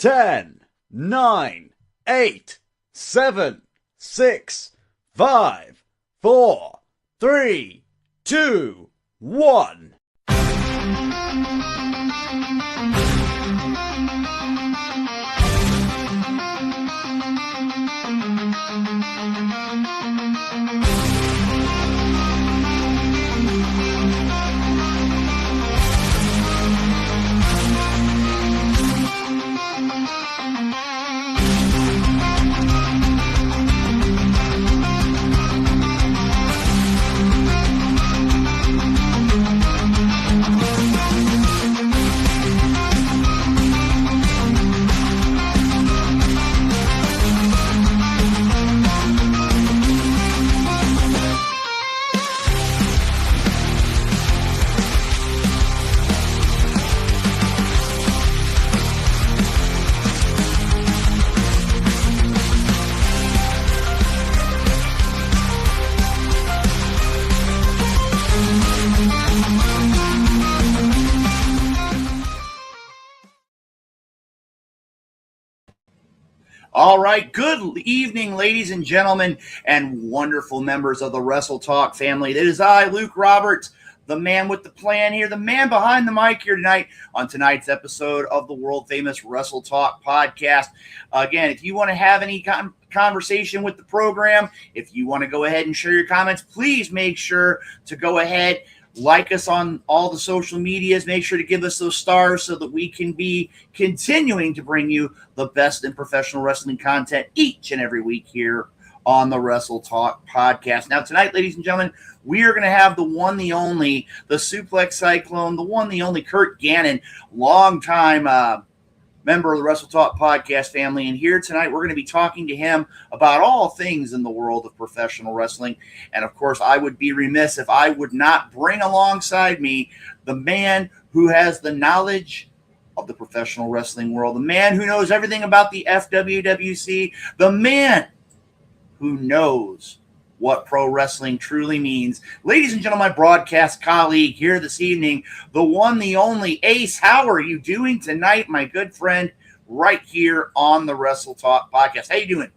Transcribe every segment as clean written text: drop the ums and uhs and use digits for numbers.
10, 9, 8, 7, 6, 5, 4, 3, 2, 1. All right, good evening, ladies and gentlemen, and wonderful members of the Wrestle Talk family. It is I, Luke Roberts, the man with the plan here, the man behind the mic here tonight on tonight's episode of the world-famous Wrestle Talk podcast. Again, if you want to have any conversation with the program, if you want to go ahead and share your comments, please make sure to go ahead, like us on all the social medias. Make sure to give us those stars so that we can be continuing to bring you the best in professional wrestling content each and every week here on the Wrestle Talk podcast. Now, tonight, ladies and gentlemen, we are going to have the one, the only, the Suplex Cyclone, the one, the only Curt Gannon, longtime member of the Wrestle Talk podcast family. And here tonight, we're going to be talking to him about all things in the world of professional wrestling. And of course, I would be remiss if I would not bring alongside me the man who has the knowledge of the professional wrestling world, the man who knows everything about the FWWC, the man who knows what pro wrestling truly means. Ladies and gentlemen, my broadcast colleague here this evening, the one, the only Ace. How are you doing tonight, my good friend, right here on the Wrestle Talk podcast? How you doing?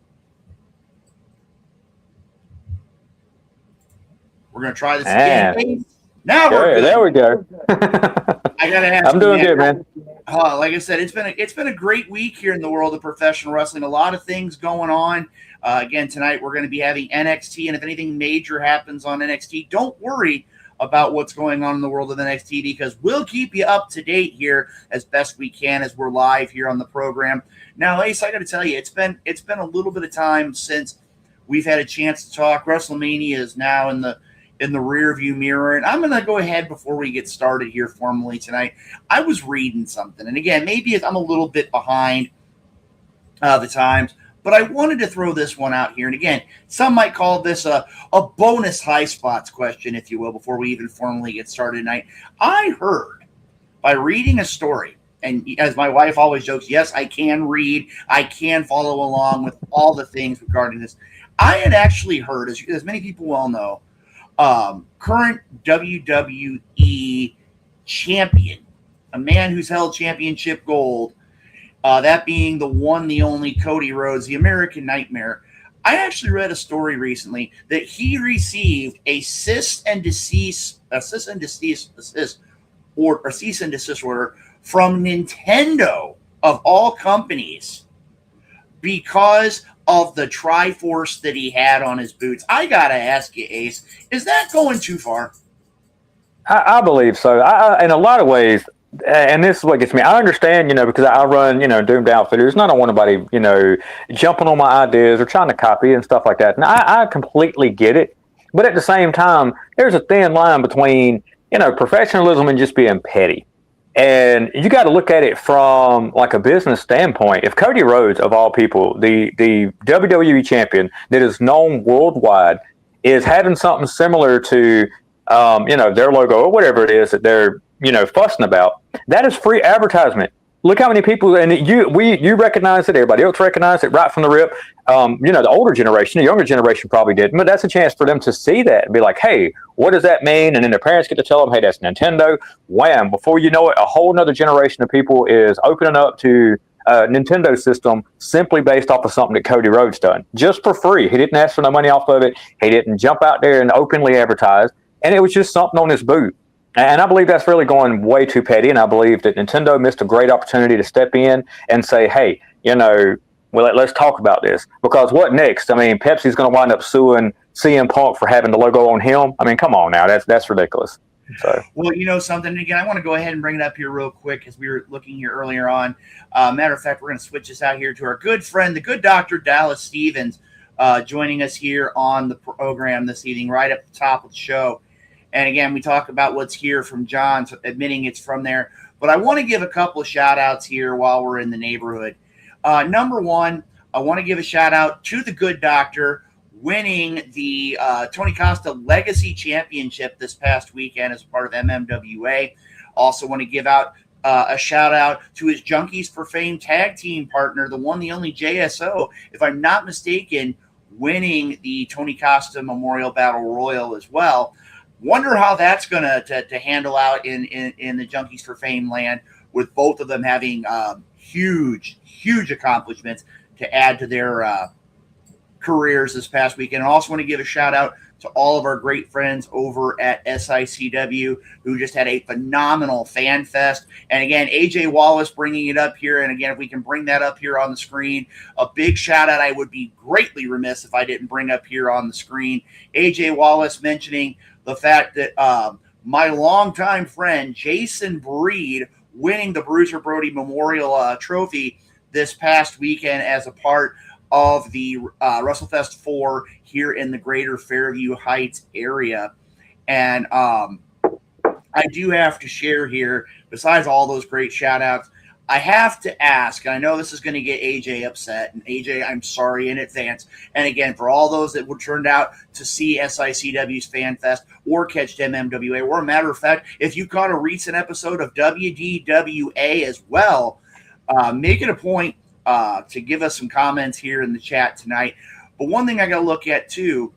We're going to try this again. Ace. Now we're good. There we go. I got to ask I'm doing good, man. Like I said, it's been a great week here in the world of professional wrestling. A lot of things going on. Again, tonight we're going to be having NXT, and if anything major happens on NXT, don't worry about what's going on in the world of NXT, because we'll keep you up to date here as best we can as we're live here on the program. Now, Ace, I got to tell you, it's been a little bit of time since we've had a chance to talk. WrestleMania is now in the rearview mirror, and I'm going to go ahead before we get started here formally tonight. I was reading something, and again, maybe I'm a little bit behind the times, but I wanted to throw this one out here. And again, some might call this a bonus high spots question, if you will, before we even formally get started tonight. I heard by reading a story, and as my wife always jokes, yes, I can read, I can follow along with all the things regarding this. I had actually heard, as many people well know, current WWE champion, a man who's held championship gold, that being the one, the only Cody Rhodes, the American Nightmare. I actually read a story recently that he received a cease and desist order from Nintendo of all companies because of the Triforce that he had on his boots. I gotta ask you, Ace, is that going too far? I believe so. In a lot of ways, and this is what gets me. I understand, because I run, Doomed Outfitters, and I don't want anybody, jumping on my ideas or trying to copy and stuff like that. And I completely get it. But at the same time, there's a thin line between, professionalism and just being petty. And you got to look at it from like a business standpoint. If Cody Rhodes, of all people, the WWE champion that is known worldwide, is having something similar to, their logo or whatever it is that they're, fussing about, that is free advertisement. Look how many people, and you recognize it, everybody else recognized it right from the rip. The older generation, the younger generation probably didn't, but that's a chance for them to see that and be like, hey, what does that mean? And then their parents get to tell them, hey, that's Nintendo. Wham! Before you know it, a whole nother generation of people is opening up to Nintendo system simply based off of something that Cody Rhodes done, just for free. He didn't ask for no money off of it. He didn't jump out there and openly advertise, and it was just something on his booth. And I believe that's really going way too petty, and I believe that Nintendo missed a great opportunity to step in and say, hey, well, let's talk about this. Because what next? I mean, Pepsi's going to wind up suing CM Punk for having the logo on him. I mean, come on now. That's ridiculous. So. Well, something, again, I want to go ahead and bring it up here real quick as we were looking here earlier on. Matter of fact, we're going to switch this out here to our good friend, the good Dr. Dallas Stevens, joining us here on the program this evening, right at the top of the show. And again, we talk about what's here from John, so admitting it's from there. But I want to give a couple of shout outs here while we're in the neighborhood. Number one, I want to give a shout out to the good doctor winning the Tony Costa Legacy Championship this past weekend as part of MMWA. Also want to give out a shout out to his Junkies for Fame tag team partner, the one, the only JSO, if I'm not mistaken, winning the Tony Costa Memorial Battle Royal as well. Wonder how that's going to handle out in the Junkies for Fame land, with both of them having huge accomplishments to add to their careers this past weekend. I also want to give a shout out to all of our great friends over at SICW who just had a phenomenal fan fest. And again, AJ Wallace bringing it up here. And again, if we can bring that up here on the screen, a big shout out. I would be greatly remiss if I didn't bring up here on the screen AJ Wallace mentioning the fact that my longtime friend Jason Breed winning the Bruiser Brody Memorial Trophy this past weekend as a part of the WrestleFest 4 here in the greater Fairview Heights area. And I do have to share here, besides all those great shout outs, I have to ask, I know this is going to get AJ upset, and AJ, I'm sorry in advance. And again, for all those that were turned out to see SICW's Fan Fest or catch MMWA, or a matter of fact, if you caught a recent episode of WDWA as well, make it a point to give us some comments here in the chat tonight. But one thing I got to look at too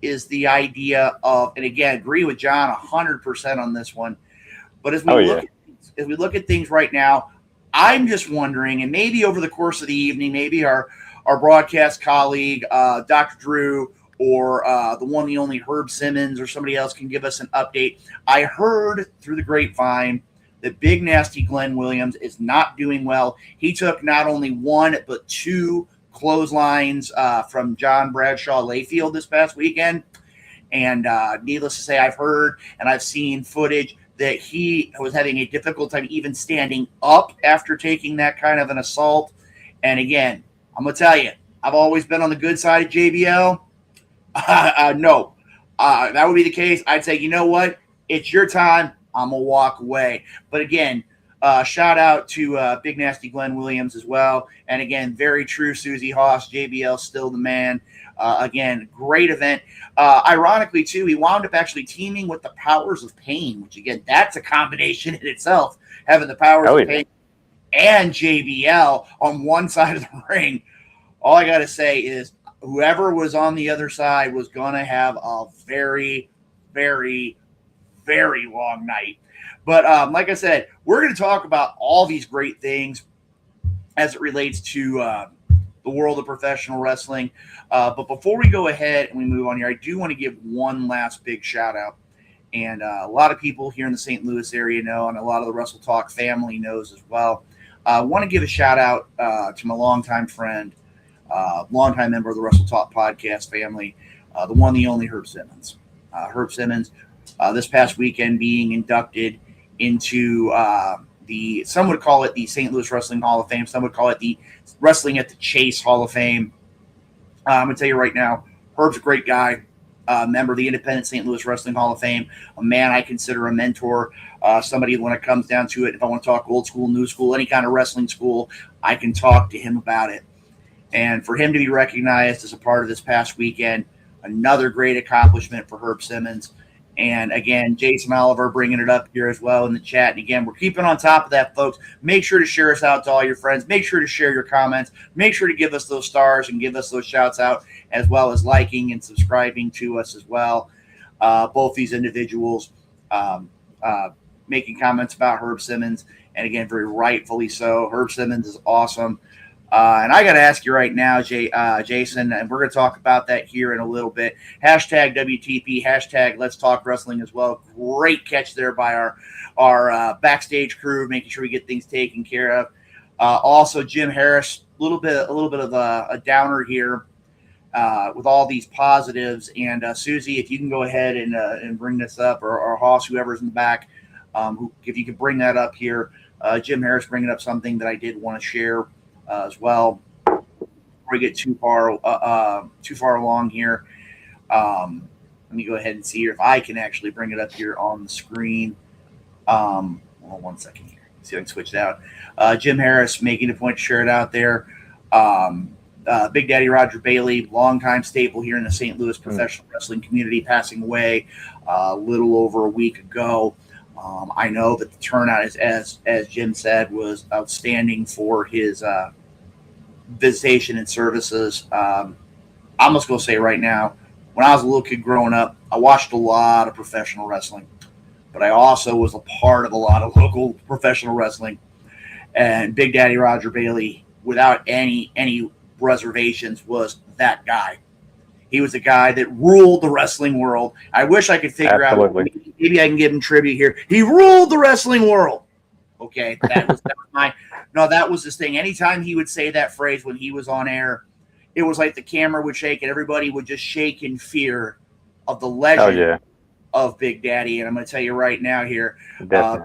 is the idea of, and again, agree with John 100% on this one. But as we look at things right now, I'm just wondering, and maybe over the course of the evening, maybe our broadcast colleague, Dr. Drew, or the one, the only Herb Simmons, or somebody else can give us an update. I heard through the grapevine that Big Nasty Glenn Williams is not doing well. He took not only one, but two clotheslines from John Bradshaw Layfield this past weekend. And needless to say, I've heard and I've seen footage that he was having a difficult time even standing up after taking that kind of an assault. And again, I'm going to tell you, I've always been on the good side of JBL. No, that would be the case. I'd say, you know what? It's your time. I'm going to walk away. But again, shout out to Big Nasty Glenn Williams as well. And again, very true, Susie Haas. JBL still the man. Again, great event. Ironically, too, he wound up actually teaming with the Powers of Pain, which, again, that's a combination in itself, having the Powers of Pain and JBL on one side of the ring. All I got to say is whoever was on the other side was going to have a very, very, very long night. But like I said, we're going to talk about all these great things as it relates to the world of professional wrestling. But before we go ahead and we move on here, I do want to give one last big shout out. And a lot of people here in the St. Louis area know, and a lot of the Wrestle Talk family knows as well. I want to give a shout out to my longtime friend, longtime member of the Wrestle Talk podcast family, the one, the only Herb Simmons. Herb Simmons, this past weekend being inducted into some would call it the St. Louis Wrestling Hall of Fame. Some would call it the Wrestling at the Chase Hall of Fame. I'm going to tell you right now, Herb's a great guy, member of the Independent St. Louis Wrestling Hall of Fame, a man I consider a mentor, somebody when it comes down to it, if I want to talk old school, new school, any kind of wrestling school, I can talk to him about it. And for him to be recognized as a part of this past weekend, another great accomplishment for Herb Simmons. And again, Jason Oliver bringing it up here as well in the chat. And again, we're keeping on top of that, folks. Make sure to share us out to all your friends. Make sure to share your comments. Make sure to give us those stars and give us those shouts out, as well as liking and subscribing to us as well. Both these individuals making comments about Herb Simmons. and again, very rightfully so. Herb Simmons is awesome. And I got to ask you right now, Jason, and we're going to talk about that here in a little bit. Hashtag WTP, hashtag Let's Talk Wrestling as well. Great catch there by our backstage crew, making sure we get things taken care of. Also, Jim Harris, a little bit of a downer here with all these positives. And Susie, if you can go ahead and bring this up, or Hoss, whoever's in the back, if you could bring that up here. Jim Harris bringing up something that I did want to share as well before we get too far along here. Let me go ahead and see here if I can actually bring it up here on the screen. Hold on 1 second here. See if I can switch it out. Jim Harris making a point to share it out there. Big Daddy Roger Bailey, longtime staple here in the St. Louis professional wrestling community, passing away a little over a week ago. I know that the turnout, as Jim said, was outstanding for his visitation and services. I'm just going to say right now, when I was a little kid growing up, I watched a lot of professional wrestling, but I also was a part of a lot of local professional wrestling. And Big Daddy Roger Bailey, without any reservations, was that guy. He was a guy that ruled the wrestling world. I wish I could figure out, maybe I can give him tribute here. He ruled the wrestling world. Okay, that was his thing. Anytime he would say that phrase when he was on air, it was like the camera would shake and everybody would just shake in fear of the legend of Big Daddy. And I'm going to tell you right now here,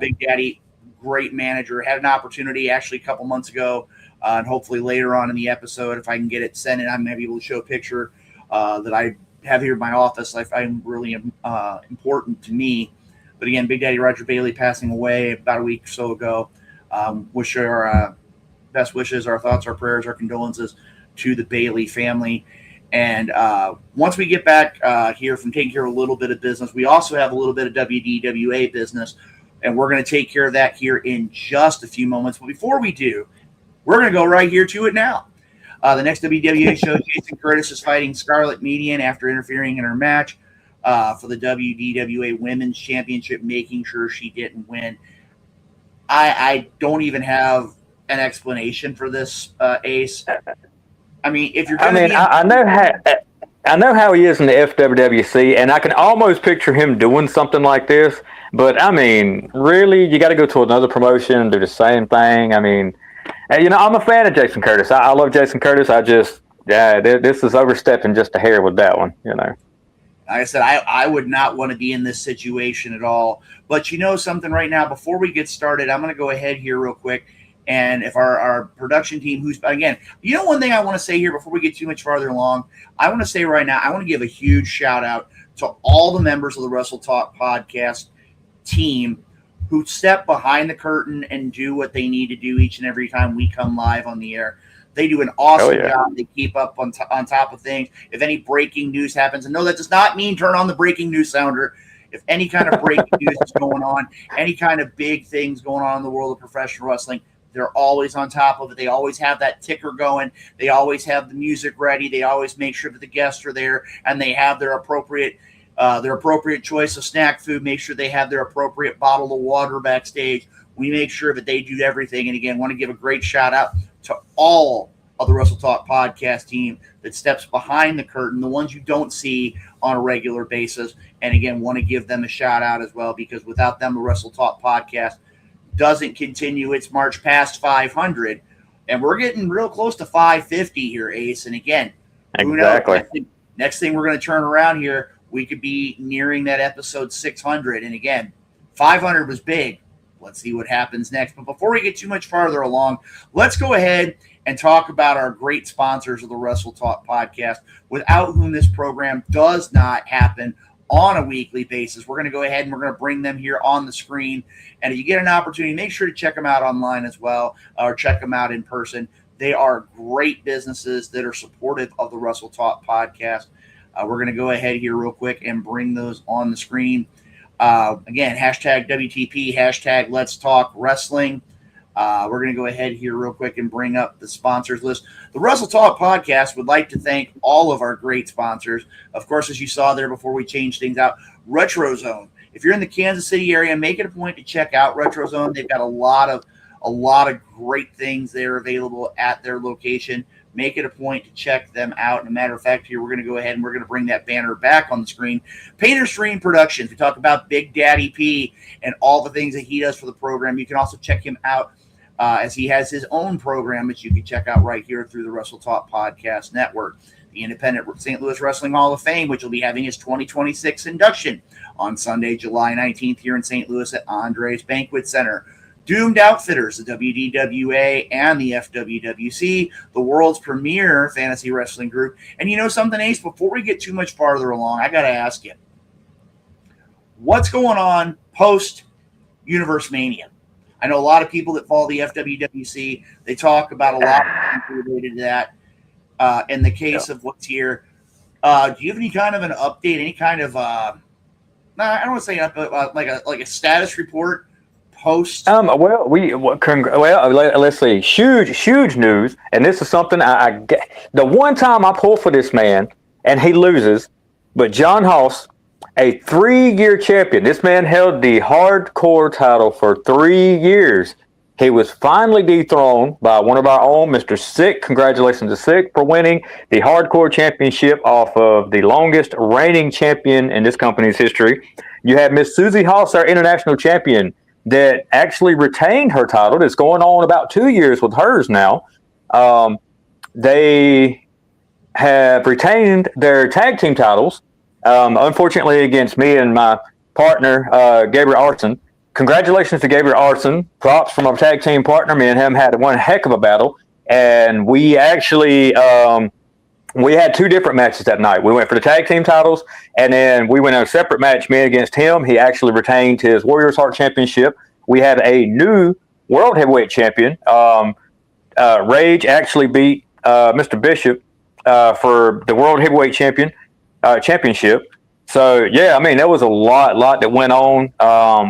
Big Daddy, great manager, had an opportunity actually a couple months ago, and hopefully later on in the episode, if I can get it sent in, I'm going to be able to show a picture that I have here in my office. I find really important to me. But again, Big Daddy Roger Bailey passing away about a week or so ago. Wish our best wishes, our thoughts, our prayers, our condolences to the Bailey family. And once we get back here from taking care of a little bit of business, we also have a little bit of WDWA business, and we're going to take care of that here in just a few moments. But before we do, we're going to go right here to it now. The next WWA show, Jason Curtis is fighting Scarlett Median after interfering in her match for the WDWA Women's Championship, making sure she didn't win. I don't even have an explanation for this, Ace. I mean, if you're going to I know how he is in the FWWC, and I can almost picture him doing something like this. But I mean, really, you got to go to another promotion and do the same thing. I mean, I'm a fan of Jason Curtis. I love Jason Curtis. This is overstepping just a hair with that one. Like I said, I would not want to be in this situation at all. But you know something right now, before we get started, I'm going to go ahead here real quick. And if our production team, one thing I want to say here before we get too much farther along, I want to say right now, I want to give a huge shout out to all the members of the Wrestle Talk podcast team who step behind the curtain and do what they need to do each and every time we come live on the air. They do an awesome job. They keep up on top of things. If any breaking news happens, and no, that does not mean turn on the breaking news sounder. If any kind of breaking news is going on, any kind of big things going on in the world of professional wrestling, they're always on top of it. They always have that ticker going. They always have the music ready. They always make sure that the guests are there and they have their appropriate choice of snack food. Make sure they have their appropriate bottle of water backstage. We make sure that they do everything. And again, want to give a great shout out to all of the Wrestle Talk podcast team that steps behind the curtain, the ones you don't see on a regular basis. And again, want to give them a shout out as well, because without them, the Wrestle Talk podcast doesn't continue its march past 500. And we're getting real close to 550 here, Ace. And again, who knows? Next thing we're going to turn around here, we could be nearing that episode 600. And again, 500 was big. Let's see what happens next. But before we get too much farther along, let's go ahead and talk about our great sponsors of the Wrestle Talk podcast, without whom this program does not happen on a weekly basis. We're going to go ahead and we're going to bring them here on the screen. And if you get an opportunity, make sure to check them out online as well, or check them out in person. They are great businesses that are supportive of the Wrestle Talk podcast. We're going to go ahead here real quick and bring those on the screen. Again, hashtag WTP, hashtag Let's Talk Wrestling. We're going to go ahead here real quick and bring up the sponsors list. The Wrestle Talk podcast would like to thank all of our great sponsors. Of course, as you saw there before we changed things out, Retro Zone. If you're in the Kansas City area, make it a point to check out Retro Zone. They've got a lot of A lot of great things there available at their location. Make it a point to check them out. And a matter of fact, here we're going to go ahead and we're going to bring that banner back on the screen. Painter Stream Productions. We talk about Big Daddy P and all the things that he does for the program. You can also check him out as he has his own program, which you can check out right here through the Wrestle Talk Podcast Network. The Independent St. Louis Wrestling Hall of Fame, which will be having its 2026 induction on Sunday, July 19th here in St. Louis at Andres Banquet Center. Doomed Outfitters, the WDWA and the FWWC, the world's premier fantasy wrestling group. And you know something, Ace, before we get too much farther along, I got to ask you, what's going on post-Universe Mania? I know a lot of people that follow the FWWC, they talk about a lot of things related to that. In the case of what's here, do you have any kind of an update, any kind of, I don't want to say like a status report post? Let's see. Huge news. And this is something the one time I pull for this man and he loses, but John Hoss, a 3-year champion. This man held the hardcore title for 3 years. He was finally dethroned by one of our own, Mr. Sick. Congratulations to Sick for winning the hardcore championship off of the longest reigning champion in this company's history. You have Miss Susie Hoss, our international champion, that actually retained her title. That's going on about 2 years with hers now. They have retained their tag team titles, unfortunately against me and my partner, Gabriel Arson. Congratulations to Gabriel Arson. Props from our tag team partner. Me and him had one heck of a battle. And we actually we had 2 different matches that night. We went for the tag team titles, and then we went on a separate match, me against him. He actually retained his Warriors Heart Championship. We had a new World Heavyweight Champion. Rage actually beat Mr. Bishop for the World Heavyweight Championship. So, yeah, I mean, there was a lot that went on.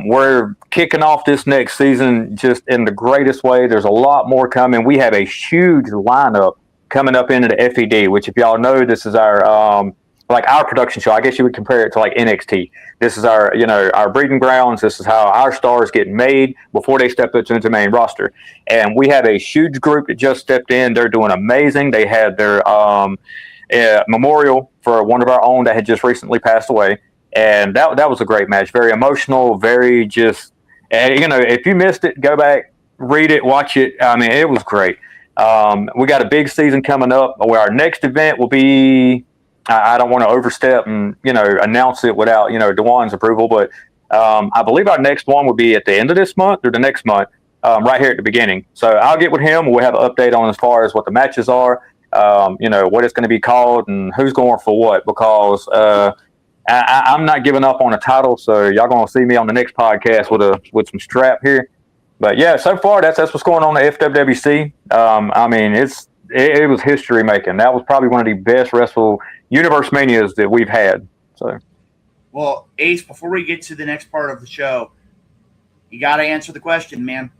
We're kicking off this next season just in the greatest way. There's a lot more coming. We have a huge lineup coming up into the FED, which, if y'all know, this is our our production show. I guess you would compare it to like NXT. This is our our breeding grounds. This is how our stars get made before they step into the main roster. And we have a huge group that just stepped in. They're doing amazing. They had their memorial for one of our own that had just recently passed away, and that was a great match. Very emotional. Very just if you missed it, go back, read it, watch it. I mean, it was great. We got a big season coming up where our next event will be, I don't want to overstep and, announce it without, Dewan's approval, but I believe our next one will be at the end of this month or the next month, right here at the beginning. So I'll get with him. We'll have an update on as far as what the matches are, what it's going to be called and who's going for what, because I'm not giving up on a title. So y'all going to see me on the next podcast with some strap here. But yeah, so far that's what's going on at FWWC. I mean, it was history making. That was probably one of the best Wrestle Universe Manias that we've had. So, well, Ace, before we get to the next part of the show, you got to answer the question, man.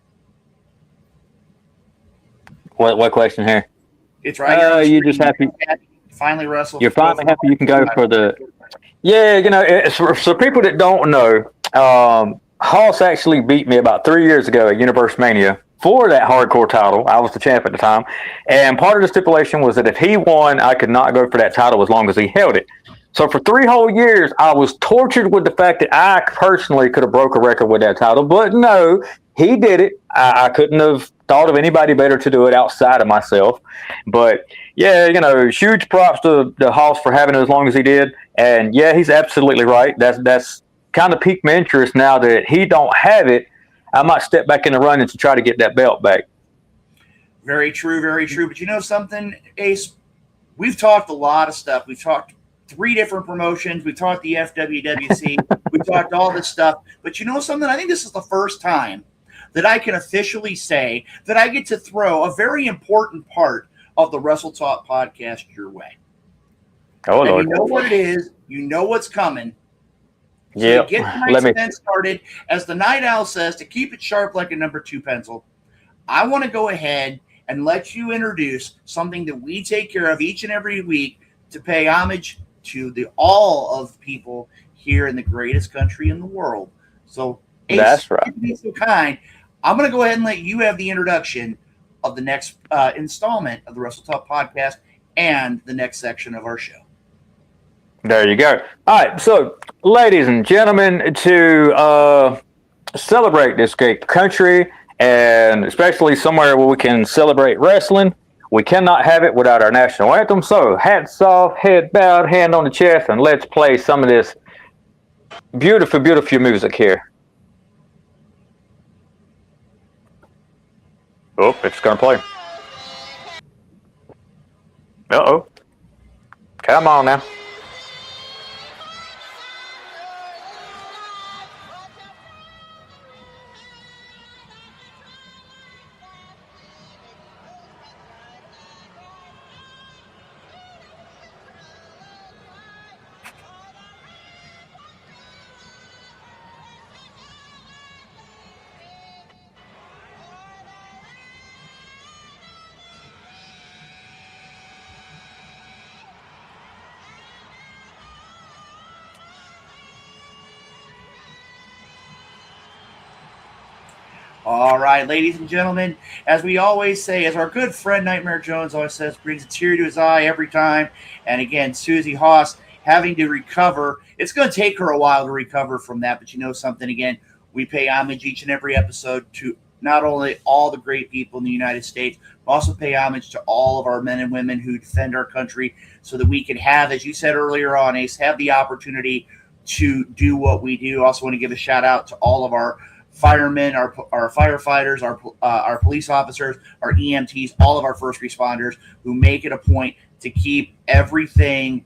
What question here? It's right here. You just happy? Finally wrestle. You're finally happy. You can go for the. Yeah, so people that don't know. Hoss actually beat me about 3 years ago at Universe Mania for that hardcore title. I was the champ at the time. And part of the stipulation was that if he won, I could not go for that title as long as he held it. So for 3 whole years, I was tortured with the fact that I personally could have broke a record with that title. But no, he did it. I couldn't have thought of anybody better to do it outside of myself. But yeah, huge props to Hoss for having it as long as he did. And yeah, he's absolutely right. That's kind of piqued my interest now that he don't have it. I might step back in the running to try to get that belt back. Very true, very true. But you know something, Ace? We've talked a lot of stuff. We've talked 3 different promotions. We've talked the FWWC. We've talked all this stuff. But you know something? I think this is the first time that I can officially say that I get to throw a very important part of the Wrestle Talk podcast your way. Oh, Lord. You know what it is. You know what's coming. So yeah. to get tonight's event started, as the Night Owl says, to keep it sharp like a number 2 pencil, I want to go ahead and let you introduce something that we take care of each and every week to pay homage to all of people here in the greatest country in the world. So, Ace, that's right. be so kind. I'm going to go ahead and let you have the introduction of the next installment of the Wrestle Talk podcast and the next section of our show. There you go. All right, so ladies and gentlemen, to celebrate this great country, and especially somewhere where we can celebrate wrestling, we cannot have it without our national anthem. So hats off, head bowed, hand on the chest, and let's play some of this beautiful, beautiful music here. Oh, it's going to play. Uh-oh. Come on now. All right, ladies and gentlemen, as we always say, as our good friend Nightmare Jones always says, brings a tear to his eye every time. And again, Susie Haas having to recover. It's going to take her a while to recover from that, but you know something, again, we pay homage each and every episode to not only all the great people in the United States, but also pay homage to all of our men and women who defend our country so that we can have, as you said earlier on, Ace, have the opportunity to do what we do. Also want to give a shout out to all of our firemen, our firefighters, our police officers, our EMTs, all of our first responders who make it a point to keep everything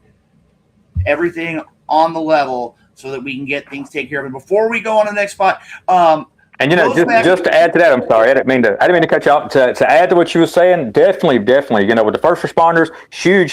on the level so that we can get things taken care of. And before we go on to the next spot, and you know, just to add to that, I'm sorry, I didn't mean to cut you off. To add to what you were saying, definitely, you know, with the first responders, huge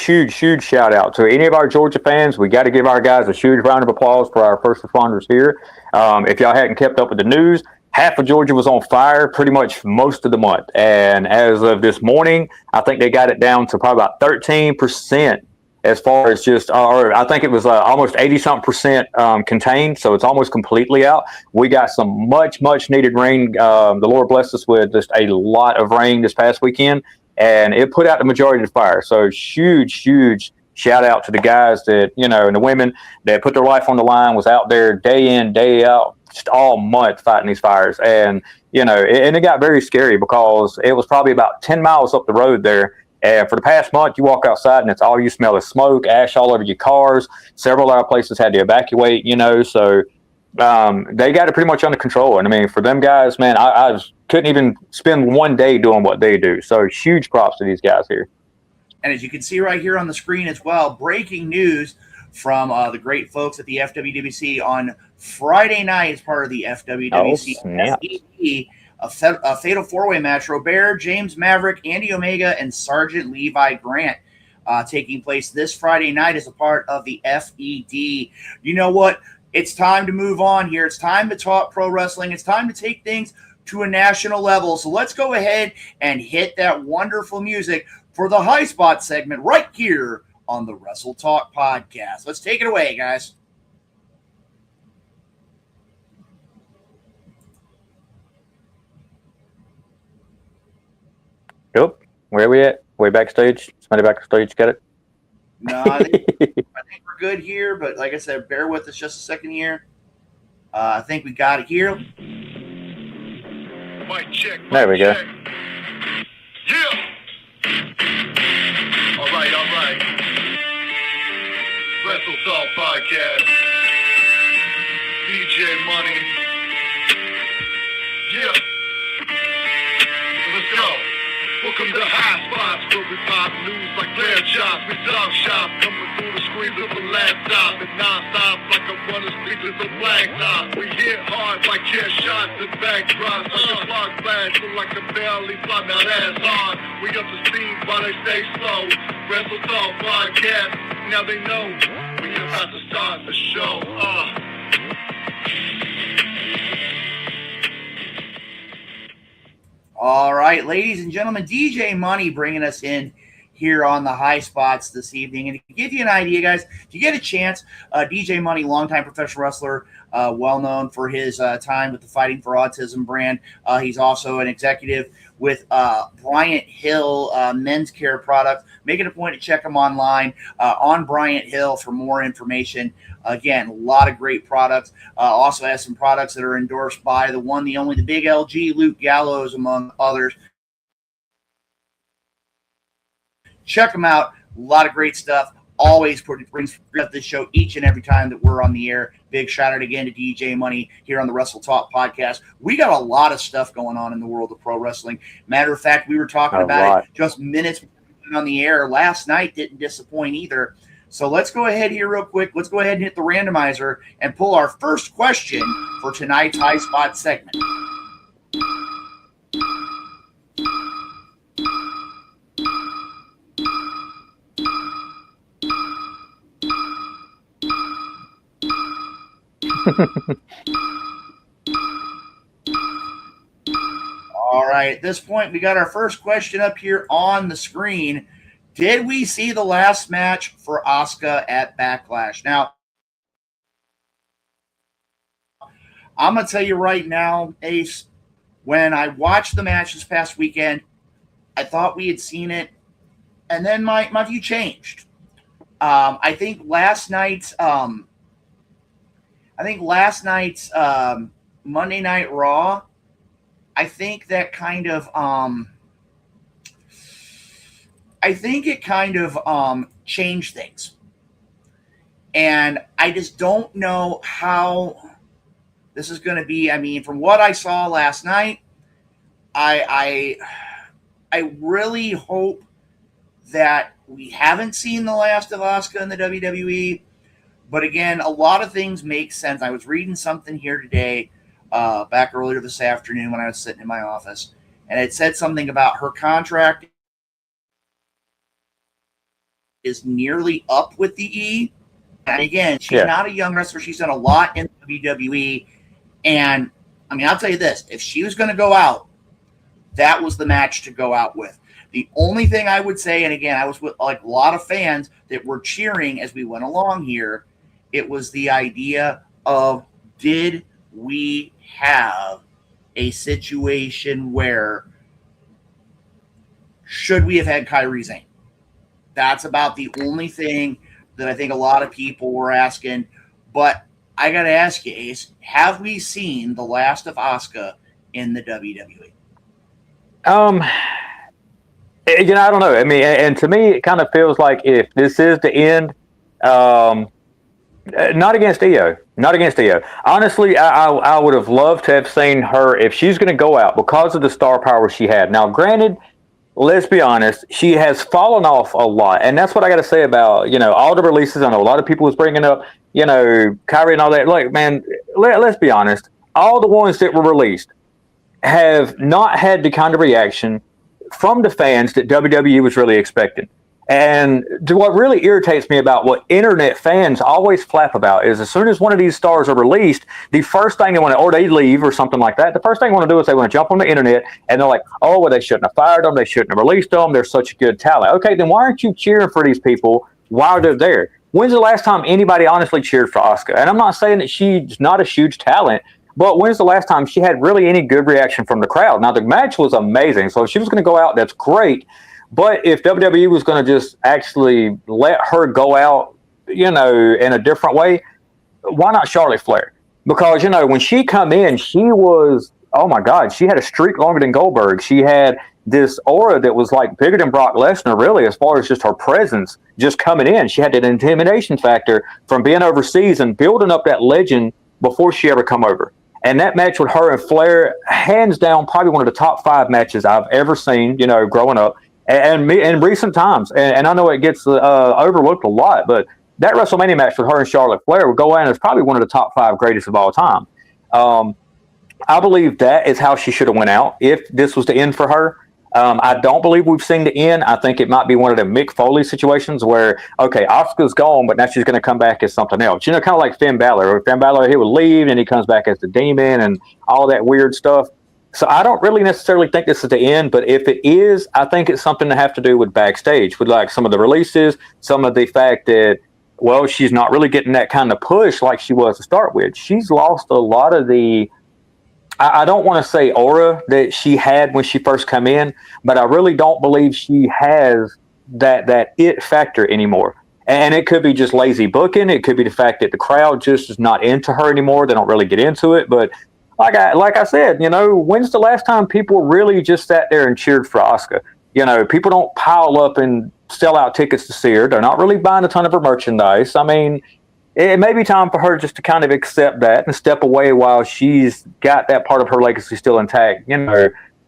shout out to any of our Georgia fans. We got to give our guys a huge round of applause for our first responders here. If y'all hadn't kept up with the news, half of Georgia was on fire pretty much most of the month, and as of this morning, I think they got it down to probably about 13%. As far as just, or I think it was almost 80-something% contained, so it's almost completely out. We got some much needed rain. The Lord blessed us with just a lot of rain this past weekend, and it put out the majority of the fire. So huge shout out to the guys that, you know, and the women that put their life on the line, was out there day in, day out, just all month fighting these fires. And, you know, and it got very scary because it was probably about 10 miles up the road there. And for the past month, you walk outside and it's all you smell is smoke, ash all over your cars. Several other places had to evacuate, you know, so they got it pretty much under control. And I mean, for them guys, man, I couldn't even spend one day doing what they do. So huge props to these guys here. And as you can see right here on the screen as well, breaking news from the great folks at the FWWC on Friday night as part of the FWWC a fatal four-way match. Robert, James Maverick, Andy Omega, and Sergeant Levi Grant taking place this Friday night as a part of the FED. You know what? It's time to move on here. It's time to talk pro wrestling. It's time to take things to a national level. So let's go ahead and hit that wonderful music for the High Spot segment right here on the Wrestle Talk podcast. Let's take it away, guys. Yep. Where are we at? Way backstage? Somebody backstage get it? No, I think we're good here, but like I said, bear with us just a second here. I think we got it here. Mic check. There we go. Yeah. All right. Wrestle Talk Podcast. DJ Money. Yeah. Let's go. Welcome to High Spots, where we pop news like flare chops. We talk shop, coming through the screens of a laptop, and non-stop like a runner speakers of blacktop. We hit hard like chair shots and backdrops, like a clock flash, look like a belly flop. Now that's hard. We up to speed while they stay slow. Wrestle Talk Podcast, now they know we about to start the show. All right, ladies and gentlemen, DJ Money bringing us in here on the High Spots this evening. And to give you an idea, guys, if you get a chance, DJ Money, longtime professional wrestler, well known for his time with the Fighting for Autism brand. He's also an executive with Bryant Hill men's care products. Make it a point to check him online on Bryant Hill for more information. Again, a lot of great products. Also has some products that are endorsed by the one, the only, the big LG, Luke Gallows, among others. Check them out. A lot of great stuff. Always brings up this show each and every time that we're on the air. Big shout out again to DJ Money here on the Wrestle Talk podcast. We got a lot of stuff going on in the world of pro wrestling. Matter of fact, we were talking about it just minutes on the air last night. Didn't disappoint either. So let's go ahead here real quick. Let's go ahead and hit the randomizer and pull our first question for tonight's High Spot segment. All right, at this point, we got our first question up here on the screen. Did we see the last match for Asuka at Backlash? Now, I'm going to tell you right now, Ace, when I watched the match this past weekend, I thought we had seen it, and then my view changed. I think last night's Monday Night Raw, I think that kind of changed things. And I just don't know how this is going to be. I mean, from what I saw last night, I really hope that we haven't seen the last of Asuka in the WWE. But again, a lot of things make sense. I was reading something here today, back earlier this afternoon when I was sitting in my office, and it said something about her contract is nearly up with the E. And again, she's not a young wrestler. She's done a lot in the WWE. And I mean, I'll tell you this, if she was going to go out, that was the match to go out with. The only thing I would say, and again, I was with like a lot of fans that were cheering as we went along here, it was the idea of, did we have a situation where should we have had Kairi Sane? That's about the only thing that I think a lot of people were asking. But I got to ask you, Ace, have we seen the last of Asuka in the WWE? I don't know. I mean, and to me, it kind of feels like if this is the end, not against Io. Not against Io. Honestly, I would have loved to have seen her, if she's going to go out because of the star power she had. Now, granted, let's be honest, she has fallen off a lot. And that's what I got to say about, all the releases. I know a lot of people was bringing up, Kyrie and all that. Look, man, let's be honest. All the ones that were released have not had the kind of reaction from the fans that WWE was really expecting. And what really irritates me about what internet fans always flap about is as soon as one of these stars are released, the first thing they want to, or they leave or something like that, the first thing they want to do is they want to jump on the internet and they're like, oh, well, they shouldn't have fired them. They shouldn't have released them. They're such a good talent. Okay, then why aren't you cheering for these people while they're there? When's the last time anybody honestly cheered for Asuka? And I'm not saying that she's not a huge talent, but when's the last time she had really any good reaction from the crowd? Now, the match was amazing. So if she was going to go out, that's great. But if WWE was going to just actually let her go out, in a different way, why not Charlotte Flair? Because, when she come in, she was, oh my God, she had a streak longer than Goldberg. She had this aura that was like bigger than Brock Lesnar, really, as far as just her presence just coming in. She had that intimidation factor from being overseas and building up that legend before she ever come over. And that match with her and Flair, hands down, probably one of the top 5 matches I've ever seen, growing up. And me in recent times, and I know it gets overlooked a lot, but that WrestleMania match with her and Charlotte Flair would go in as probably one of the top 5 greatest of all time. I believe that is how she should have went out if this was the end for her. I don't believe we've seen the end. I think it might be one of the Mick Foley situations where, okay, Asuka's gone, but now she's going to come back as something else. Kind of like Finn Balor. Finn Balor, he would leave, and he comes back as the Demon and all that weird stuff. So I don't really necessarily think this is the end, but if it is, I think it's something to have to do with backstage, with like some of the releases, some of the fact that, well, she's not really getting that kind of push like she was to start with. She's lost a lot of the, I don't want to say aura that she had when she first come in, but I really don't believe she has that it factor anymore. And it could be just lazy booking. It could be the fact that the crowd just is not into her anymore. They don't really get into it. But like I said, when's the last time people really just sat there and cheered for Asuka? People don't pile up and sell out tickets to see her. They're not really buying a ton of her merchandise. I mean, it may be time for her just to kind of accept that and step away while she's got that part of her legacy still intact,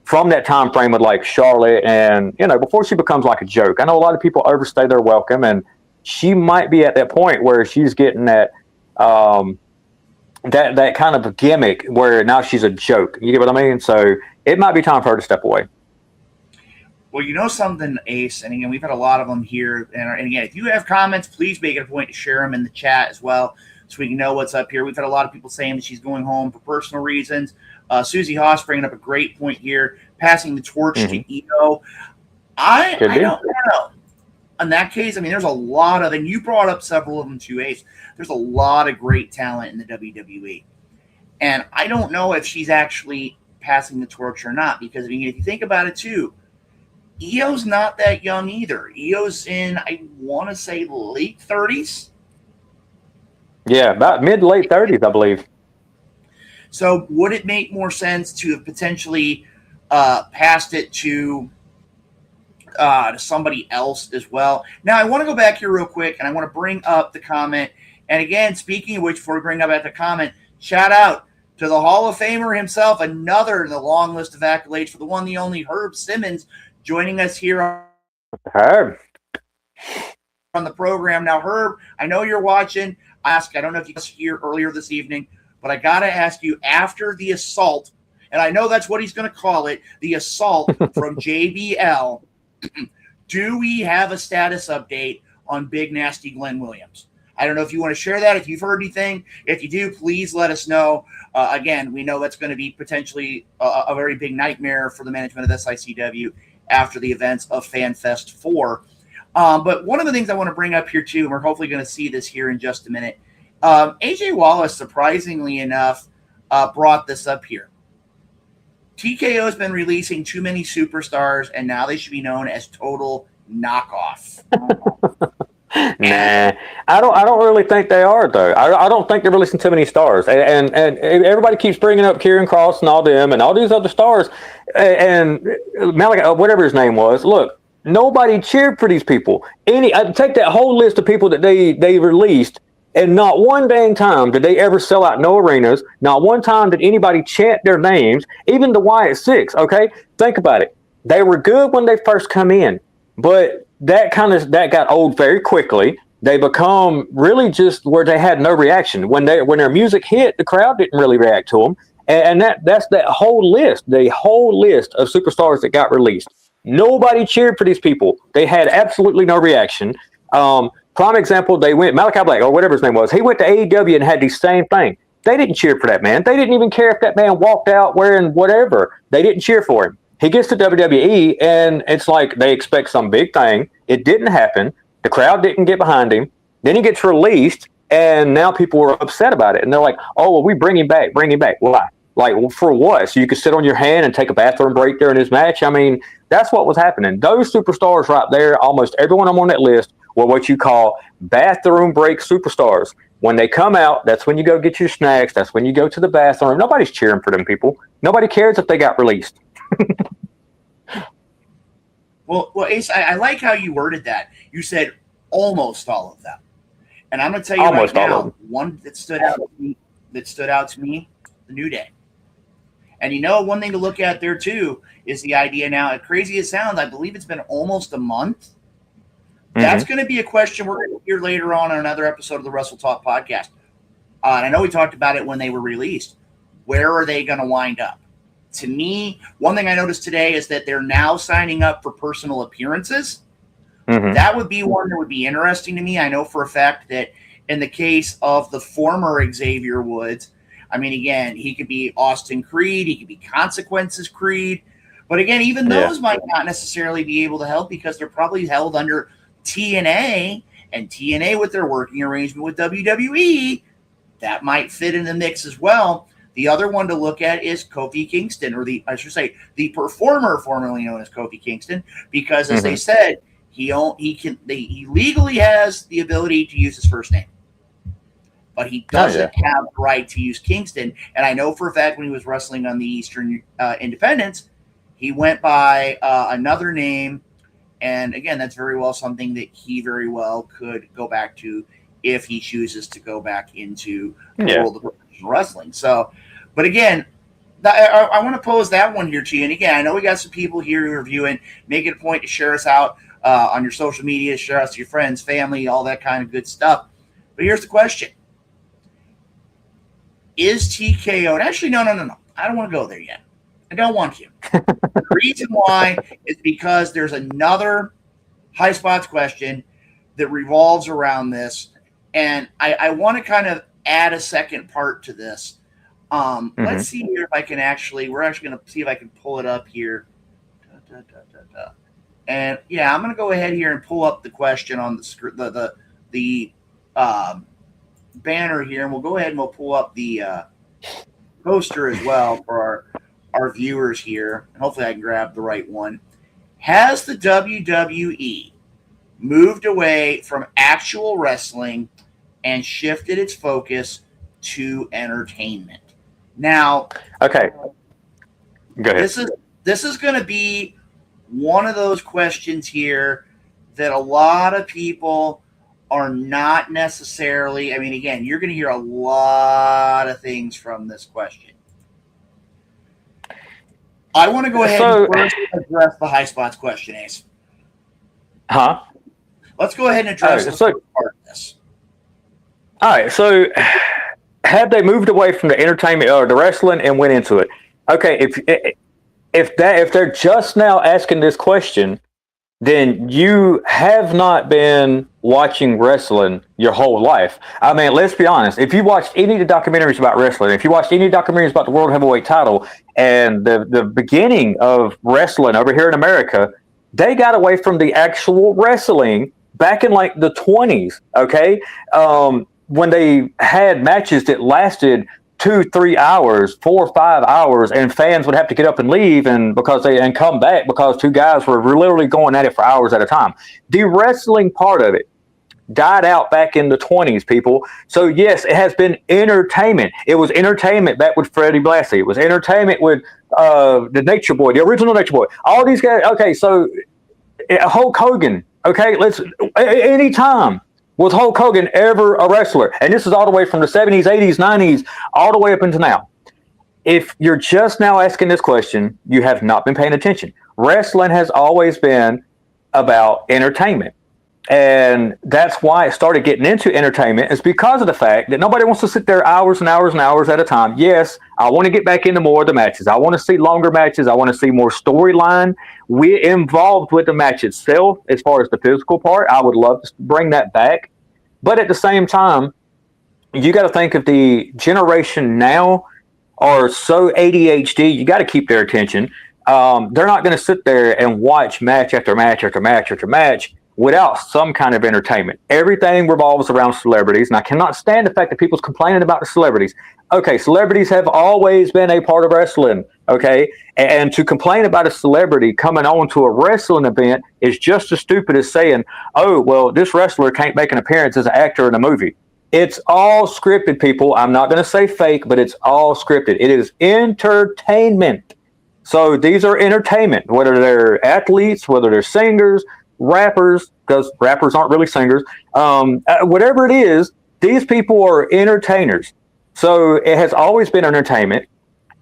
from that time frame with like Charlotte and, before she becomes like a joke. I know a lot of people overstay their welcome, and she might be at that point where she's getting that that kind of a gimmick where now she's a joke. You get what I mean? So it might be time for her to step away. Well, something, Ace, and again, we've had a lot of them here. And again, if you have comments, please make it a point to share them in the chat as well so we can know what's up here. We've had a lot of people saying that she's going home for personal reasons. Susie Haas bringing up a great point here, passing the torch to Io. I don't know. In that case, I mean, there's a lot of, and you brought up several of them too, Ace. There's a lot of great talent in the WWE. And I don't know if she's actually passing the torch or not, because, I mean, if you think about it too, Io's not that young either. Io's in, I want to say, late 30s. Yeah, about mid-late 30s, I believe. So would it make more sense to have potentially passed it to somebody else as well? Now, I want to go back here real quick, and I want to bring up the comment. And again, speaking of which, before we bring up the comment, shout out to the Hall of Famer himself, another in the long list of accolades for the one, the only Herb Simmons, joining us here on the program. Now, Herb, I know you're watching. I don't know if you were here earlier this evening, but I got to ask you, after the assault, and I know that's what he's going to call it, the assault from JBL, do we have a status update on Big Nasty Glenn Williams? I don't know if you want to share that, if you've heard anything. If you do, please let us know. Again, we know that's going to be potentially a very big nightmare for the management of SICW after the events of FanFest 4. But one of the things I want to bring up here too, and we're hopefully going to see this here in just a minute, AJ Wallace, surprisingly enough, brought this up here. TKO has been releasing too many superstars, and now they should be known as total knockoff. Nah, I don't really think they are, though. I don't think they're releasing too many stars, and everybody keeps bringing up Kieran Cross and all them and all these other stars, and Malachi, whatever his name was. Look, nobody cheered for these people. Take that whole list of people that they released, and not one dang time did they ever sell out no arenas. Not one time did anybody chant their names, even the Wyatt Six. Okay, think about it. They were good when they first come in, but that got old very quickly. They become really just where they had no reaction. When their music hit, the crowd didn't really react to them. And that's that whole list, the whole list of superstars that got released. Nobody cheered for these people. They had absolutely no reaction. Prime example, they went, Malachi Black, or whatever his name was, he went to AEW and had the same thing. They didn't cheer for that man. They didn't even care if that man walked out wearing whatever. They didn't cheer for him. He gets to WWE, and it's like they expect some big thing. It didn't happen. The crowd didn't get behind him. Then he gets released, and now people are upset about it. And they're like, oh, well, we bring him back. Why? Like, well, for what? So you could sit on your hand and take a bathroom break during his match? I mean, that's what was happening. Those superstars right there, almost everyone on that list, were what you call bathroom break superstars. When they come out, that's when you go get your snacks. That's when you go to the bathroom. Nobody's cheering for them people. Nobody cares if they got released. Well, Ace, I like how you worded that. You said almost all of them, and I'm going to tell you almost right now, one that stood out to me, the New Day. And one thing to look at there too is the idea now. As crazy as it sounds, I believe it's been almost a month. Mm-hmm. That's going to be a question we're going to hear later on another episode of the Wrestle Talk podcast. And I know we talked about it when they were released. Where are they going to wind up? To me, one thing I noticed today is that they're now signing up for personal appearances. Mm-hmm. That would be one that would be interesting to me. I know for a fact that in the case of the former Xavier Woods, I mean, again, he could be Austin Creed, he could be Consequences Creed. But again, even those might not necessarily be able to help because they're probably held under TNA, and TNA with their working arrangement with WWE, that might fit in the mix as well. The other one to look at is Kofi Kingston, or the performer formerly known as Kofi Kingston, because as they said, he legally has the ability to use his first name, but he doesn't have the right to use Kingston. And I know for a fact when he was wrestling on the Eastern Independence, he went by another name. And again, that's very well something that he very well could go back to if he chooses to go back into the world of professional wrestling. So, but again, I want to pose that one here to you. And again, I know we got some people here who are viewing. Make it a point to share us out on your social media, share us to your friends, family, all that kind of good stuff. But here's the question. Is TKO, and actually, no. I don't want to go there yet. I don't want to. The reason why is because there's another High Spots question that revolves around this. And I want to kind of add a second part to this. Let's see here if I can we're actually going to see if I can pull it up here. And yeah, I'm going to go ahead here and pull up the question on the banner here. And we'll go ahead and we'll pull up the poster as well for our viewers here. And hopefully I can grab the right one. Has the WWE moved away from actual wrestling and shifted its focus to entertainment? Now, okay, go ahead. This is going to be one of those questions here that a lot of people are not necessarily. I mean, again, you're going to hear a lot of things from this question. I want to go ahead and first address the High Spots question, Ace. Huh? Let's go ahead and address the first part of this. All right, so have they moved away from the entertainment or the wrestling and went into it? Okay, if they're just now asking this question, then you have not been watching wrestling your whole life. I mean, let's be honest. If you watched any of the documentaries about wrestling, if you watched any documentaries about the World Heavyweight title and the beginning of wrestling over here in America, they got away from the actual wrestling back in like the 20s, okay? When they had matches that lasted 2-3 hours, 4 or 5 hours, and fans would have to get up and leave and come back because two guys were literally going at it for hours at a time. The wrestling part of it died out back in the 20s, people. So yes, it has been entertainment. It was entertainment back with Freddie Blassie. It was entertainment with the Nature Boy, the original Nature Boy. All these guys. Okay, so Hulk Hogan. Okay, anytime. Was Hulk Hogan ever a wrestler? And this is all the way from the 70s, 80s, 90s, all the way up until now. If you're just now asking this question, you have not been paying attention. Wrestling has always been about entertainment. And that's why it started getting into entertainment, is because of the fact that nobody wants to sit there hours and hours and hours at a time. Yes, I want to get back into more of the matches. I want to see longer matches. I want to see more storyline. We're involved with the match itself as far as the physical part. I would love to bring that back. But at the same time, you got to think of the generation now are so ADHD, you got to keep their attention. They're not going to sit there and watch match after match after match after match without some kind of entertainment. Everything revolves around celebrities, and I cannot stand the fact that people's complaining about the celebrities. Okay, celebrities have always been a part of wrestling, okay? And to complain about a celebrity coming on to a wrestling event is just as stupid as saying, oh, well, this wrestler can't make an appearance as an actor in a movie. It's all scripted, people. I'm not going to say fake, but it's all scripted. It is entertainment. So these are entertainment, whether they're athletes, whether they're singers, rappers, because rappers aren't really singers, whatever it is, these people are entertainers. So it has always been entertainment.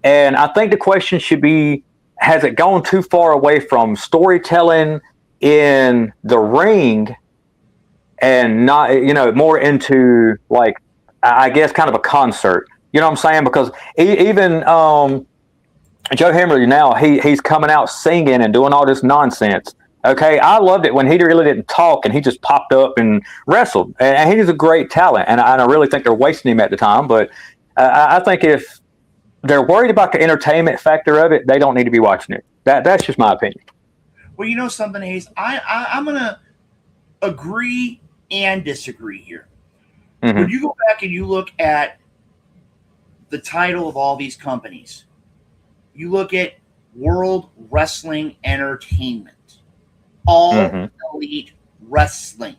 And I think the question should be, has it gone too far away from storytelling in the ring and not, more into, like, I guess kind of a concert? You know what I'm saying? Because even Joe Hammerly now, he's coming out singing and doing all this nonsense. Okay, I loved it when he really didn't talk and he just popped up and wrestled. And he's a great talent, and I really think they're wasting him at the time. But I think if they're worried about the entertainment factor of it, they don't need to be watching it. That's just my opinion. Well, you know something, Hayes? I'm going to agree and disagree here. Mhm. When you go back and you look at the title of all these companies, you look at World Wrestling Entertainment, All Elite Wrestling,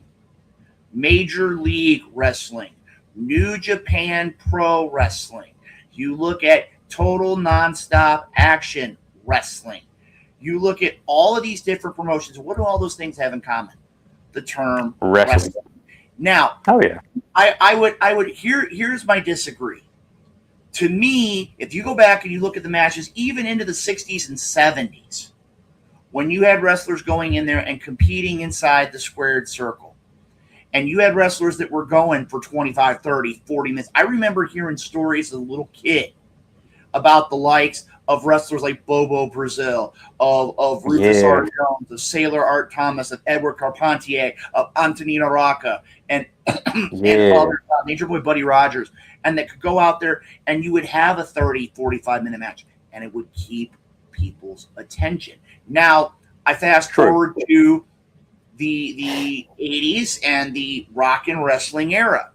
Major League Wrestling, New Japan Pro Wrestling. You look at Total Nonstop Action Wrestling. You look at all of these different promotions. What do all those things have in common? The term wrestling. Now, oh yeah, I would here's my disagree. To me, if you go back and you look at the matches, even into the 60s and 70s, when you had wrestlers going in there and competing inside the squared circle, and you had wrestlers that were going for 25, 30, 40 minutes. I remember hearing stories as a little kid about the likes of wrestlers like Bobo Brazil, of Rufus R. Jones, of Sailor Art Thomas, of Edward Carpentier, of Antonino Rocca, and other Nature Boy Buddy Rogers, and that could go out there and you would have a 30, 45-minute match, and it would keep people's attention. Now, I fast forward to the 80s and the rock and wrestling era.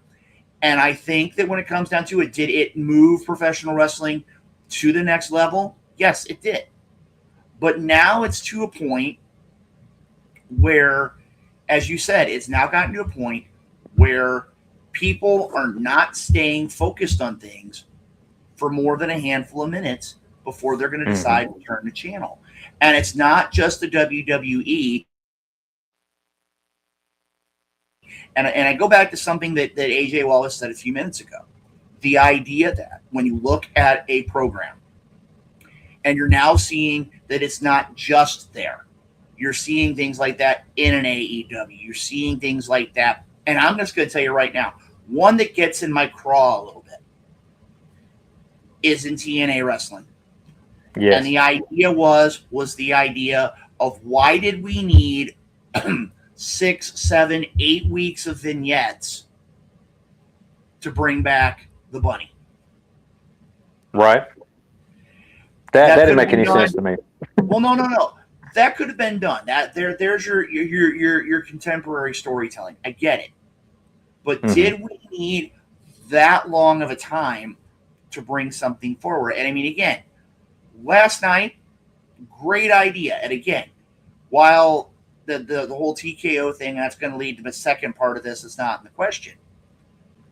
And I think that when it comes down to it, did it move professional wrestling to the next level? Yes, it did. But now it's to a point where, as you said, it's now gotten to a point where people are not staying focused on things for more than a handful of minutes before they're going to decide to turn the channel. And it's not just the WWE. And I go back to something that AJ Wallace said a few minutes ago. The idea that when you look at a program and you're now seeing that it's not just there, you're seeing things like that in an AEW. You're seeing things like that. And I'm just going to tell you right now, one that gets in my craw a little bit is in TNA Wrestling. Yes. And the idea was the idea of why did we need 6, 7, 8 weeks of vignettes to bring back the bunny? Right. That didn't make any sense to me. Well, no. That could have been done. There's your contemporary storytelling. I get it. But did we need that long of a time to bring something forward? And I mean, again, last night, great idea. And again, while the whole TKO thing, that's going to lead to the second part of this, is not in the question.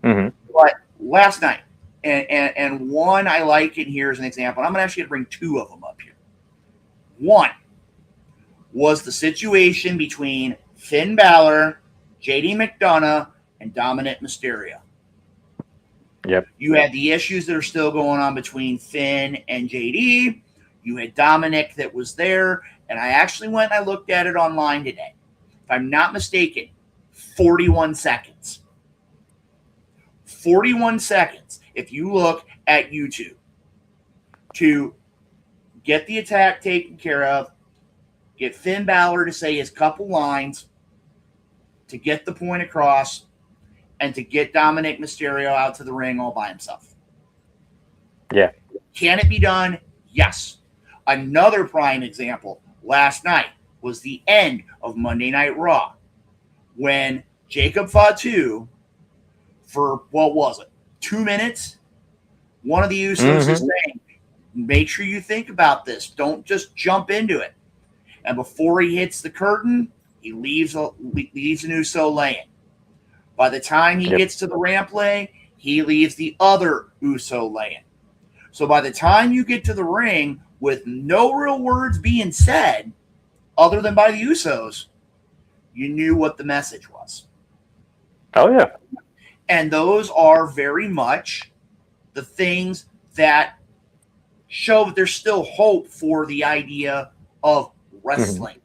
But last night, and one I like in here as an example, and I'm actually going to bring two of them up here. One was the situation between Finn Balor, JD McDonough, and Dominic Mysterio. Yep. You had the issues that are still going on between Finn and JD. You had Dominic that was there, and I actually went and I looked at it online today. If I'm not mistaken, 41 seconds. 41 seconds, if you look at YouTube, to get the attack taken care of, get Finn Balor to say his couple lines, to get the point across, and to get Dominic Mysterio out to the ring all by himself. Yeah. Can it be done? Yes. Another prime example last night was the end of Monday Night Raw, when Jacob Fatu, for, what was it, 2 minutes, one of the Usos is saying, make sure you think about this. Don't just jump into it. And before he hits the curtain, he leaves an Uso laying. By the time he gets to the ramp lay, he leaves the other Uso laying. So by the time you get to the ring with no real words being said, other than by the Usos, you knew what the message was. Oh, yeah. And those are very much the things that show that there's still hope for the idea of wrestling.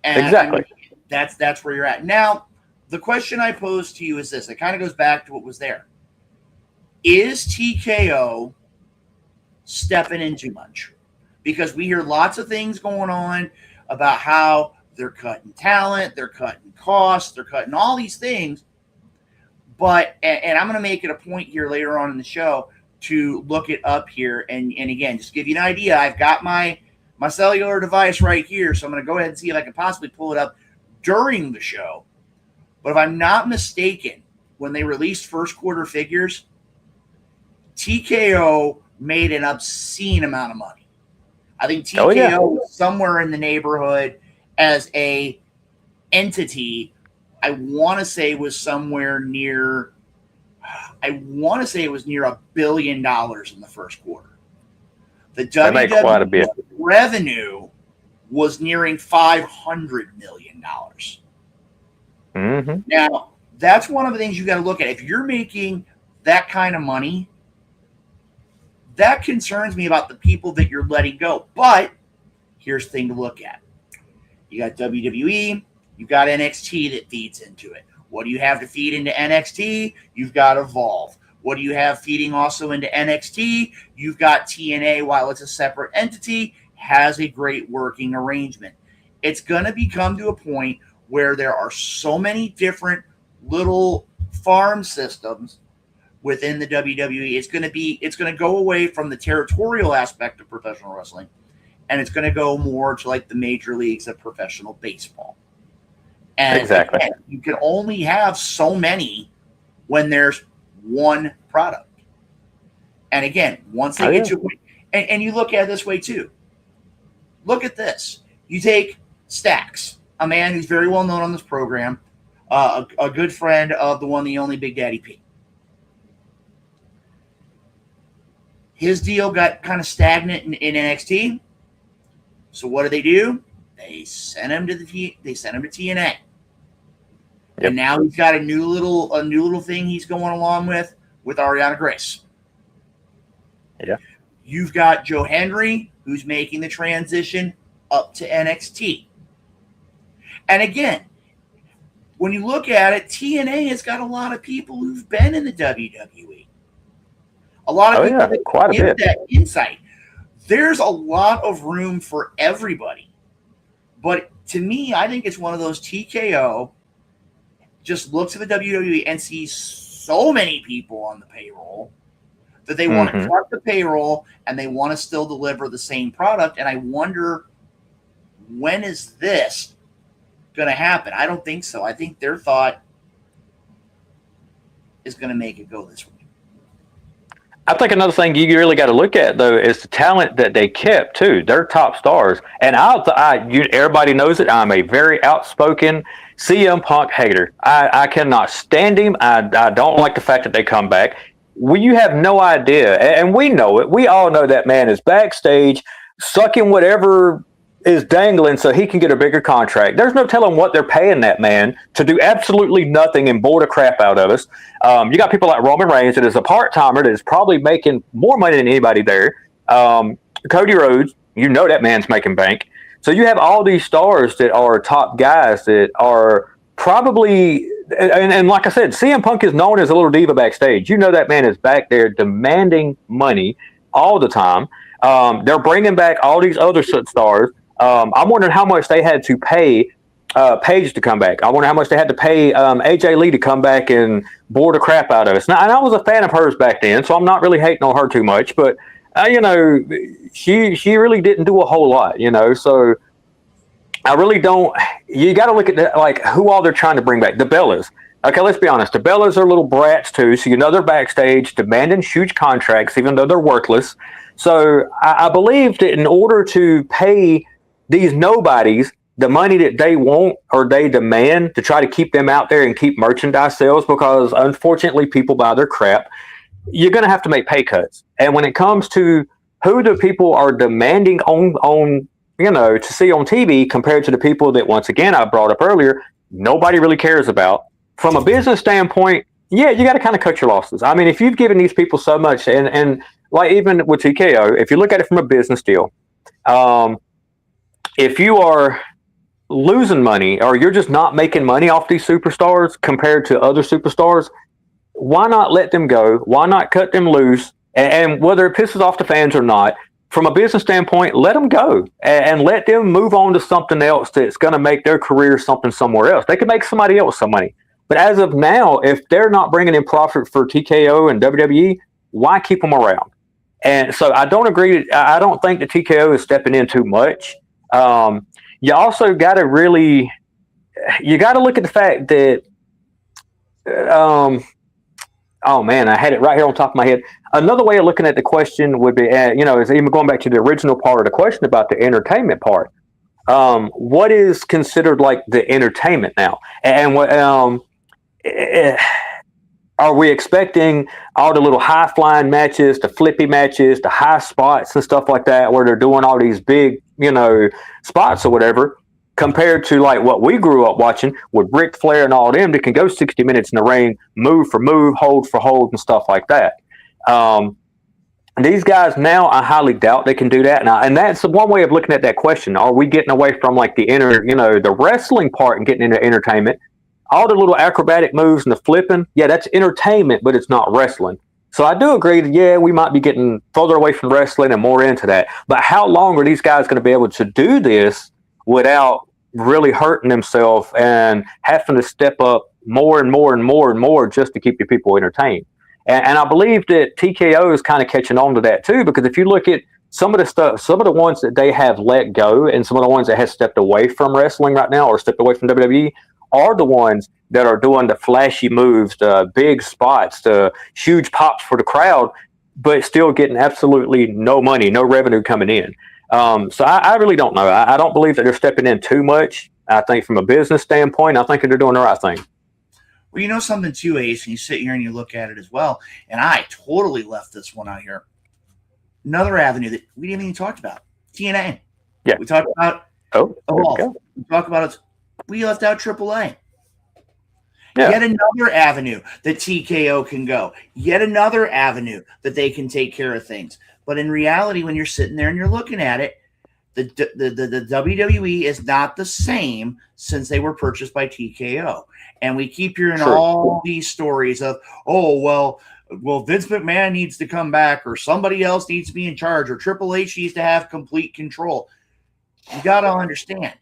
And exactly. I mean, that's where you're at. Now, the question I pose to you is this. It kind of goes back to what was there. Is TKO stepping in too much? Because we hear lots of things going on about how they're cutting talent, they're cutting costs, they're cutting all these things. But, and I'm going to make it a point here later on in the show to look it up here. And again, just give you an idea. I've got my cellular device right here. So I'm going to go ahead and see if I can possibly pull it up during the show. But if I'm not mistaken, when they released first quarter figures, TKO made an obscene amount of money. I think TKO was somewhere in the neighborhood as a entity. I want to say was somewhere near. I want to say it was near $1 billion in the first quarter. The WWE revenue was nearing $500 million. Mm-hmm. Now, that's one of the things you got to look at. If you're making that kind of money, that concerns me about the people that you're letting go. But here's the thing to look at. You got WWE, you got NXT that feeds into it. What do you have to feed into NXT? You've got Evolve. What do you have feeding also into NXT? You've got TNA, while it's a separate entity, has a great working arrangement. It's going to become to a point where there are so many different little farm systems within the WWE. It's going to go away from the territorial aspect of professional wrestling, and it's going to go more to like the major leagues of professional baseball. And exactly. Again, you can only have so many when there's one product. And again, once they get to a point, and you look at it this way too. Look at this. You take Stax, a man who's very well known on this program, a good friend of the one, the only Big Daddy P. His deal got kind of stagnant in NXT. So what do? They sent him to TNA. Yep. And now he's got a new little thing he's going along with Ariana Grace. Yeah. You've got Joe Hendry, who's making the transition up to NXT. And again, when you look at it, TNA has got a lot of people who've been in the WWE. A lot of people that give that insight. There's a lot of room for everybody. But to me, I think it's one of those TKO just looks at the WWE and sees so many people on the payroll that they want to cut the payroll and they want to still deliver the same product. And I wonder, when is this going to happen? I don't think so. I think their thought is going to make it go this way. I think another thing you really got to look at, though, is the talent that they kept, too. They're top stars. And everybody knows it. I'm a very outspoken CM Punk hater. I cannot stand him. I don't like the fact that they come back. You have no idea, and we know it. We all know that man is backstage sucking whatever is dangling so he can get a bigger contract. There's no telling what they're paying that man to do absolutely nothing and bore the crap out of us. You got people like Roman Reigns that is a part-timer that is probably making more money than anybody there. Cody Rhodes, you know that man's making bank. So you have all these stars that are top guys that are probably, and like I said, CM Punk is known as a little diva backstage. You know that man is back there demanding money all the time. They're bringing back all these other stars. I'm wondering how much they had to pay Paige to come back. I wonder how much they had to pay AJ Lee to come back and bore the crap out of us. Now, and I was a fan of hers back then, so I'm not really hating on her too much. But she really didn't do a whole lot. So I really don't. You got to look at who all they're trying to bring back. The Bellas. Okay, let's be honest. The Bellas are little brats too, so they're backstage demanding huge contracts, even though they're worthless. So I believe that in order to pay these nobodies the money that they want or they demand to try to keep them out there and keep merchandise sales, because unfortunately people buy their crap, you're going to have to make pay cuts. And when it comes to who the people are demanding on to see on TV compared to the people that, once again, I brought up earlier, nobody really cares about. From a business standpoint, you got to kind of cut your losses. I mean, if you've given these people so much, and like even with TKO, if you look at it from a business deal, if you are losing money or you're just not making money off these superstars compared to other superstars, why not let them go? Why not cut them loose? And whether it pisses off the fans or not, from a business standpoint, let them go and let them move on to something else that's going to make their career something somewhere else. They can make somebody else some money. But as of now, if they're not bringing in profit for TKO and WWE, why keep them around? And so I don't agree. I don't think the TKO is stepping in too much. You also got to look at the fact that Oh man, I had it right here on top of my head. Another way of looking at the question would be, is even going back to the original part of the question about the entertainment part. What is considered like the entertainment now, and what are we expecting all the little high flying matches, the flippy matches, the high spots and stuff like that, where they're doing all these big, spots or whatever, compared to like what we grew up watching with Ric Flair and all them that can go 60 minutes in the ring, move for move, hold for hold, and stuff like that. These guys now, I highly doubt they can do that now, and that's one way of looking at that question. Are we getting away from like the wrestling part and getting into entertainment? All the little acrobatic moves and the flipping, yeah, that's entertainment, but it's not wrestling. So I do agree that, yeah, we might be getting further away from wrestling and more into that. But how long are these guys going to be able to do this without really hurting themselves and having to step up more and more and more and more just to keep your people entertained? And I believe that TKO is kind of catching on to that too, because if you look at some of the stuff, some of the ones that they have let go and some of the ones that have stepped away from wrestling right now or stepped away from WWE, are the ones that are doing the flashy moves, the big spots, the huge pops for the crowd, but still getting absolutely no money, no revenue coming in. So I really don't know. I don't believe that they're stepping in too much. I think from a business standpoint, I think that they're doing the right thing. Well, you know something too, Ace, and you sit here and you look at it as well, and I totally left this one out here. Another avenue that we didn't even talk about, TNA. Yeah. We talked about Evolve. We talked about it. We left out AAA. Yeah. Yet another avenue that TKO can go. Yet another avenue that they can take care of things. But in reality, when you're sitting there and you're looking at it, the WWE is not the same since they were purchased by TKO. And we keep hearing all these stories of, well, Vince McMahon needs to come back, or somebody else needs to be in charge, or Triple H needs to have complete control. You got to understand.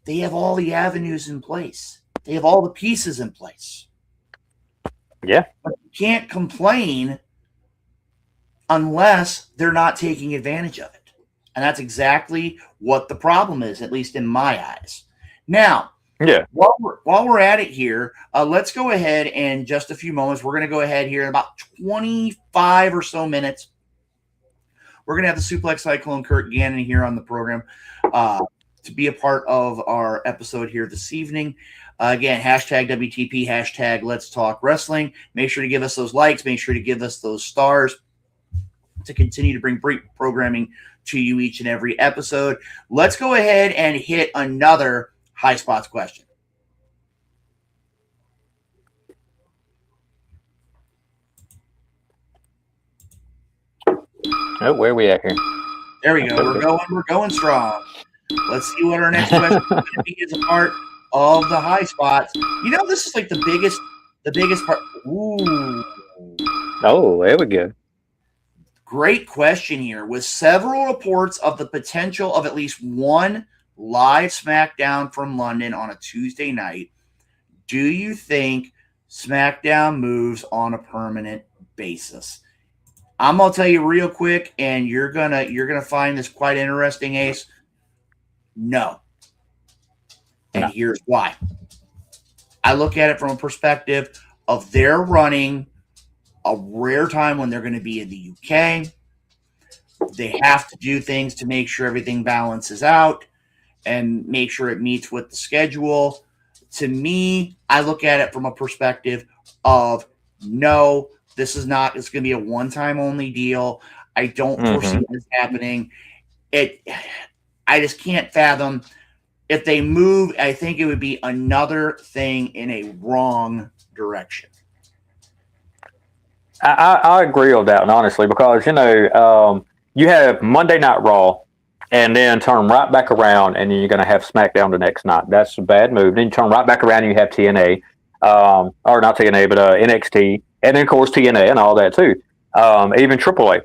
They have all the avenues in place. They have all the pieces in place. Yeah. But you can't complain unless they're not taking advantage of it. And that's exactly what the problem is, at least in my eyes. Now, while we're at it here, let's go ahead and just a few moments. We're going to go ahead here in about 25 or so minutes. We're going to have the Suplex Cyclone Curt Gannon here on the program. To be a part of our episode here this evening. Again, hashtag WTP, hashtag Let's Talk Wrestling. Make sure to give us those likes. Make sure to give us those stars to continue to bring great programming to you each and every episode. Let's go ahead and hit another High Spots question. Oh, where are we at here? There we go. We're going strong. Let's see what our next question is going to be as a part of the High Spots. You know, this is like the biggest part. Ooh. Oh, there we go. Great question here. With several reports of the potential of at least one live SmackDown from London on a Tuesday night, do you think SmackDown moves on a permanent basis? I'm gonna tell you real quick, and you're gonna find this quite interesting, Ace. No. And here's why. I look at it from a perspective of they're running a rare time when they're going to be in the UK. They have to do things to make sure everything balances out and make sure it meets with the schedule. To me, I look at it from a perspective of no, this is not, it's going to be a one-time only deal. I don't foresee this happening. I just can't fathom if they move. I think it would be another thing in a wrong direction. I agree with that one, honestly, because, you have Monday Night Raw and then turn right back around and then you're going to have SmackDown the next night. That's a bad move. Then you turn right back around and you have TNA, or not TNA, but NXT, and then, of course, TNA and all that, too. Even AAA.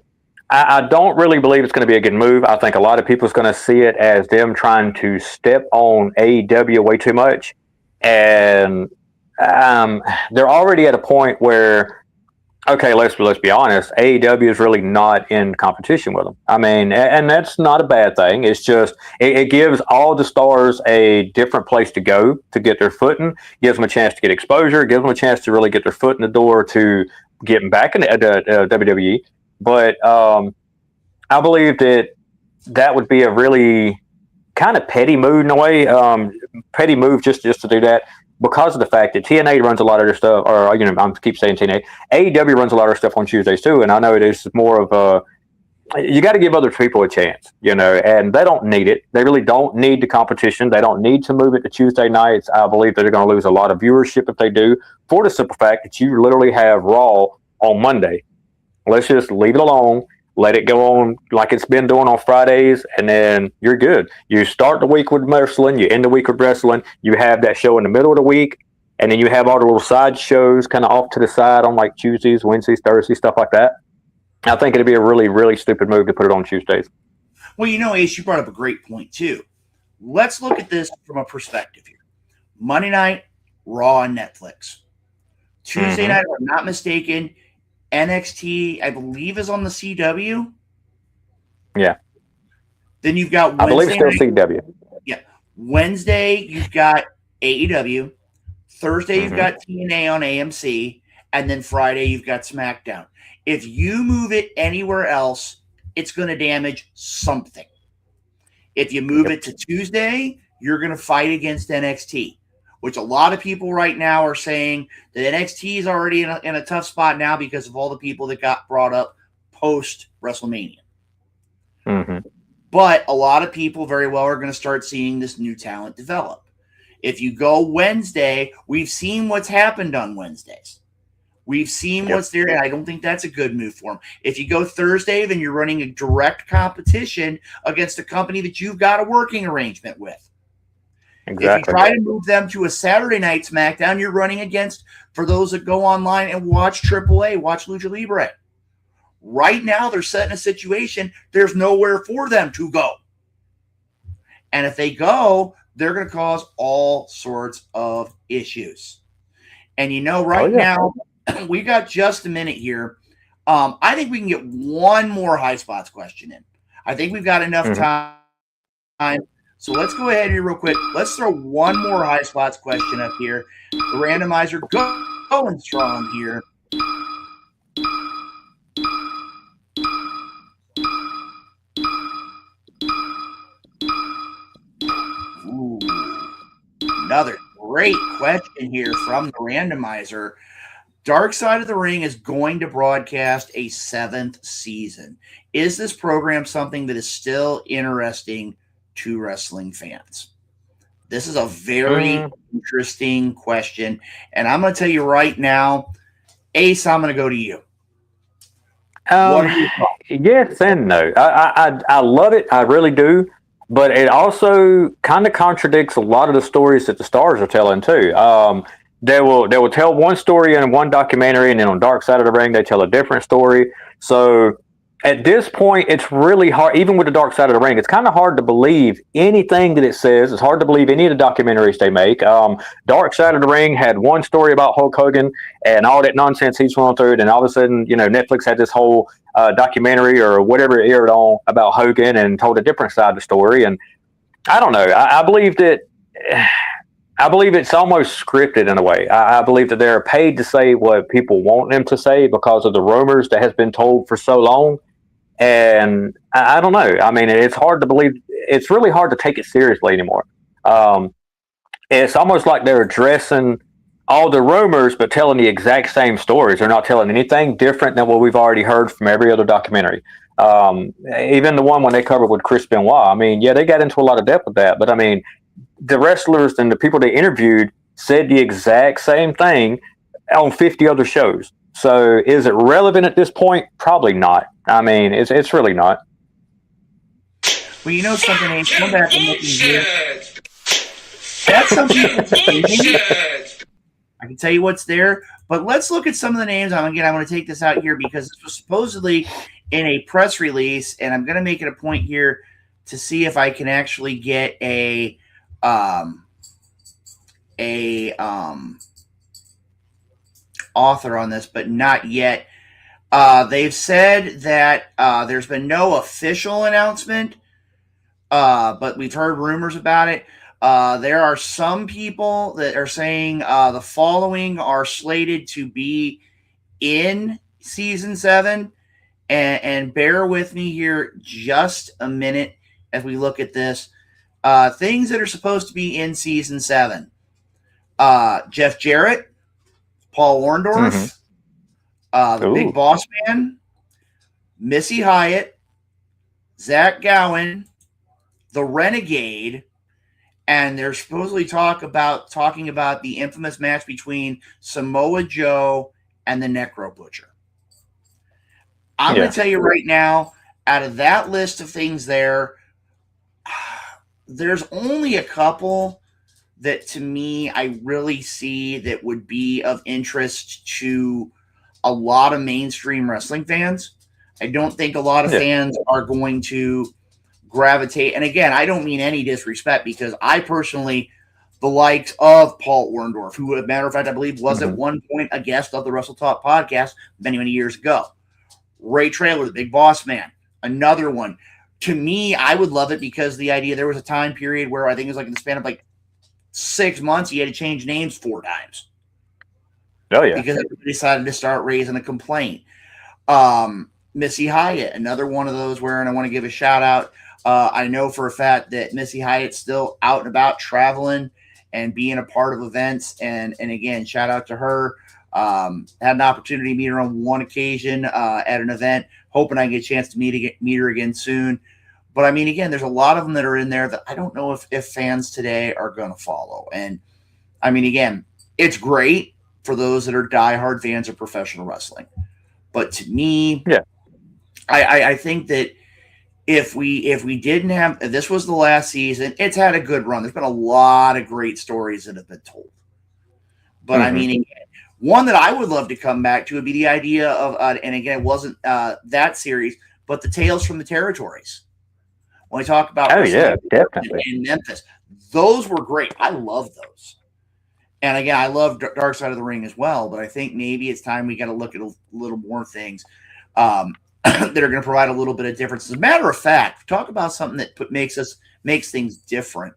I don't really believe it's going to be a good move. I think a lot of people is going to see it as them trying to step on AEW way too much. And they're already at a point where okay, let's be honest. AEW is really not in competition with them. I mean, and that's not a bad thing. It's just it gives all the stars a different place to go to get their footing. Gives them a chance to get exposure. Gives them a chance to really get their foot in the door to getting back into WWE. But I believe that would be a really kind of petty move in a way. Petty move just to do that, because of the fact that TNA runs a lot of their stuff, or I keep saying TNA. AEW runs a lot of stuff on Tuesdays too, and I know it is more of you got to give other people a chance, and they don't need it. They really don't need the competition. They don't need to move it to Tuesday nights. I believe that they're going to lose a lot of viewership if they do, for the simple fact that you literally have Raw on Monday. Let's just leave it alone. Let it go on like it's been doing on Fridays, and then you're good. You start the week with wrestling, you end the week with wrestling, you have that show in the middle of the week, and then you have all the little side shows kind of off to the side on like Tuesdays, Wednesdays, Thursdays, stuff like that. I think it'd be a really, really stupid move to put it on Tuesdays. Well, Ace, you brought up a great point too. Let's look at this from a perspective here. Monday night, Raw on Netflix. Tuesday night, if I'm not mistaken, NXT, I believe, is on the CW. Yeah. Then you've got Wednesday. I believe it's still night. CW. Yeah. Wednesday, you've got AEW. Thursday, you've got TNA on AMC. And then Friday, you've got SmackDown. If you move it anywhere else, it's going to damage something. If you move it to Tuesday, you're going to fight against NXT, which a lot of people right now are saying that NXT is already in a tough spot now because of all the people that got brought up post WrestleMania. But a lot of people very well are going to start seeing this new talent develop. If you go Wednesday, we've seen what's happened on Wednesdays. We've seen what's there, and I don't think that's a good move for them. If you go Thursday, then you're running a direct competition against a company that you've got a working arrangement with. Exactly. If you try to move them to a Saturday night SmackDown, you're running against, for those that go online and watch AAA, watch Lucha Libre. Right now, they're set in a situation, there's nowhere for them to go. And if they go, they're going to cause all sorts of issues. And now, we got just a minute here. I think we can get one more high spots question in. I think we've got enough time. So let's go ahead here real quick. Let's throw one more high spots question up here. The randomizer going strong here. Ooh, another great question here from the randomizer. Dark Side of the Ring is going to broadcast a 7th season. Is this program something that is still interesting to wrestling fans? This is a very interesting question. And I'm going to tell you right now, Ace, I'm going to go to you. Yes and no. I love it. I really do. But it also kind of contradicts a lot of the stories that the stars are telling too. They will tell one story in one documentary, and then on Dark Side of the Ring, they tell a different story. So at this point, it's really hard, even with the Dark Side of the Ring, it's kind of hard to believe anything that it says. It's hard to believe any of the documentaries they make. Dark Side of the Ring had one story about Hulk Hogan and all that nonsense he's going through, and all of a sudden, Netflix had this whole documentary or whatever it aired on about Hogan and told a different side of the story. And I don't know. I believe that... I believe it's almost scripted in a way. I believe that they're paid to say what people want them to say because of the rumors that has been told for so long. And I don't know. I mean, it's hard to believe. It's really hard to take it seriously anymore. It's almost like they're addressing all the rumors, but telling the exact same stories. They're not telling anything different than what we've already heard from every other documentary. Even the one when they covered with Chris Benoit. I mean, yeah, they got into a lot of depth with that, but I mean, the wrestlers and the people they interviewed said the exact same thing on 50 other shows. So is it relevant at this point? Probably not. I mean, it's really not. Well, something ain't come back and looking here. That's something that's amazing. I can tell you what's there, but let's look at some of the names. I'm going to take this out here because this was supposedly in a press release, and I'm going to make it a point here to see if I can actually get a author on this, but not yet. They've said that there's been no official announcement, but we've heard rumors about it. There are some people that are saying the following are slated to be in season 7. And bear with me here just a minute as we look at this. Things that are supposed to be in season 7. Jeff Jarrett, Paul Orndorff, the Big Boss Man, Missy Hyatt, Zach Gowen, the Renegade, and they're supposedly talking about the infamous match between Samoa Joe and the Necro Butcher. I'm going to tell you right now, out of that list of things there's only a couple that to me I really see that would be of interest to a lot of mainstream wrestling fans. I don't think a lot of fans are going to gravitate. And again, I don't mean any disrespect, because I personally, the likes of Paul Orndorff, who, as a matter of fact, I believe was at one point a guest of the Wrestle Talk podcast many, many years ago. Ray Traylor, the Big Boss Man, another one. To me, I would love it because the idea, there was a time period where I think it was like in the span of like 6 months, he had to change names 4 times. Oh, yeah. Because they decided to start raising a complaint. Missy Hyatt, another one of those where, and I want to give a shout out. I know for a fact that Missy Hyatt's still out and about traveling and being a part of events. And again, shout out to her. Had an opportunity to meet her on one occasion at an event, hoping I can get a chance to meet her again soon. But I mean, again, there's a lot of them that are in there that I don't know if fans today are going to follow. And I mean, again, it's great for those that are diehard fans of professional wrestling. But to me, I think that if we didn't have, if this was the last season, it's had a good run. There's been a lot of great stories that have been told. But I mean, again, one that I would love to come back to would be the idea of, and again, it wasn't that series, but the Tales from the Territories. When we talk about definitely in Memphis, those were great. I love those. And again, I love Dark Side of the Ring as well, but I think maybe it's time we got to look at a little more things that are going to provide a little bit of difference. As a matter of fact, talk about something that makes things different.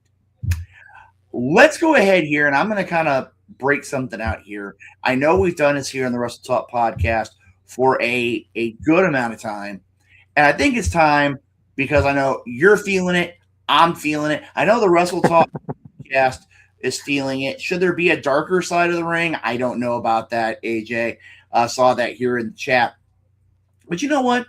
Let's go ahead here, and I'm going to kind of break something out here. I know we've done this here on the Wrestle Talk podcast for a good amount of time, and I think it's time because I know you're feeling it, I'm feeling it. I know the Wrestle Talk podcast is feeling it. Should there be a darker side of the ring? I don't know about that, AJ. Saw that here in the chat. But you know what?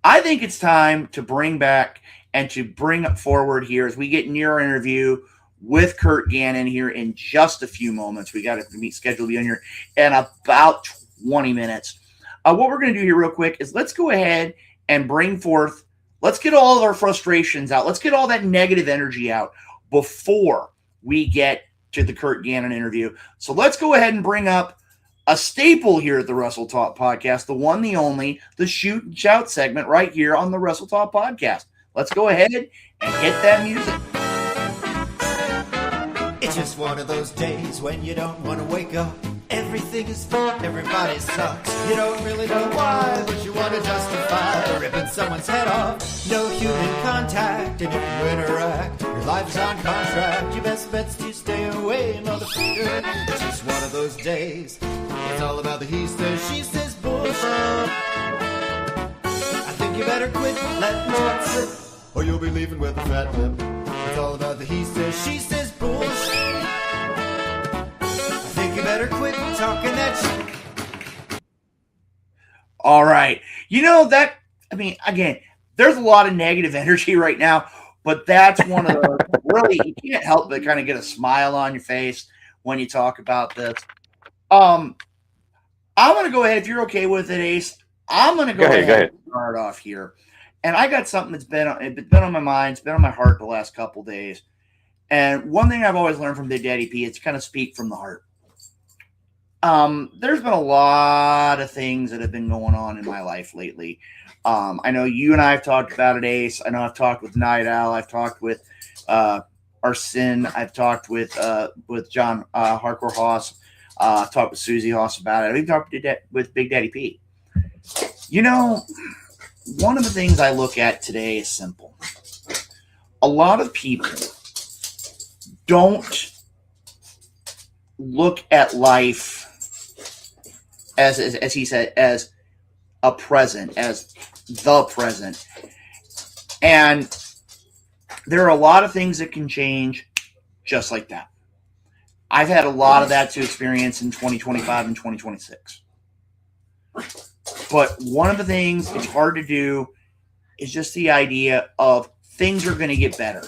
I think it's time to bring back and to bring forward here as we get near our interview with Curt Gannon here in just a few moments. We got to meet schedule to be on here in about 20 minutes. What we're going to do here real quick is let's go ahead and bring forth, let's get all of our frustrations out. Let's get all that negative energy out before we get to the Curt Gannon interview. So let's go ahead and bring up a staple here at the Wrestle Talk podcast, the one, the only, the shoot and shout segment right here on the Wrestle Talk podcast. Let's go ahead and hit that music. It's just one of those days when you don't want to wake up. Everything is fun, everybody sucks. You don't really know why, but you want to justify ripping someone's head off. No human contact, and if you interact, your life is on contract. Your best bet's to stay away, motherfucker. It's just one of those days. It's all about the he says, she says bullshit. I think you better quit letting it slip, or you'll be leaving with a fat lip. It's all about the he says, she says bullshit. You better quit talking that shit. All right. You know that, I mean, again, there's a lot of negative energy right now, but that's one of the really, you can't help but kind of get a smile on your face when you talk about this. I'm going to go ahead, if you're okay with it, Ace, I'm going to go ahead and start off here. And I got something that's been on my mind, it's been on my heart the last couple days. And one thing I've always learned from Big Daddy P, it's kind of speak from the heart. There's been a lot of things that have been going on in my life lately. I know you and I have talked about it, Ace. I know I've talked with Night Owl. I've talked with Arsene. I've talked with John Hardcore Haas. I've talked with Susie Haas about it. We've talked with Big Daddy P. You know, one of the things I look at today is simple. A lot of people don't look at life as he said, as a present, as the present. And there are a lot of things that can change just like that. I've had a lot of that to experience in 2025 and 2026. But one of the things it's hard to do is just the idea of things are going to get better.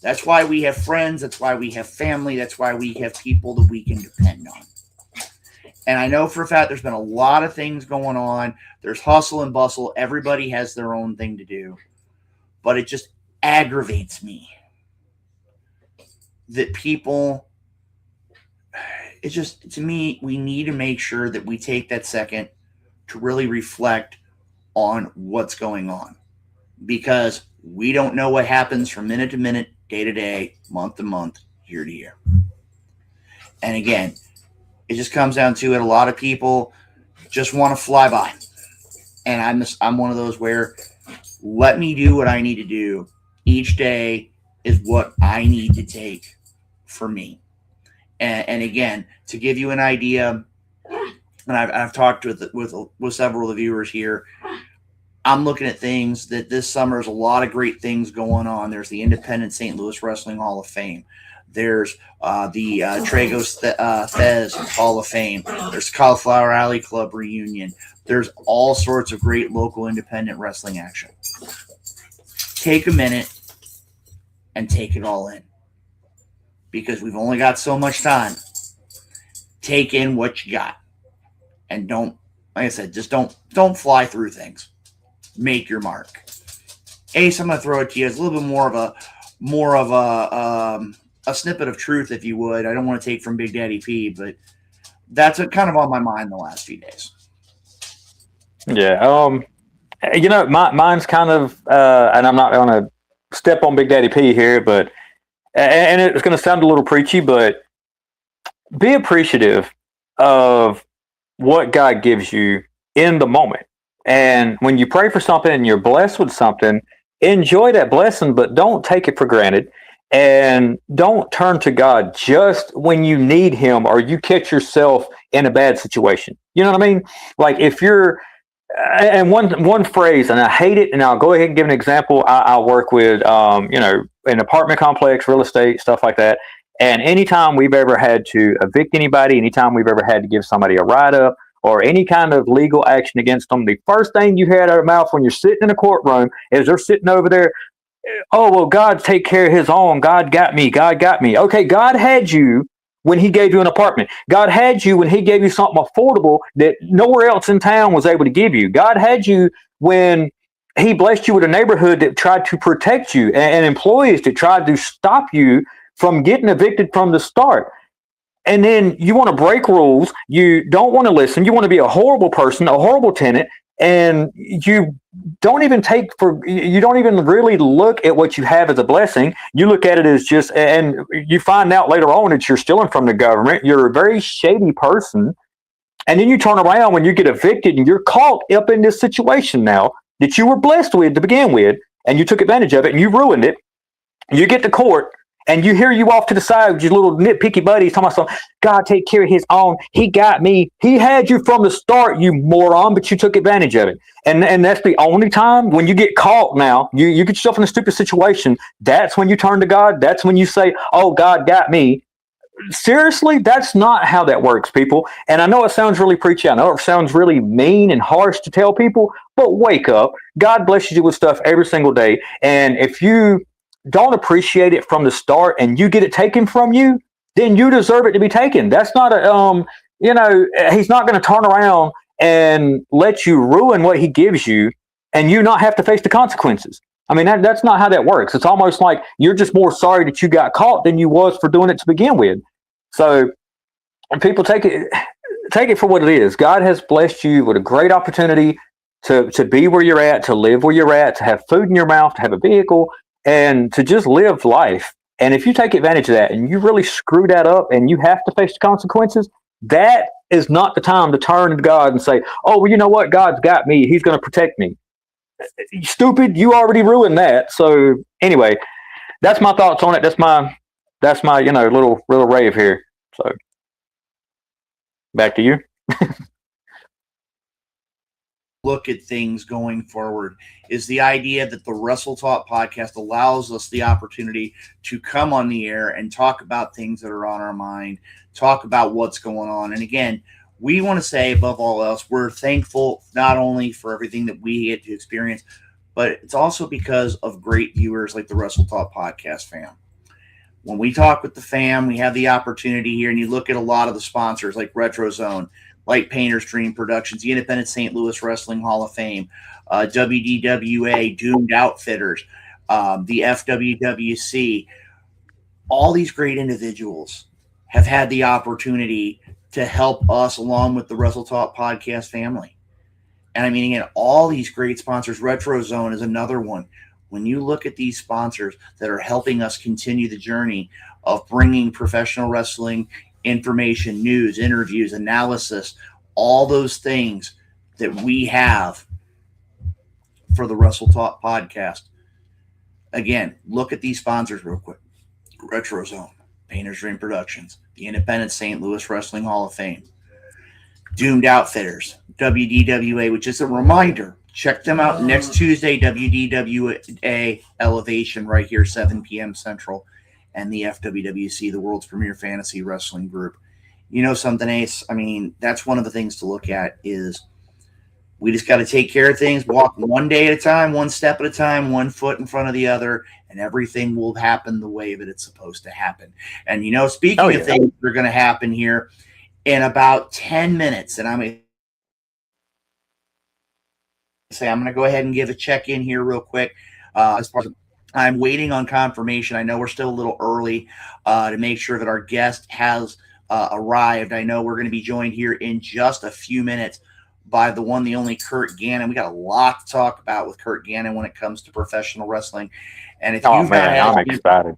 That's why we have friends. That's why we have family. That's why we have people that we can depend on. And I know for a fact there's been a lot of things going on. There's hustle and bustle. Everybody has their own thing to do. But it just aggravates me that people, it's just, to me, we need to make sure that we take that second to really reflect on what's going on. Because we don't know what happens from minute to minute, day to day, month to month, year to year. And again, it just comes down to it. A lot of people just want to fly by. And I'm one of those where let me do what I need to do. Each day is what I need to take for me. And again, to give you an idea, and I've talked with several of the viewers here, I'm looking at things that this summer is a lot of great things going on. There's the Independent St. Louis Wrestling Hall of Fame. There's the Tragos Thez Hall of Fame. There's Cauliflower Alley Club reunion. There's all sorts of great local independent wrestling action. Take a minute and take it all in. Because we've only got so much time. Take in what you got. And don't, like I said, just don't fly through things. Make your mark. Ace, I'm going to throw it to you as a little bit more of a snippet of truth, if you would. I don't want to take from Big Daddy P, but that's kind of on my mind the last few days. Yeah. Mine's kind of, and I'm not going to step on Big Daddy P here, but, and it's going to sound a little preachy, but be appreciative of what God gives you in the moment. And when you pray for something and you're blessed with something, enjoy that blessing, but don't take it for granted. And don't turn to God just when you need him or you catch yourself in a bad situation. You know what I mean? Like if you're, and one phrase, and I hate it, and I'll go ahead and give an example. I work with, an apartment complex, real estate, stuff like that. And anytime we've ever had to evict anybody, anytime we've ever had to give somebody a write-up or any kind of legal action against them, the first thing you hear out of their mouth when you're sitting in a courtroom is they're sitting over there, oh, well, God take care of his own. God got me. God got me. Okay, God had you when he gave you an apartment. God had you when he gave you something affordable that nowhere else in town was able to give you. God had you when he blessed you with a neighborhood that tried to protect you and employees that tried to stop you from getting evicted from the start. And then you want to break rules. You don't want to listen. You want to be a horrible person, a horrible tenant. And you don't even really look at what you have as a blessing. You look at it as just, and you find out later on that you're stealing from the government. You're a very shady person. And then you turn around when you get evicted and you're caught up in this situation now that you were blessed with to begin with, and you took advantage of it and you ruined it. You get to court and you hear you off to the side with your little nitpicky buddies talking about something. God take care of his own. He got me. He had you from the start, you moron, but you took advantage of it. And that's the only time when you get caught now, you get yourself in a stupid situation. That's when you turn to God. That's when you say, oh, God got me. Seriously, that's not how that works, people. And I know it sounds really preachy. I know it sounds really mean and harsh to tell people, but wake up. God blesses you with stuff every single day. And if you don't appreciate it from the start and you get it taken from you, then you deserve it to be taken. That's not he's not going to turn around and let you ruin what he gives you and you not have to face the consequences. I mean, that's not how that works. It's almost like you're just more sorry that you got caught than you was for doing it to begin with. So people take it for what it is. God has blessed you with a great opportunity to be where you're at, to live where you're at, to have food in your mouth, to have a vehicle, and to just live life. And if you take advantage of that and you really screw that up and you have to face the consequences, that is not the time to turn to God and say, oh, well, you know what? God's got me. He's going to protect me. Stupid. You already ruined that. So anyway, that's my thoughts on it. That's my, little rave here. So back to you. Look at things going forward is the idea that the Wrestle Talk podcast allows us the opportunity to come on the air and talk about things that are on our mind, talk about what's going on. And again, we want to say above all else, we're thankful not only for everything that we get to experience, but it's also because of great viewers like the Wrestle Talk podcast fam. When we talk with the fam, we have the opportunity here, and you look at a lot of the sponsors like Retro Zone, Light Painters Dream Productions, the Independent St. Louis Wrestling Hall of Fame, WDWA, Doomed Outfitters, the FWWC. All these great individuals have had the opportunity to help us along with the Wrestle Talk podcast family. And I mean, again, all these great sponsors, Retro Zone is another one. When you look at these sponsors that are helping us continue the journey of bringing professional wrestling information, news, interviews, analysis, all those things that we have for the Wrestle Talk podcast. Again, look at these sponsors real quick. Retro Zone, Painters Dream Productions, the Independent St. Louis Wrestling Hall of Fame, Doomed Outfitters, WDWA, which is a reminder, check them out next Tuesday, WDWA Elevation right here, 7 p.m. Central, and the FWWC, the world's premier fantasy wrestling group. You know something, Ace? I mean, that's one of the things to look at is we just got to take care of things, walk one day at a time, one step at a time, one foot in front of the other, and everything will happen the way that it's supposed to happen. And, speaking of things that are going to happen here in about 10 minutes, and I'm going to go ahead and give a check-in here real quick. As far as I'm waiting on confirmation. I know we're still a little early to make sure that our guest has arrived. I know we're going to be joined here in just a few minutes by the one, the only Curt Gannon. We got a lot to talk about with Curt Gannon when it comes to professional wrestling. And if I'm excited.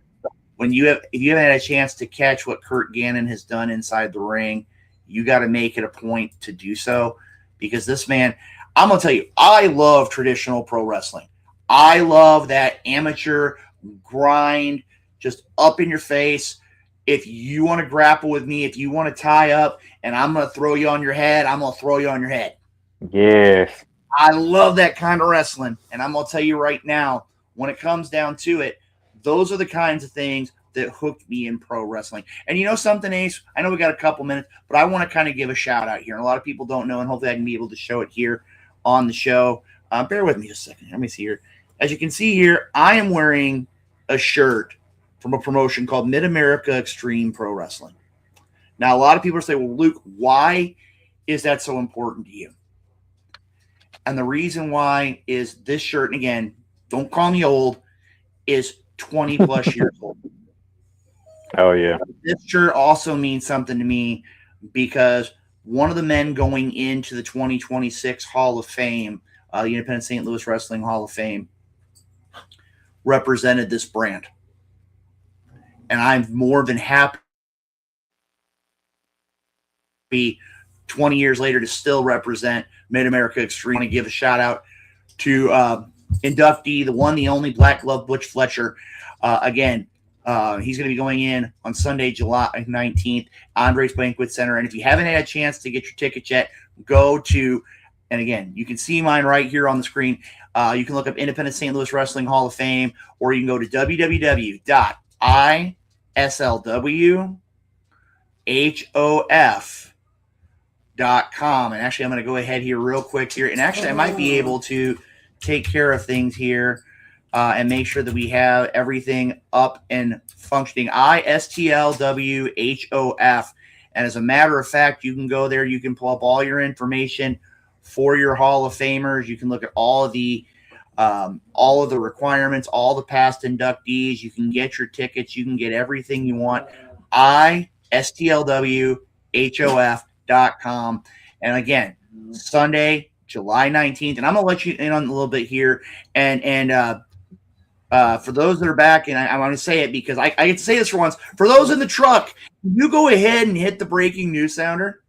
If you haven't had a chance to catch what Curt Gannon has done inside the ring, you got to make it a point to do so, because this man, I'm going to tell you, I love traditional pro wrestling. I love that amateur grind, just up in your face. If you want to grapple with me, if you want to tie up and I'm going to throw you on your head, I'm going to throw you on your head. Yes. I love that kind of wrestling. And I'm going to tell you right now, when it comes down to it, those are the kinds of things that hooked me in pro wrestling. And you know something, Ace? I know we got a couple minutes, but I want to kind of give a shout out here. And a lot of people don't know, and hopefully I can be able to show it here on the show. Bear with me just a second. Let me see here. As you can see here, I am wearing a shirt from a promotion called Mid-America Extreme Pro Wrestling. Now, a lot of people say, well, Luke, why is that so important to you? And the reason why is this shirt, and again, don't call me old, is 20 plus years old. Oh, yeah. This shirt also means something to me because one of the men going into the 2026 Hall of Fame, the Independent St. Louis Wrestling Hall of Fame, represented this brand. And I'm more than happy 20 years later to still represent Mid-America Extreme. I want to give a shout out to inductee, the one, the only Black Glove Butch Fletcher. Again, he's going to be going in on Sunday, July 19th, Andres Banquet Center. And if you haven't had a chance to get your tickets yet, go to, and again, you can see mine right here on the screen. You can look up Independent St. Louis Wrestling Hall of Fame, or you can go to www.islwhof.com. And actually, I'm going to go ahead here real quick here. And actually, I might be able to take care of things here and make sure that we have everything up and functioning. ISTLWHOF. And as a matter of fact, you can go there. You can pull up all your information for your Hall of Famers. You can look at all of the requirements, all the past inductees. You can get your tickets. You can get everything you want. ISTLWHOF.com. And again, Sunday, July 19th. And I'm going to let you in on a little bit here. And for those that are back, and I want to say it because I get to say this for once. For those in the truck, you go ahead and hit the breaking news sounder.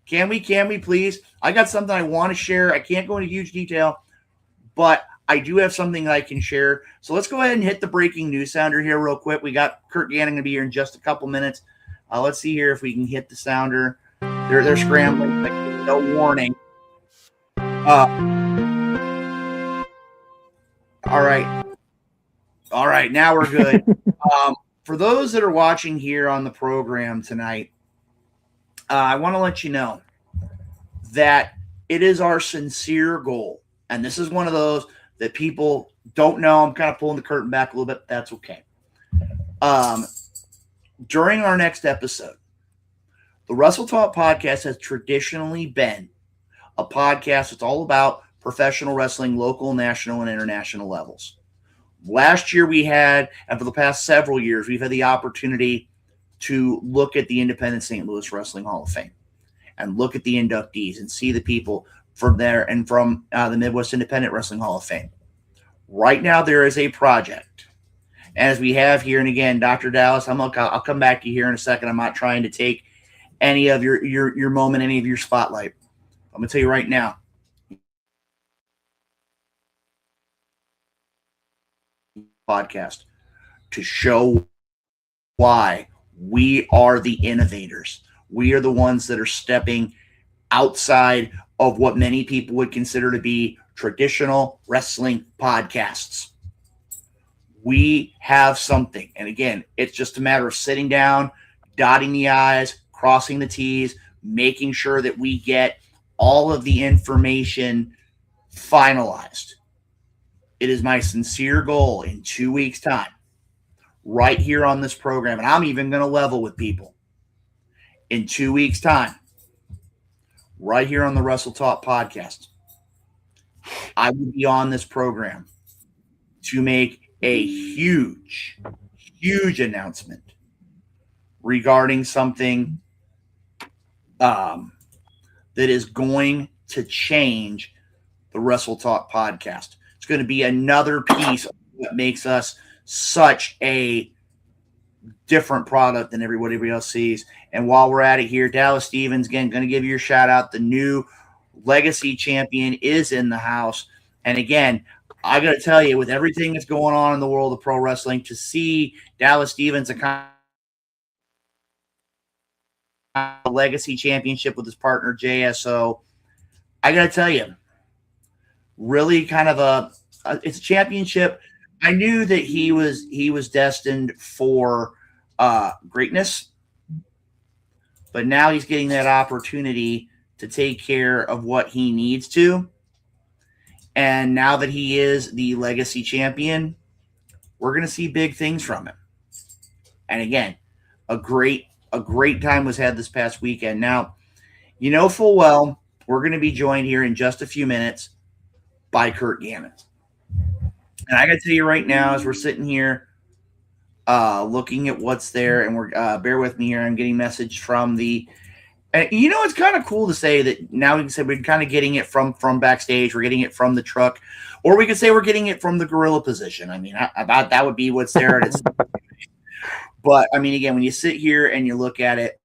Can we please? I got something I want to share. I can't go into huge detail, but I do have something that I can share. So let's go ahead and hit the breaking news sounder here real quick. We got Curt Gannon going to be here in just a couple minutes. Let's see here if we can hit the sounder. They're scrambling. No warning. All right. Now we're good. For those that are watching here on the program tonight, I want to let you know that it is our sincere goal, and this is one of those that people don't know. I'm kind of pulling the curtain back a little bit. That's okay. During our next episode, the Wrestle Talk podcast has traditionally been a podcast that's all about professional wrestling, local, national, and international levels. Last year we had, and for the past several years, we've had the opportunity to look at the Independent St. Louis Wrestling Hall of Fame and look at the inductees and see the people from there and from the Midwest Independent Wrestling Hall of Fame. Right now there is a project. As we have here, and again, Dr. Dallas, I'll come back to you here in a second. I'm not trying to take any of your moment, any of your spotlight. I'm going to tell you right now, podcast to show why we are the innovators. We are the ones that are stepping outside of what many people would consider to be traditional wrestling podcasts. We have something. And again, it's just a matter of sitting down, dotting the I's, crossing the T's, making sure that we get all of the information finalized. It is my sincere goal in 2 weeks' time, right here on this program, and I'm even going to level with people. In 2 weeks' time, right here on the Wrestle Talk podcast, I will be on this program to make a huge announcement regarding something that is going to change the Wrestle Talk podcast. It's going to be another piece of what makes us such a different product than everybody else sees. And while we're at it here, Dallas Stevens, again, going to give you a shout out. The new Legacy champion is in the house. And again, I got to tell you, with everything that's going on in the world of pro wrestling, to see Dallas Stevens a Legacy championship with his partner JSO, I got to tell you, really kind of it's a championship. I knew that he was destined for greatness, but now he's getting that opportunity to take care of what he needs to. And now that he is the Legacy champion, we're going to see big things from him. And again, a great time was had this past weekend. Now, you know full well we're going to be joined here in just a few minutes by Curt Gannon. And I got to tell you right now, as we're sitting here looking at what's there, and we're bear with me here, I'm getting a message from the it's kind of cool to say that now we can say we're kind of getting it from backstage, we're getting it from the truck, or we could say we're getting it from the gorilla position. I mean, about that would be what's there. But I mean, again, when you sit here and you look at it,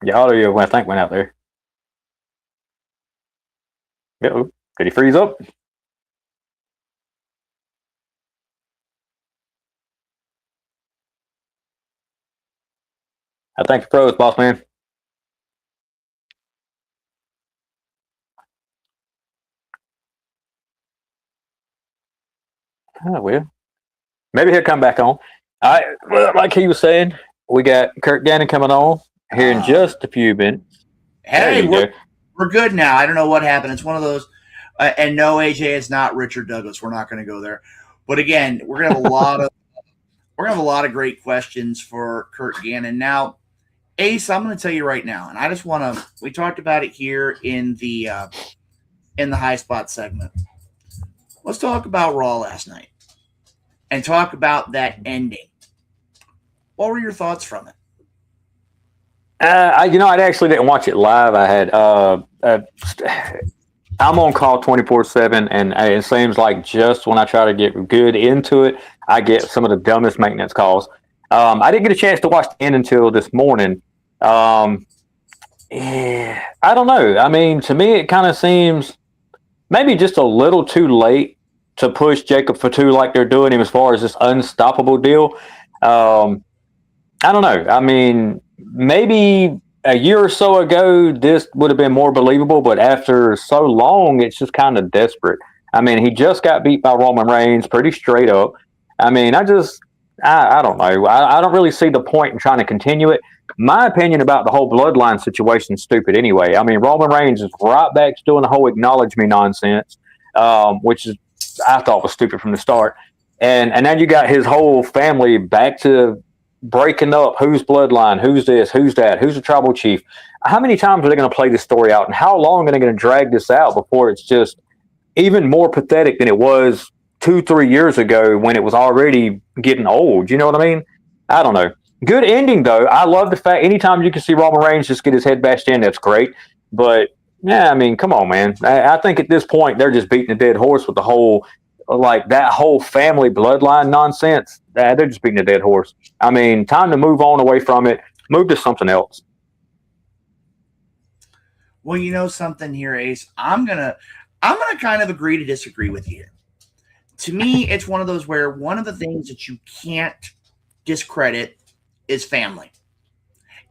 Yeah, audio, I think, went out there. Uh-oh. Did he freeze up? I think you froze, boss man. Oh, well. Maybe he'll come back on. Well, like he was saying, we got Curt Gannon coming on here in just a few minutes. Hey, we're good now. I don't know what happened. It's one of those. And no, AJ, it's not Richard Douglas. We're not going to go there. But again, we're going to have a lot of great questions for Curt Gannon. Now, Ace, I'm going to tell you right now, and I just want to. We talked about it here in the high spot segment. Let's talk about Raw last night and talk about that ending. What were your thoughts from it? I actually didn't watch it live. I had I'm on call 24/7, and it seems like just when I try to get good into it, I get some of the dumbest maintenance calls. I didn't get a chance to watch the end until this morning. I don't know. I mean, to me, it kind of seems maybe just a little too late to push Jacob Fatu like they're doing him as far as this unstoppable deal. I don't know. I mean, maybe a year or so ago, this would have been more believable, but after so long, it's just kind of desperate. I mean, he just got beat by Roman Reigns pretty straight up. I mean, I don't know. I don't really see the point in trying to continue it. My opinion about the whole bloodline situation is stupid anyway. I mean, Roman Reigns is right back to doing the whole acknowledge me nonsense, which is I thought was stupid from the start. And now you got his whole family back to breaking up who's bloodline, who's this, who's that, who's the tribal chief. How many times are they going to play this story out, and how long are they going to drag this out before it's just even more pathetic than it was 2-3 years ago when it was already getting old? You know what I mean? I don't know. Good ending though. I love the fact anytime you can see Roman Reigns just get his head bashed in, that's great. But yeah, I mean, come on, man. I think at this point they're just beating a dead horse with the whole that whole family bloodline nonsense. They're just beating a dead horse. I mean, time to move on away from it. Move to something else. Well, you know something here, Ace. I'm gonna kind of agree to disagree with you. To me, it's one of those where one of the things that you can't discredit is family.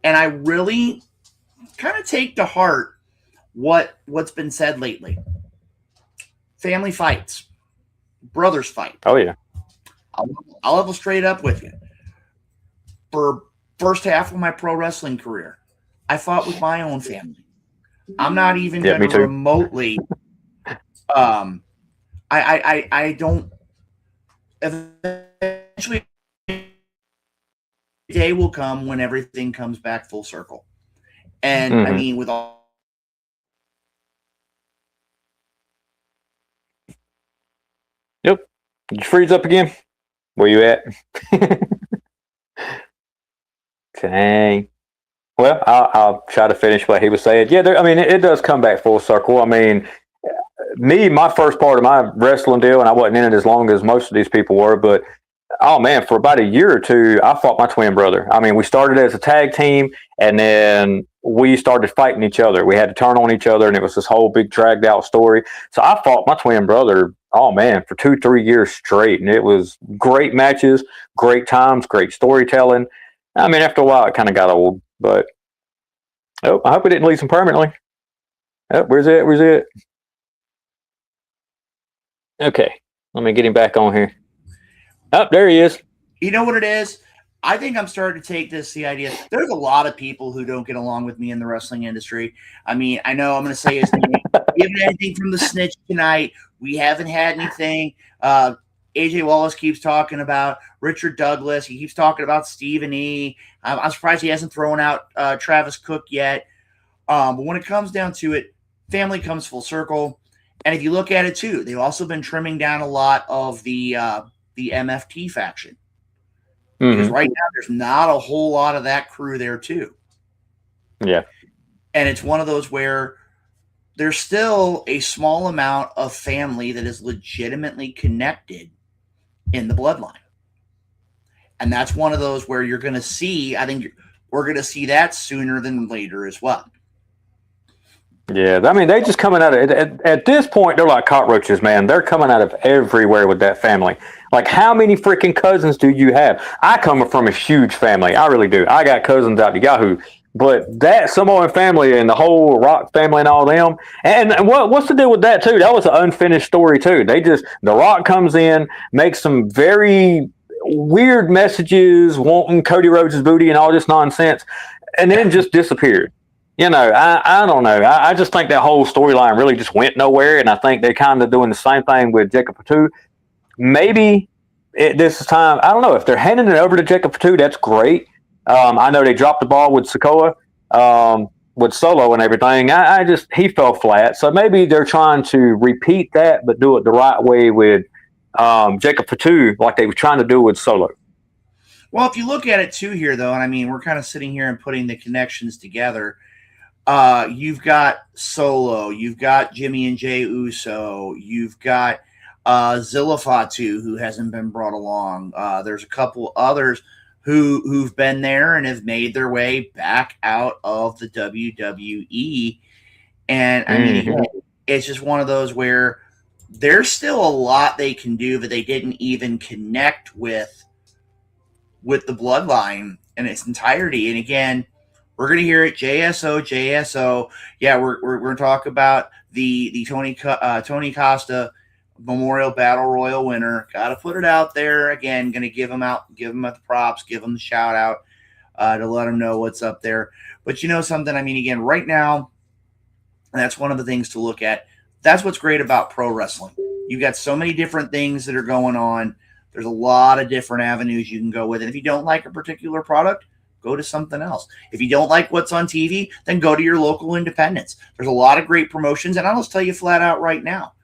And I really kind of take to heart what's been said lately. Family fights. Brothers fight. Oh, yeah. I'll level straight up with you. For first half of my pro wrestling career, I fought with my own family. I'm not even going to remotely. I don't. Eventually, a day will come when everything comes back full circle, and I mean, with all. Yep. Did you freeze up again? Where you at? Dang. Well, I'll try to finish what he was saying. Yeah, I mean, it does come back full circle. I mean, my first part of my wrestling deal, and I wasn't in it as long as most of these people were, but oh man, for about a year or two, I fought my twin brother. I mean, we started as a tag team, and then we started fighting each other. We had to turn on each other, and it was this whole big dragged out story. So I fought my twin brother, oh man, for 2-3 years straight, and it was great matches, great times, great storytelling. I mean, after a while, it kind of got old, but I hope we didn't lose him permanently. Oh, where's it? Okay, let me get him back on here. Oh, there he is. You know what it is? I think I'm starting to take the idea. There's a lot of people who don't get along with me in the wrestling industry. I mean, I know I'm going to say his name. We haven't had anything from the snitch tonight. We haven't had anything. AJ Wallace keeps talking about Richard Douglas. He keeps talking about Stephen E. I'm surprised he hasn't thrown out Travis Cook yet. But when it comes down to it, family comes full circle. And if you look at it too, they've also been trimming down a lot of the MFT faction. Because right now there's not a whole lot of that crew there too. Yeah. And it's one of those where there's still a small amount of family that is legitimately connected in the bloodline. And that's one of those where you're going to see, I think we're going to see that sooner than later as well. Yeah, I mean, they just coming out of at this point, they're like cockroaches, man. They're coming out of everywhere with that family. Like, how many freaking cousins do you have? I come from a huge family. I really do. I got cousins out to Yahoo. But that Samoan family and the whole Rock family and all them, and what's the deal with that too? That was an unfinished story too. The Rock comes in, makes some very weird messages, wanting Cody Rhodes' booty and all this nonsense, and then just disappeared. You know, I don't know. I just think that whole storyline really just went nowhere, and I think they're kind of doing the same thing with Jacob Fatu. Maybe this is time. I don't know if they're handing it over to Jacob Fatu. That's great. I know they dropped the ball with Sikoa, with Solo and everything. He fell flat. So maybe they're trying to repeat that, but do it the right way with Jacob Fatu, like they were trying to do with Solo. Well, if you look at it too here, though, and I mean, we're kind of sitting here and putting the connections together. You've got Solo, you've got Jimmy and Jay Uso, you've got Zilla Fatu, who hasn't been brought along. There's a couple others who've been there and have made their way back out of the WWE. And I mean, again, it's just one of those where there's still a lot they can do, but they didn't even connect with the bloodline in its entirety. And again, we're going to hear it, JSO. Yeah, we're going to talk about the Tony Costa Memorial Battle Royal winner. Got to put it out there again. Going to give him the props, give him the shout out to let him know what's up there. But you know something? I mean, again, right now, that's one of the things to look at. That's what's great about pro wrestling. You've got so many different things that are going on. There's a lot of different avenues you can go with. And if you don't like a particular product, go to something else. If you don't like what's on TV, then go to your local independents. There's a lot of great promotions. And I'll just tell you flat out right now,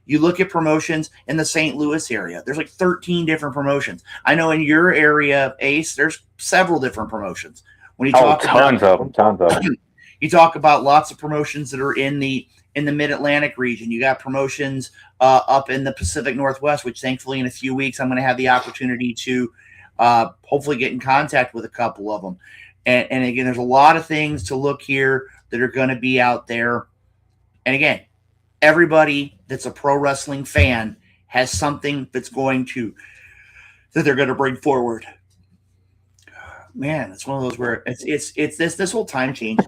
you look at promotions in the St. Louis area, there's like 13 different promotions. I know in your area, Ace, there's several different promotions. When you talk tons of them. You talk about lots of promotions that are in the Mid-Atlantic region. You got promotions up in the Pacific Northwest, which thankfully in a few weeks I'm going to have the opportunity to hopefully get in contact with a couple of them. And again, there's a lot of things to look here that are going to be out there. And again, everybody that's a pro wrestling fan has something that they're going to bring forward. Man, it's one of those where it's this whole time change.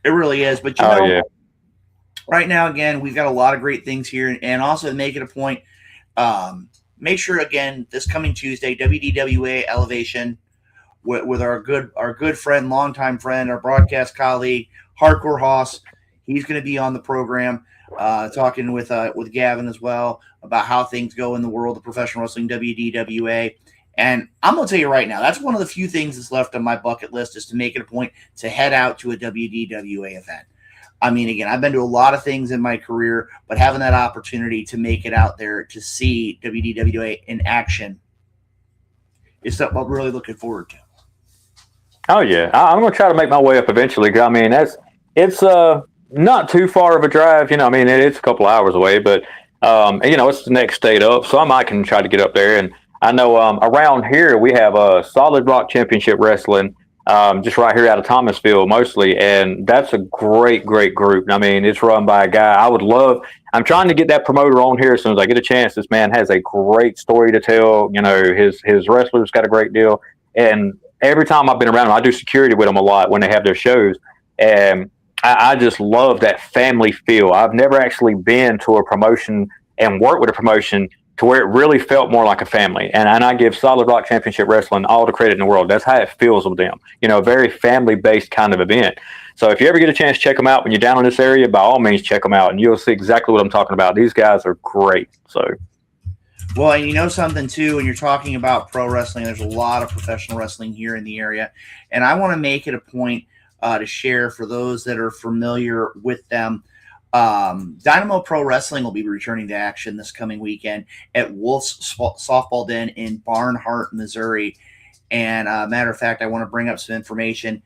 It really is. But you know, right now, again, we've got a lot of great things here, and also to make it a point, make sure again this coming Tuesday, WDWA Elevation with our good friend, longtime friend, our broadcast colleague, Hardcore Hoss. He's going to be on the program, talking with Gavin as well about how things go in the world of professional wrestling, WDWA. And I'm going to tell you right now, that's one of the few things that's left on my bucket list, is to make it a point to head out to a WDWA event. I mean, again, I've been to a lot of things in my career, but having that opportunity to make it out there to see WDWA in action is something I'm really looking forward to. Oh, yeah. I'm going to try to make my way up eventually. I mean, it's not too far of a drive. You know, I mean, it's a couple hours away, but, you know, it's the next state up. So I might can try to get up there. And I know around here we have Solid Rock Championship Wrestling, just right here out of Thomasville mostly, and that's a great group. I mean, it's run by a guy I'm trying to get that promoter on here as soon as I get a chance. This man has a great story to tell. You know, his wrestlers got a great deal, and every time I've been around him, I do security with him a lot when they have their shows, and I just love that family feel. I've never actually been to a promotion and worked with a promotion to where it really felt more like a family. And I give Solid Rock Championship Wrestling all the credit in the world. That's how it feels with them. You know, a very family-based kind of event. So if you ever get a chance to check them out when you're down in this area, by all means, check them out, and you'll see exactly what I'm talking about. These guys are great. So, well, and you know something, too, when you're talking about pro wrestling, there's a lot of professional wrestling here in the area. And I want to make it a point to share for those that are familiar with them. Dynamo Pro Wrestling will be returning to action this coming weekend at Wolf's Softball Den in Barnhart, Missouri. And matter of fact, I want to bring up some information.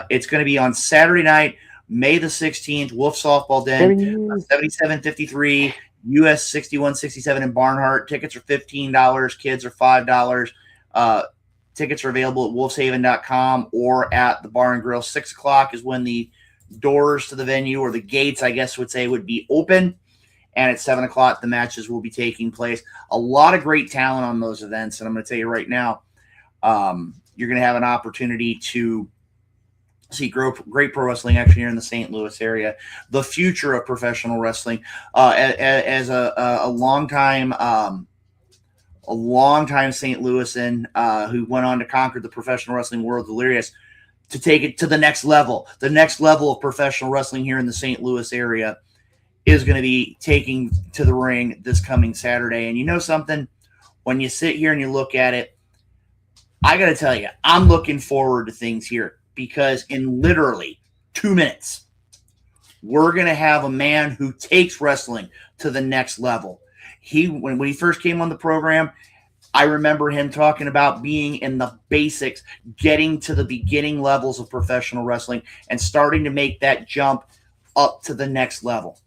It's going to be on Saturday night, May the 16th, Wolf Softball Den, 7753 US 6167 in Barnhart. Tickets are $15. Kids are $5. Tickets are available at wolfshaven.com or at the Bar and Grill. 6 o'clock is when the doors to the venue, or the gates, I guess would say, would be open. And at 7 o'clock, the matches will be taking place. A lot of great talent on those events. And I'm going to tell you right now, you're going to have an opportunity to see great pro wrestling action here in the St. Louis area. The future of professional wrestling, as a longtime St. Louisan who went on to conquer the professional wrestling world, Delirious, to take it to the next level. The next level of professional wrestling here in the St. Louis area is going to be taking to the ring this coming Saturday. And you know something? When you sit here and you look at it, I got to tell you, I'm looking forward to things here, because in literally 2 minutes, we're going to have a man who takes wrestling to the next level. When he first came on the program, I remember him talking about being in the basics, getting to the beginning levels of professional wrestling and starting to make that jump up to the next level.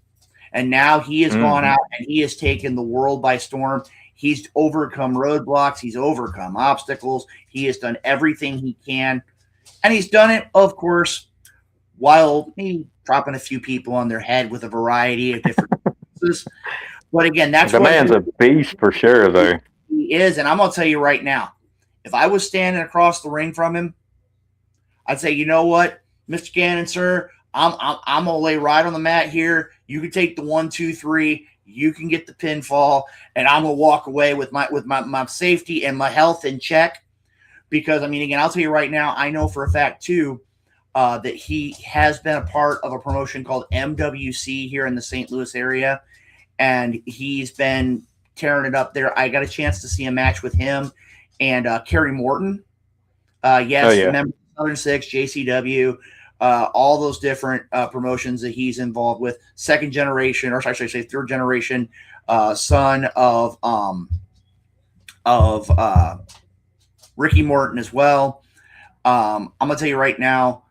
And now he has gone out and he has taken the world by storm. He's overcome roadblocks. He's overcome obstacles. He has done everything he can. And he's done it, of course, while maybe dropping a few people on their head with a variety of different pieces. But again, that's the man's a beast for sure, though. He is. And I'm going to tell you right now, if I was standing across the ring from him, I'd say, you know what, Mr. Gannon, sir, I'm going to lay right on the mat here. You can take the 1, 2, 3. You can get the pinfall, and I'm going to walk away with my safety and my health in check. Because, I mean, again, I'll tell you right now, I know for a fact, too, that he has been a part of a promotion called MWC here in the St. Louis area, and he's been tearing it up there. I got a chance to see a match with him and Kerry Morton. Member of Southern Six, JCW, all those different promotions that he's involved with. Second generation, or should I say third generation, son of Ricky Morton as well. I'm going to tell you right now,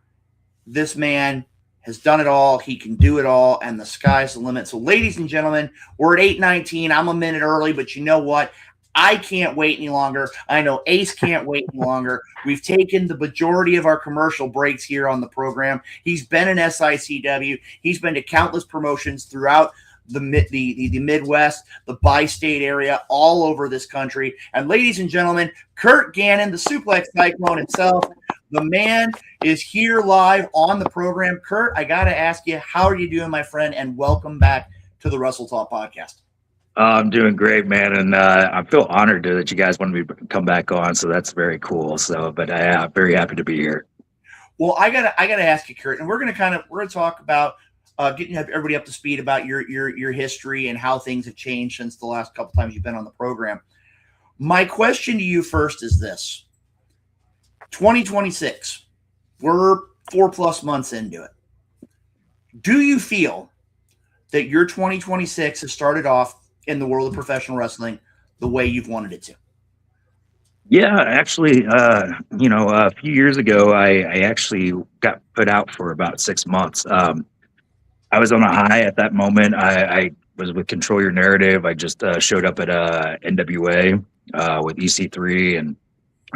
this man has done it all. He can do it all, and the sky's the limit. So, ladies and gentlemen, we're at 8:19. I'm a minute early, but you know what? I can't wait any longer. I know Ace can't wait any longer. We've taken the majority of our commercial breaks here on the program. He's been in SICW. He's been to countless promotions throughout the Midwest, the bi-state area, all over this country. And ladies and gentlemen, Curt Gannon, the Suplex Cyclone himself, the man is here live on the program. Curt, I got to ask you, how are you doing, my friend? And welcome back to the Wrestle Talk podcast. I'm doing great, man, and I feel honored that you guys wanted me to come back on. So that's very cool. So, but I'm very happy to be here. Well, I gotta ask you, Curt, and we're gonna talk about getting everybody up to speed about your history and how things have changed since the last couple times you've been on the program. My question to you first is this: 2026, we're 4+ months into it. Do you feel that your 2026 has started off in the world of professional wrestling the way you've wanted it to? Yeah, actually, a few years ago, I actually got put out for about 6 months. I was on a high at that moment. I was with Control Your Narrative. I just showed up at NWA with EC3 and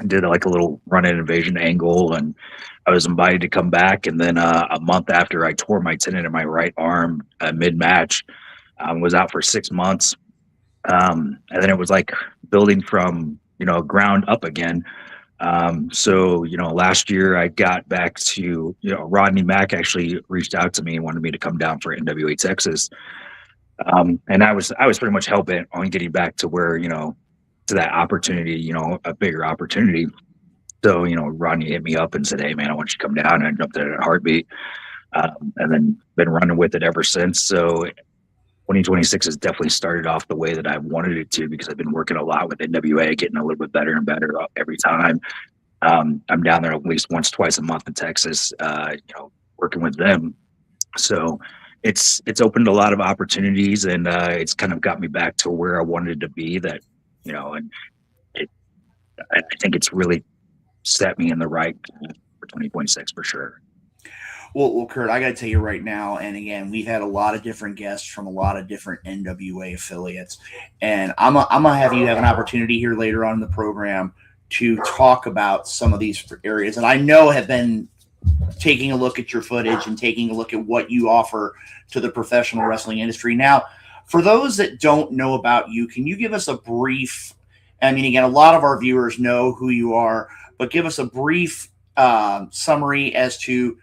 did like a little run-in invasion angle, and I was invited to come back. And then a month after, I tore my tendon in my right arm mid-match. Was out for 6 months. And then it was like building from, ground up again. So, last year I got back to, Rodney Mack actually reached out to me and wanted me to come down for NWA Texas. And I was pretty much hell-bent on getting back to where, to that opportunity, a bigger opportunity. So, Rodney hit me up and said, "Hey man, I want you to come down." And I jumped in a heartbeat. And then been running with it ever since. So 2026 has definitely started off the way that I wanted it to, because I've been working a lot with NWA, getting a little bit better and better every time. I'm down there at least once, twice a month in Texas, working with them. So it's opened a lot of opportunities, and it's kind of got me back to where I wanted to be. That, and I think it's really set me in the right path for 2026 for sure. Well, Curt, I got to tell you right now, and again, we've had a lot of different guests from a lot of different NWA affiliates, and I'm gonna have you have an opportunity here later on in the program to talk about some of these areas. And I know have been taking a look at your footage and taking a look at what you offer to the professional wrestling industry. Now, for those that don't know about you, can you give us a brief? I mean, again, a lot of our viewers know who you are, but give us a brief summary as to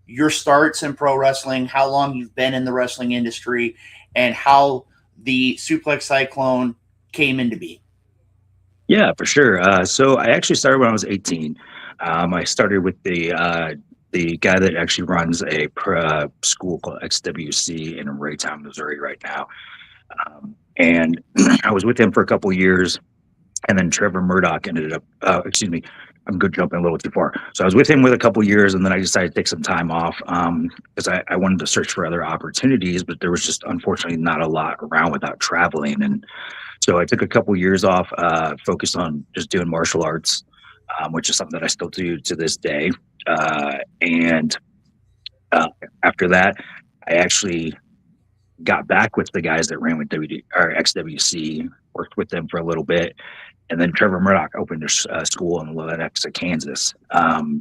your starts in pro wrestling, how long you've been in the wrestling industry, and how the Suplex Cyclone came into being. Yeah, for sure. So I actually started when I was 18. I started with the guy that actually runs a school called XWC in Raytown, Missouri right now. And I was with him for a couple of years, and then Trevor Murdoch ended up, I'm good jumping a little too far. So I was with him with a couple of years, and then I decided to take some time off because I wanted to search for other opportunities, but there was just unfortunately not a lot around without traveling. And So I took a couple years off, focused on just doing martial arts, which is something that I still do to this day. And after that, I actually got back with the guys that ran with XWC, worked with them for a little bit. And then Trevor Murdoch opened a school in Lenexa, Kansas.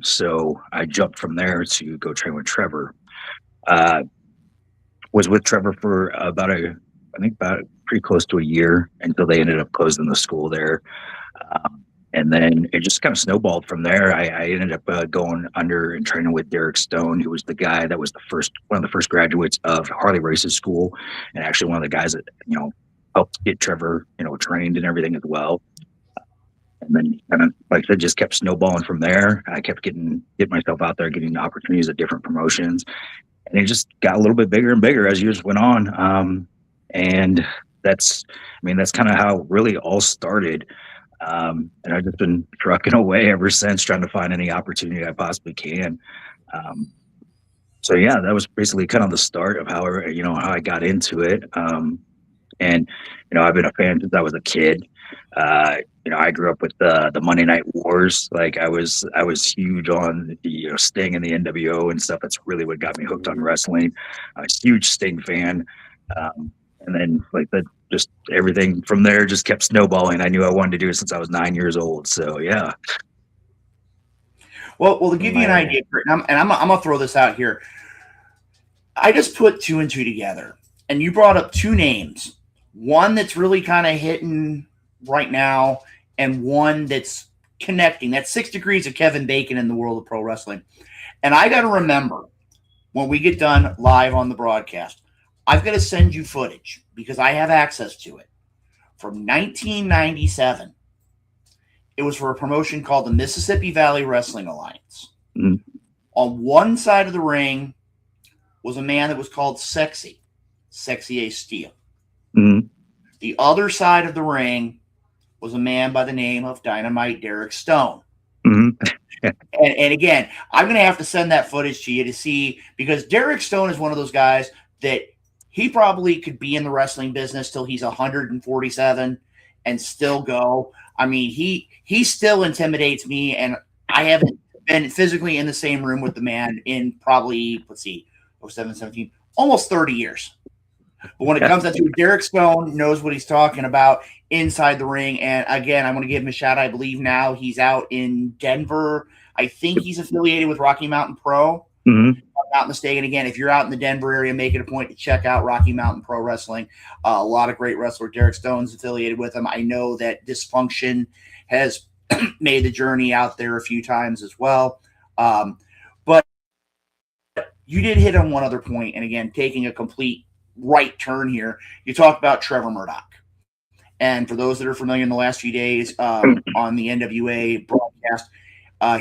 So I jumped from there to go train with Trevor. Was with Trevor for about pretty close to a year until they ended up closing the school there. And then it just kind of snowballed from there. I ended up going under and training with Derek Stone, who was the guy that was one of the first graduates of Harley Race's school, and actually one of the guys that helped get Trevor trained and everything as well. And then kind of, like I said, just kept snowballing from there. I kept getting myself out there, getting opportunities at different promotions, and it just got a little bit bigger and bigger as years went on. And that's kind of how it really all started. And I've just been trucking away ever since, trying to find any opportunity I possibly can. So yeah, that was basically kind of the start of how I got into it. And I've been a fan since I was a kid. I grew up with the Monday Night Wars. Like I was huge on the Sting and the NWO and stuff. That's really what got me hooked on wrestling. I'm a huge Sting fan. And then just everything from there just kept snowballing. I knew I wanted to do it since I was 9 years old. So yeah. Well, to give you an idea, and I'm gonna throw this out here. I just put two and two together, and you brought up two names. One that's really kind of hitting right now, and one that's connecting. That's 6 degrees of Kevin Bacon in the world of pro wrestling. And I got to remember, when we get done live on the broadcast, I've got to send you footage because I have access to it from 1997. It was for a promotion called the Mississippi Valley Wrestling Alliance. Mm-hmm. On one side of the ring was a man that was called Sexy A. Steele. Mm-hmm. The other side of the ring was a man by the name of Dynamite Derek Stone. Mm-hmm. and again, I'm going to have to send that footage to you to see, because Derek Stone is one of those guys that he probably could be in the wrestling business till he's 147 and still go. I mean, he still intimidates me, and I haven't been physically in the same room with the man in probably, 07, 17, almost 30 years. But when it comes down to it, Derek Stone knows what he's talking about inside the ring. And again, I want to give him a shout. I believe now he's out in Denver. I think he's affiliated with Rocky Mountain Pro. Mm-hmm. If I'm not mistaken. Again, if you're out in the Denver area, make it a point to check out Rocky Mountain Pro Wrestling. A lot of great wrestlers. Derek Stone's affiliated with them. I know that Dysfunction has made the journey out there a few times as well. But you did hit on one other point, and again, taking a complete right turn here. You talked about Trevor Murdoch. And for those that are familiar, in the last few days on the NWA broadcast,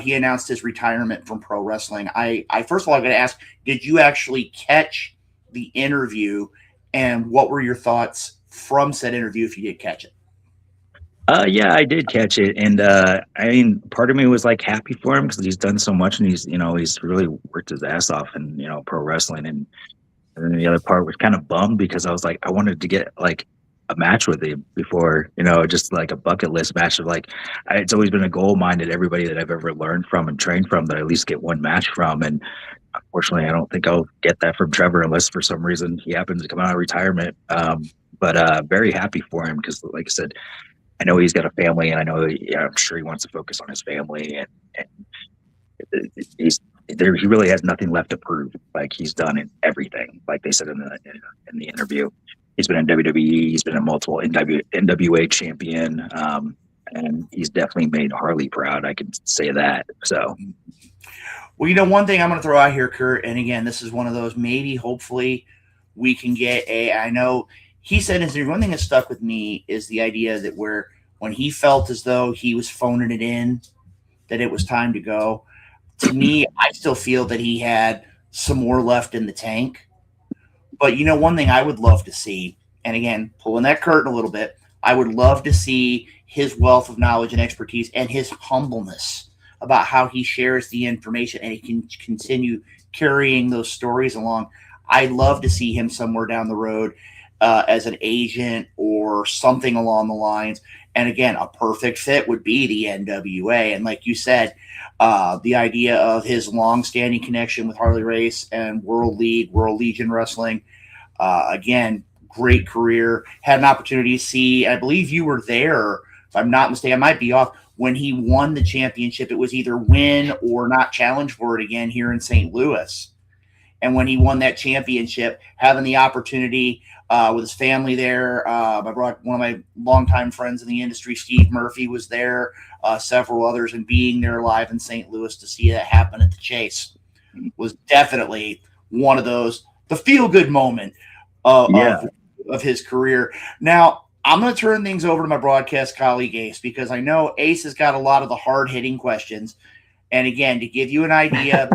he announced his retirement from pro wrestling. I first of all, I'm going to ask, did you actually catch the interview, and what were your thoughts from said interview if you did catch it? Yeah, I did catch it. And I mean, part of me was like happy for him because he's done so much, and he's really worked his ass off in, pro wrestling. And then the other part was kind of bummed because I was like, I wanted to get like a match with him before, just like a bucket list match of like, it's always been a goal of mine that everybody that I've ever learned from and trained from that I at least get one match from. And unfortunately, I don't think I'll get that from Trevor unless for some reason he happens to come out of retirement. But very happy for him because, like I said, I know he's got a family, and I know, I'm sure he wants to focus on his family, and he really has nothing left to prove. Like, he's done everything, like they said in the interview. He's been in WWE, he's been in multiple NWA champion, and he's definitely made Harley proud. I can say that. So, well, one thing I'm going to throw out here, Curt, and again, this is one of those, maybe, hopefully, we can get I know he said in his interview, one thing that stuck with me is the idea that when he felt as though he was phoning it in, that it was time to go. To me, I still feel that he had some more left in the tank. But one thing I would love to see, and again, pulling that curtain a little bit, I would love to see his wealth of knowledge and expertise and his humbleness about how he shares the information, and he can continue carrying those stories along. I'd love to see him somewhere down the road as an agent or or something along the lines. And again, a perfect fit would be the NWA. And like you said, the idea of his long-standing connection with Harley Race and World Legion Wrestling, again, great career. Had an opportunity to see, I believe you were there, if I'm not mistaken, I might be off, when he won the championship. It was either win or not challenge for it again here in St. Louis. And when he won that championship, having the opportunity with his family there, I brought one of my longtime friends in the industry, Steve Murphy, was there, several others, and being there live in St. Louis to see that happen at the Chase was definitely one of those, the feel-good moment of his career. Now, I'm going to turn things over to my broadcast colleague, Ace, because I know Ace has got a lot of the hard-hitting questions. And again, to give you an idea,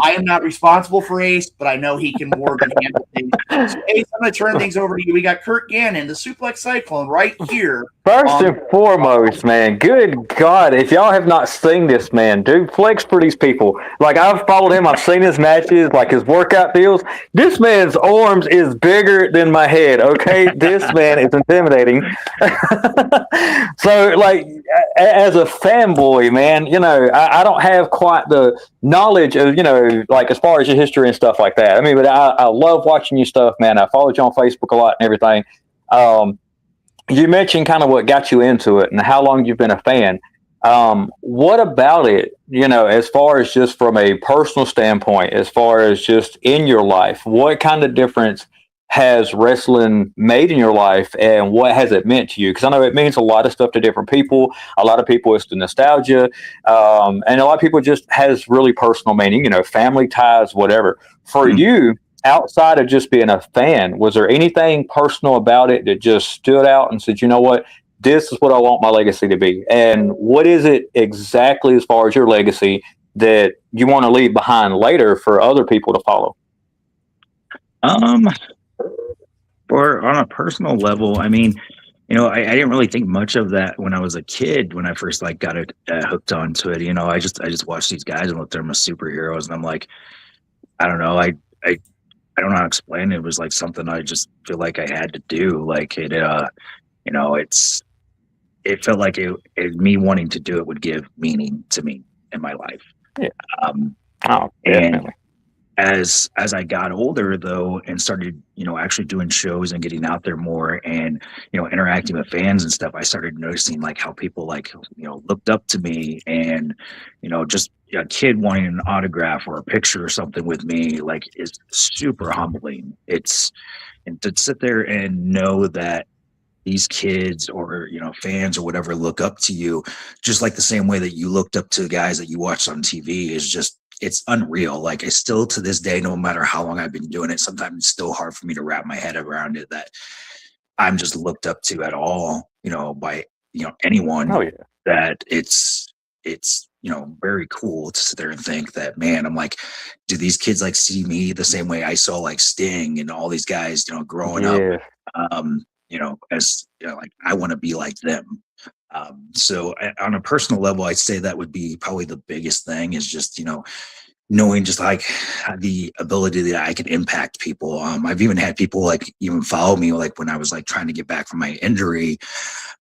I am not responsible for Ace, but I know he can more than handle things. So Ace, I'm going to turn things over to you. We got Curt Gannon, the Suplex Cyclone, right here. First and foremost, man, good God, if y'all have not seen this man, dude, flex for these people. Like, I've followed him, I've seen his matches, like his workout deals. This man's arms is bigger than my head, okay? This man is intimidating. So, like, as a fanboy, man, you know, I don't have quite the knowledge of, you know, like as far as your history and stuff like that. I mean, but I love watching your stuff, man. I followed you on Facebook a lot and everything. You mentioned kind of what got you into it and how long you've been a fan. What about it, you know, as far as just from a personal standpoint, as far as just in your life, what kind of difference has wrestling made in your life and what has it meant to you? Because I know it means a lot of stuff to different people. A lot of people it's the nostalgia, and a lot of people just has really personal meaning, you know, family ties, whatever. For you, outside of just being a fan, was there anything personal about it that just stood out and said, you know what, this is what I want my legacy to be? And what is it exactly as far as your legacy that you want to leave behind later for other people to follow? For on a personal level, I mean, you know, I didn't really think much of that when I was a kid. When I first like got it hooked onto it, you know, I just watched these guys and looked at them as superheroes, and I'm like, I don't know, I don't know how to explain it. It was like something I just feel like I had to do. Like it, you know, it felt like it me wanting to do it would give meaning to me in my life. Yeah. And Definitely. as I got older though and started, you know, actually doing shows and getting out there more and, you know, interacting with fans and stuff, I started noticing like how people like, you know, looked up to me and, you know, just a kid wanting an autograph or a picture or something with me, like is super humbling. And to sit there and know that these kids or, you know, fans or whatever look up to you just like the same way that you looked up to the guys that you watched on TV is just, it's unreal. Like I still to this day, no matter how long I've been doing it, sometimes it's still hard for me to wrap my head around it that I'm just looked up to at all, you know, by, you know, anyone. Oh, yeah. That it's, you know, very cool to sit there and think that, man, I'm like, do these kids like see me the same way I saw like Sting and all these guys, you know, growing up, you know, as you know, like I want to be like them. So on a personal level, I'd say that would be probably the biggest thing is just, you know, knowing just like the ability that I can impact people. I've even had people like even follow me, like when I was like trying to get back from my injury,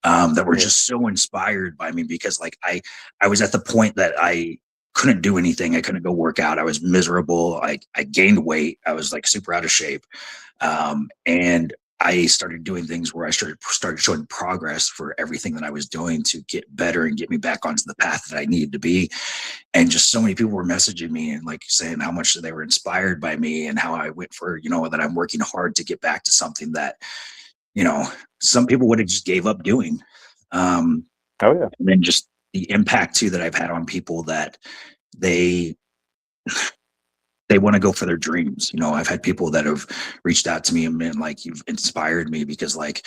that were just so inspired by me because like I was at the point that I couldn't do anything. I couldn't go work out. I was miserable. I gained weight. I was like super out of shape. And I started doing things where I started showing progress for everything that I was doing to get better and get me back onto the path that I needed to be. And just so many people were messaging me and like saying how much they were inspired by me and how I went for, you know, that I'm working hard to get back to something that, you know, some people would have just gave up doing. And then just the impact too that I've had on people that they want to go for their dreams. You know, I've had people that have reached out to me and been like, you've inspired me because like,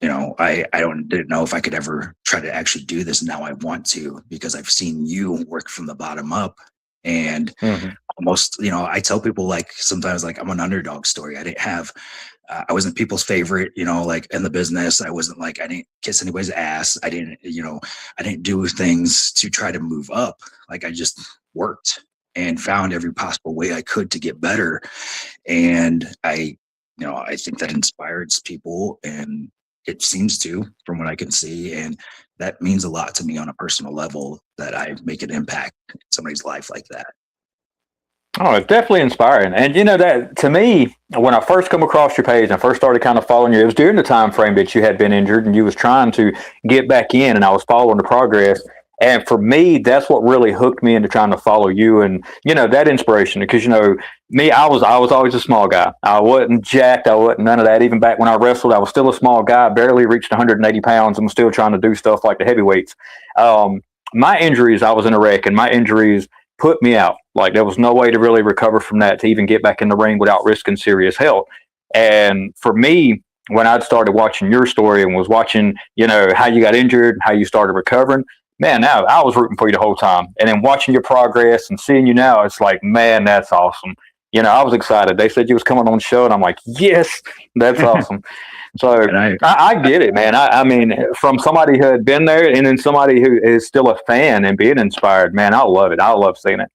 you know, I didn't know if I could ever try to actually do this. And now I want to, because I've seen you work from the bottom up and almost, you know, I tell people like sometimes like I'm an underdog story. I didn't have, I wasn't people's favorite, you know, like in the business. I wasn't like, I didn't kiss anybody's ass. I didn't, you know, I didn't do things to try to move up. Like I just worked and found every possible way I could to get better. And I think that inspires people and it seems to, from what I can see, and that means a lot to me on a personal level that I make an impact in somebody's life like that. Oh, it's definitely inspiring. And that to me, when I first come across your page and I first started kind of following you, it was during the time frame that you had been injured and you was trying to get back in, and I was following the progress. And for me, that's what really hooked me into trying to follow you, and that inspiration. Because me, I was always a small guy. I wasn't jacked. I wasn't none of that. Even back when I wrestled, I was still a small guy. Barely reached 180 pounds, and was still trying to do stuff like the heavyweights. My injuries, I was in a wreck, and my injuries put me out. Like, there was no way to really recover from that to even get back in the ring without risking serious health. And for me, when I'd started watching your story and was watching, how you got injured, how you started recovering, man, now I was rooting for you the whole time. And then watching your progress and seeing you now, it's like, man, that's awesome. I was excited. They said you was coming on the show, and I'm like, yes, that's awesome. So I get it, man. I mean, from somebody who had been there and then somebody who is still a fan and being inspired, man, I love it. I love seeing it.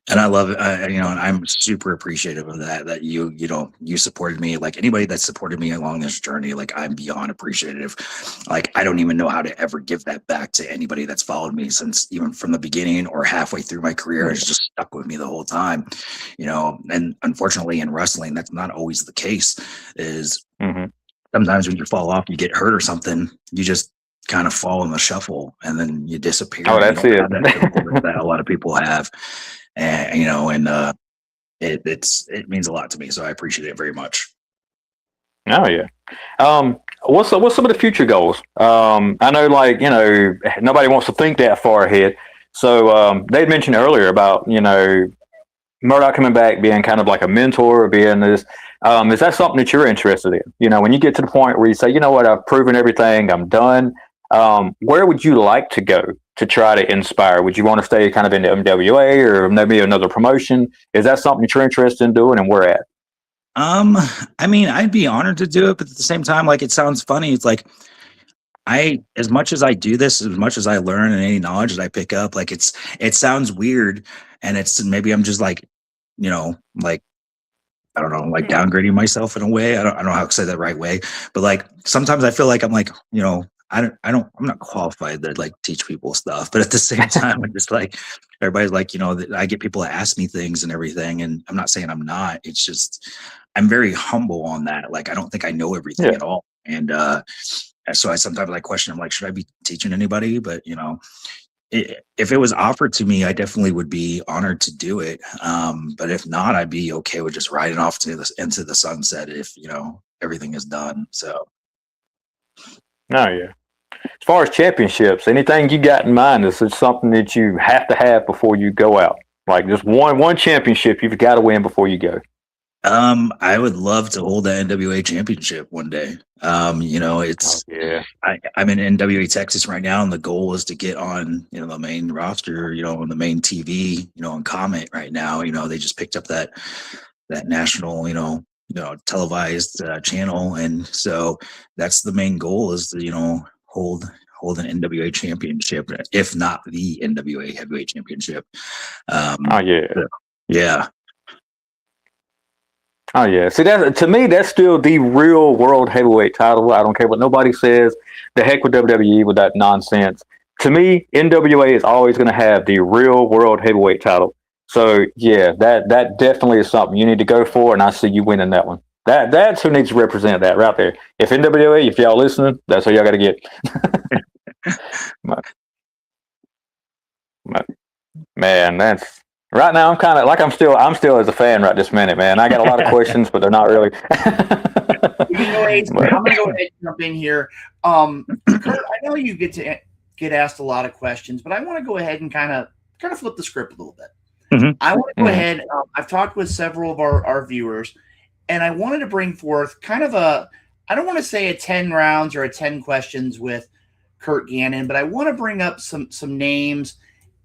And I love it, and I'm super appreciative of that you supported me. Like, anybody that supported me along this journey, like, I'm beyond appreciative. Like, I don't even know how to ever give that back to anybody that's followed me since even from the beginning or halfway through my career. It's just stuck with me the whole time, and unfortunately in wrestling, that's not always the case. Sometimes when you fall off, you get hurt or something, you just kind of fall in the shuffle and then you disappear. Oh, that's it. That a lot of people have. And it means a lot to me, so I appreciate it very much. Oh yeah. What's some of the future goals? I know, like, nobody wants to think that far ahead. So they'd mentioned earlier about Murdoch coming back, being kind of like a mentor, being this. Is that something that you're interested in? When you get to the point where you say, what, I've proven everything, I'm done. Where would you like to go to try to inspire? Would you want to stay kind of in the MWA or maybe another promotion? Is that something that you're interested in doing, and where at? I mean, I'd be honored to do it, but at the same time, like, it sounds funny. It's like, as much as I do this, as much as I learn and any knowledge that I pick up, like, it sounds weird, and maybe I'm just like, like, I don't know, like downgrading myself in a way. I don't know how to say that right way, but like, sometimes I feel like I'm like, I'm not qualified to like teach people stuff, but at the same time, I'm just like, everybody's like, I get people to ask me things and everything, and I'm not saying I'm not. It's just, I'm very humble on that. Like, I don't think I know everything at all. And so I sometimes like question, I'm like, should I be teaching anybody? But if it was offered to me, I definitely would be honored to do it. But if not, I'd be okay with just riding off into the sunset if, everything is done. So. Oh yeah. As far as championships, anything you got in mind? Is it something that you have to have before you go out? Like, just one championship you've got to win before you go. I would love to hold the NWA championship one day. It's I'm in NWA Texas right now, and the goal is to get on, the main roster, on the main TV, on Comet right now. They just picked up that national, televised channel, and so that's the main goal, is to hold an NWA championship, if not the NWA heavyweight championship. Yeah. Oh yeah. See, that to me, that's still the real world heavyweight title. I don't care what nobody says. The heck with WWE with that nonsense. To me, NWA is always going to have the real world heavyweight title. So yeah, that definitely is something you need to go for, and I see you winning that one. That's who needs to represent that right there. If NWA, if y'all listening, that's who y'all got to get. Man, that's right now. I'm kind of like I'm still as a fan right this minute, man. I got a lot of questions, but they're not really. I'm gonna go ahead and jump in here. Curt, I know you get asked a lot of questions, but I want to go ahead and kind of flip the script a little bit. Mm-hmm. I want to go ahead. I've talked with several of our viewers, and I wanted to bring forth kind of I don't want to say a 10 rounds or a 10 questions with Curt Gannon, but I want to bring up some names,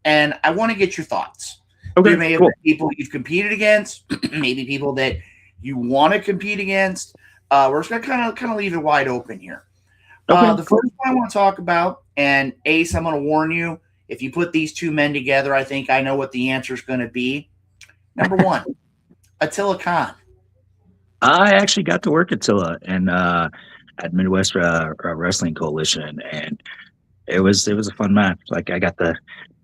and I want to get your thoughts. Okay, you may have people you've competed against, maybe people that you want to compete against. We're just going to kind of leave it wide open here. The first one I want to talk about, and Ace, I'm going to warn you, if you put these two men together, I think I know what the answer is going to be. Number one, Attila Khan. I actually got to work Attila, and at Midwest Wrestling Coalition, and it was a fun match. Like I got to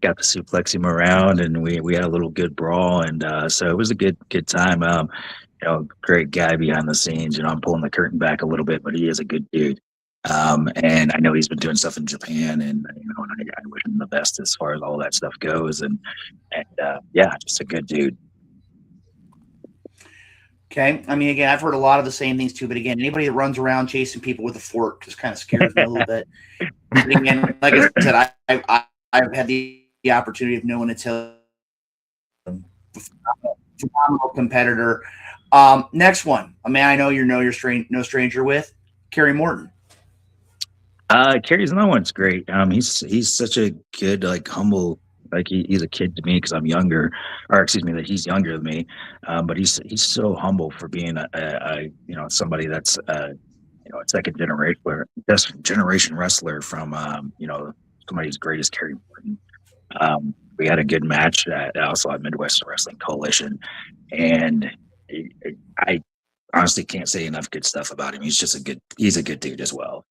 suplex him around, and we had a little good brawl, and so it was a good time. Great guy behind the scenes. I'm pulling the curtain back a little bit, but he is a good dude. And I know he's been doing stuff in Japan, and and I wish him the best as far as all that stuff goes. And yeah, just a good dude. Okay. I mean, again, I've heard a lot of the same things too, but again, anybody that runs around chasing people with a fork just kind of scares me a little bit. But again, like I said, I've had the opportunity of knowing it's a phenomenal competitor. Next one, a man I know you're no stranger with, Kerry Morton. Kerry's another one's great. He's such a good, like, humble, like he's a kid to me because I'm younger, or excuse me, that he's younger than me. But he's so humble for being a somebody that's a second generation wrestler from somebody as great as Kerry Morton. We had a good match also at Midwest Wrestling Coalition, and I honestly can't say enough good stuff about him. He's a good dude as well.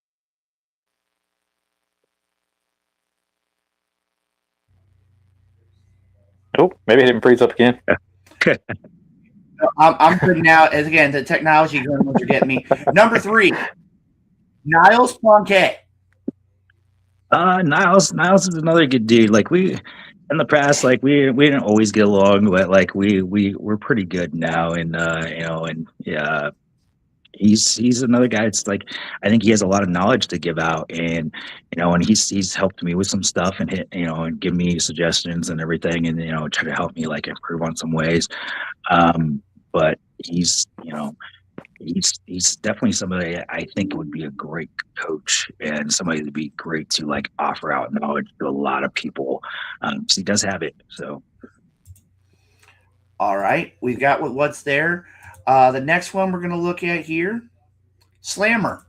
Oh, maybe it didn't freeze up again. I'm good now. As again, the technology gremlins are getting me. Number 3, Niles Planquet. Niles is another good dude. Like we in the past, like we didn't always get along, but like we're pretty good now, and yeah. He's another guy. It's like I think he has a lot of knowledge to give out, and and he's helped me with some stuff and and give me suggestions and everything, and try to help me like improve on some ways. But he's definitely somebody I think would be a great coach and somebody that'd be great to like offer out knowledge to a lot of people. So he does have it. So all right, we've got what's there. The next one we're going to look at here, Slammer.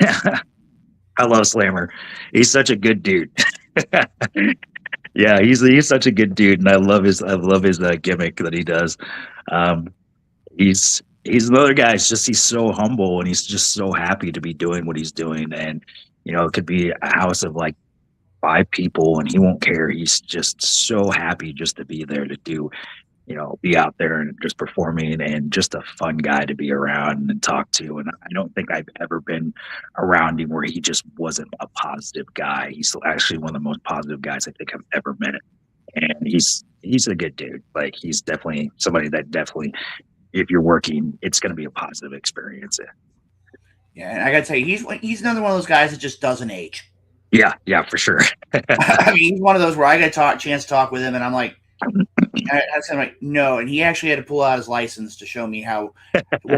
I love Slammer. He's such a good dude. Yeah, he's such a good dude, and I love his gimmick that he does. He's another guy. He's so humble, and he's just so happy to be doing what he's doing. And it could be a house of like 5 people, and he won't care. He's just so happy just to be there to do. Be out there and just performing, and just a fun guy to be around and talk to. And I don't think I've ever been around him where he just wasn't a positive guy. He's actually one of the most positive guys I think I've ever met. And he's a good dude. Like he's definitely somebody that definitely, if you're working, it's going to be a positive experience. Yeah, and I got to tell you, he's another one of those guys that just doesn't age. Yeah, for sure. I mean, he's one of those where I got a chance to talk with him, and I'm like, I'm like, no, and he actually had to pull out his license to show me what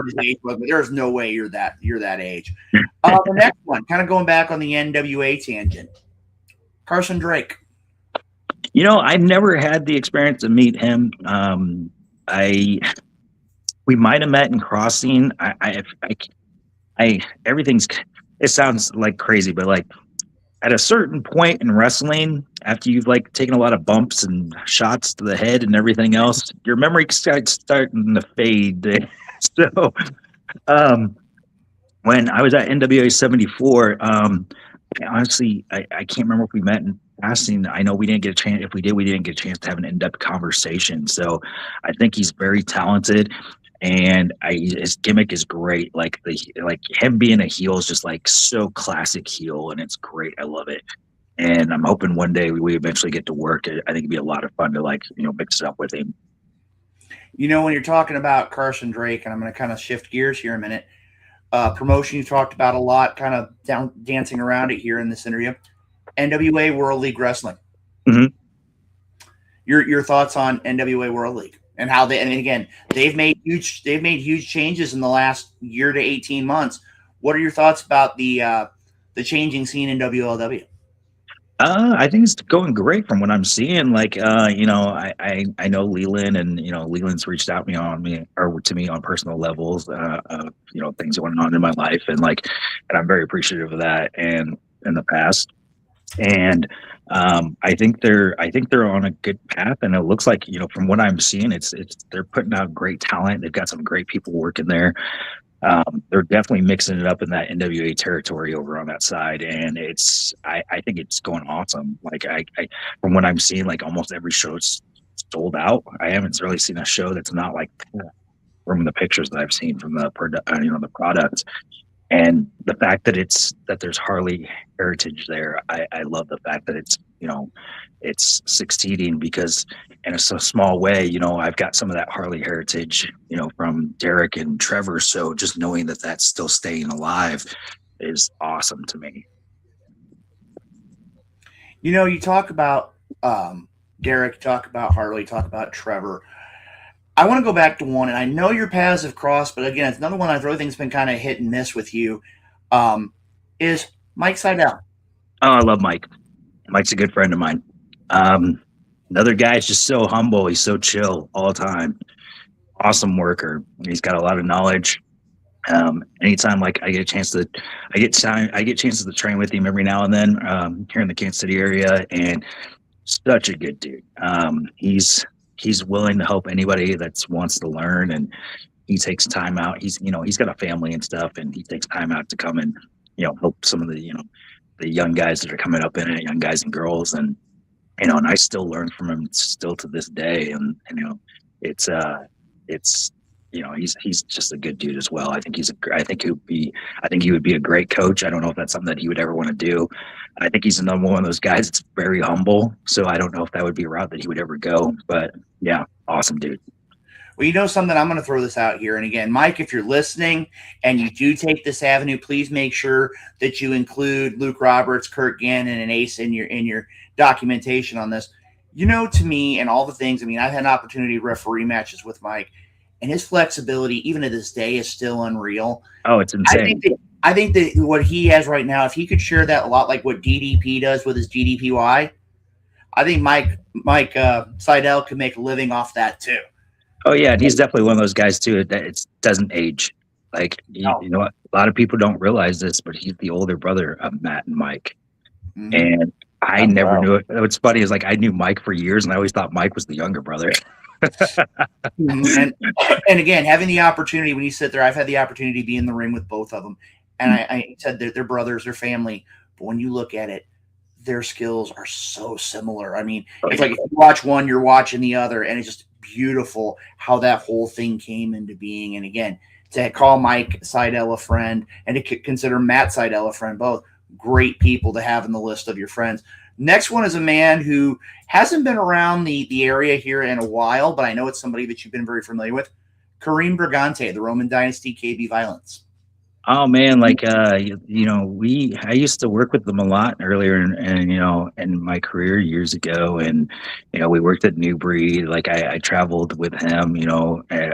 his age was. But there's no way you're that age. The next one, kind of going back on the NWA tangent, Carson Drake. I've never had the experience to meet him. We might have met in Crossing. It sounds like crazy, but like at a certain point in wrestling, after you've like taken a lot of bumps and shots to the head and everything else, your memory starts starting to fade. So, when I was at NWA 74, honestly, I can't remember if we met in passing. I know we didn't get a chance. If we did, we didn't get a chance to have an in-depth conversation. So I think he's very talented. And his gimmick is great. Like him being a heel is just like so classic heel, and it's great. I love it. And I'm hoping one day we eventually get to work. I think it'd be a lot of fun to mix it up with him. When you're talking about Carson Drake, and I'm going to kind of shift gears here a minute. Promotion you talked about a lot, kind of dancing around it here in this interview. NWA World League Wrestling. Mm-hmm. Your thoughts on NWA World League? And how they've made huge changes in the last year to 18 months. What are your thoughts about the changing scene in WLW? I think it's going great from what I'm seeing. Like, I know Leland, and Leland's reached out to me on personal levels. Things going on in my life, and I'm very appreciative of that. And in the past, And I think they're on a good path, and it looks like, from what I'm seeing, it's they're putting out great talent. They've got some great people working there. They're definitely mixing it up in that NWA territory over on that side, and I think it's going awesome. Like I from what I'm seeing, like almost every show's sold out. I haven't really seen a show that's not like from the pictures that I've seen from the the product. And the fact that there's Harley heritage there, I love the fact that it's succeeding, because in a so small way, I've got some of that Harley heritage, from Derek and Trevor. So just knowing that that's still staying alive is awesome to me. You talk about Derek, talk about Harley, talk about Trevor. I want to go back to one, and I know your paths have crossed, but again, it's another one I really think's been kind of hit and miss with you. Is Mike Seidel. Oh, I love Mike. Mike's a good friend of mine. Another guy is just so humble. He's so chill all the time. Awesome worker. He's got a lot of knowledge. Anytime like I get chances to train with him every now and then here in the Kansas City area, and such a good dude. He's willing to help anybody that wants to learn, and he takes time out. He's got a family and stuff, and he takes time out to come and help some of the the young guys that are coming up in it, young guys and girls, and and I still learn from him still to this day, and it's he's just a good dude as well. I think I think he would be a great coach. I don't know if that's something that he would ever want to do. I think he's another one of those guys that's very humble. So I don't know if that would be a route that he would ever go. But yeah, awesome dude. Well, something, I'm going to throw this out here. And again, Mike, if you're listening and you do take this avenue, please make sure that you include Luke Roberts, Curt Gannon, and Ace in your documentation on this. To me and all the things, I've had an opportunity to referee matches with Mike, and his flexibility, even to this day, is still unreal. Oh, it's insane. I think that what he has right now, if he could share that a lot like what DDP does with his GDPY, I think Mike Seidel could make a living off that too. Oh yeah, and he's definitely one of those guys too that it doesn't age. Like you know what, a lot of people don't realize this, but he's the older brother of Matt and Mike. Mm-hmm. And I never knew it. What's funny is, like, I knew Mike for years, and I always thought Mike was the younger brother. and again, having the opportunity, when you sit there, I've had the opportunity to be in the ring with both of them, and I said they're brothers, they're family. But when you look at it, their skills are so similar. It's like if you watch one, you're watching the other, and it's just beautiful how that whole thing came into being. And again, to call Mike Seidel a friend and to consider Matt Seidel a friend, both great people to have in the list of your friends. Next one is a man who hasn't been around the area here in a while, but I know it's somebody that you've been very familiar with. Kareem Brigante, the Roman Dynasty KB Violence. Oh man, like I used to work with them a lot earlier in my career years ago, and we worked at New Breed. Like I traveled with him,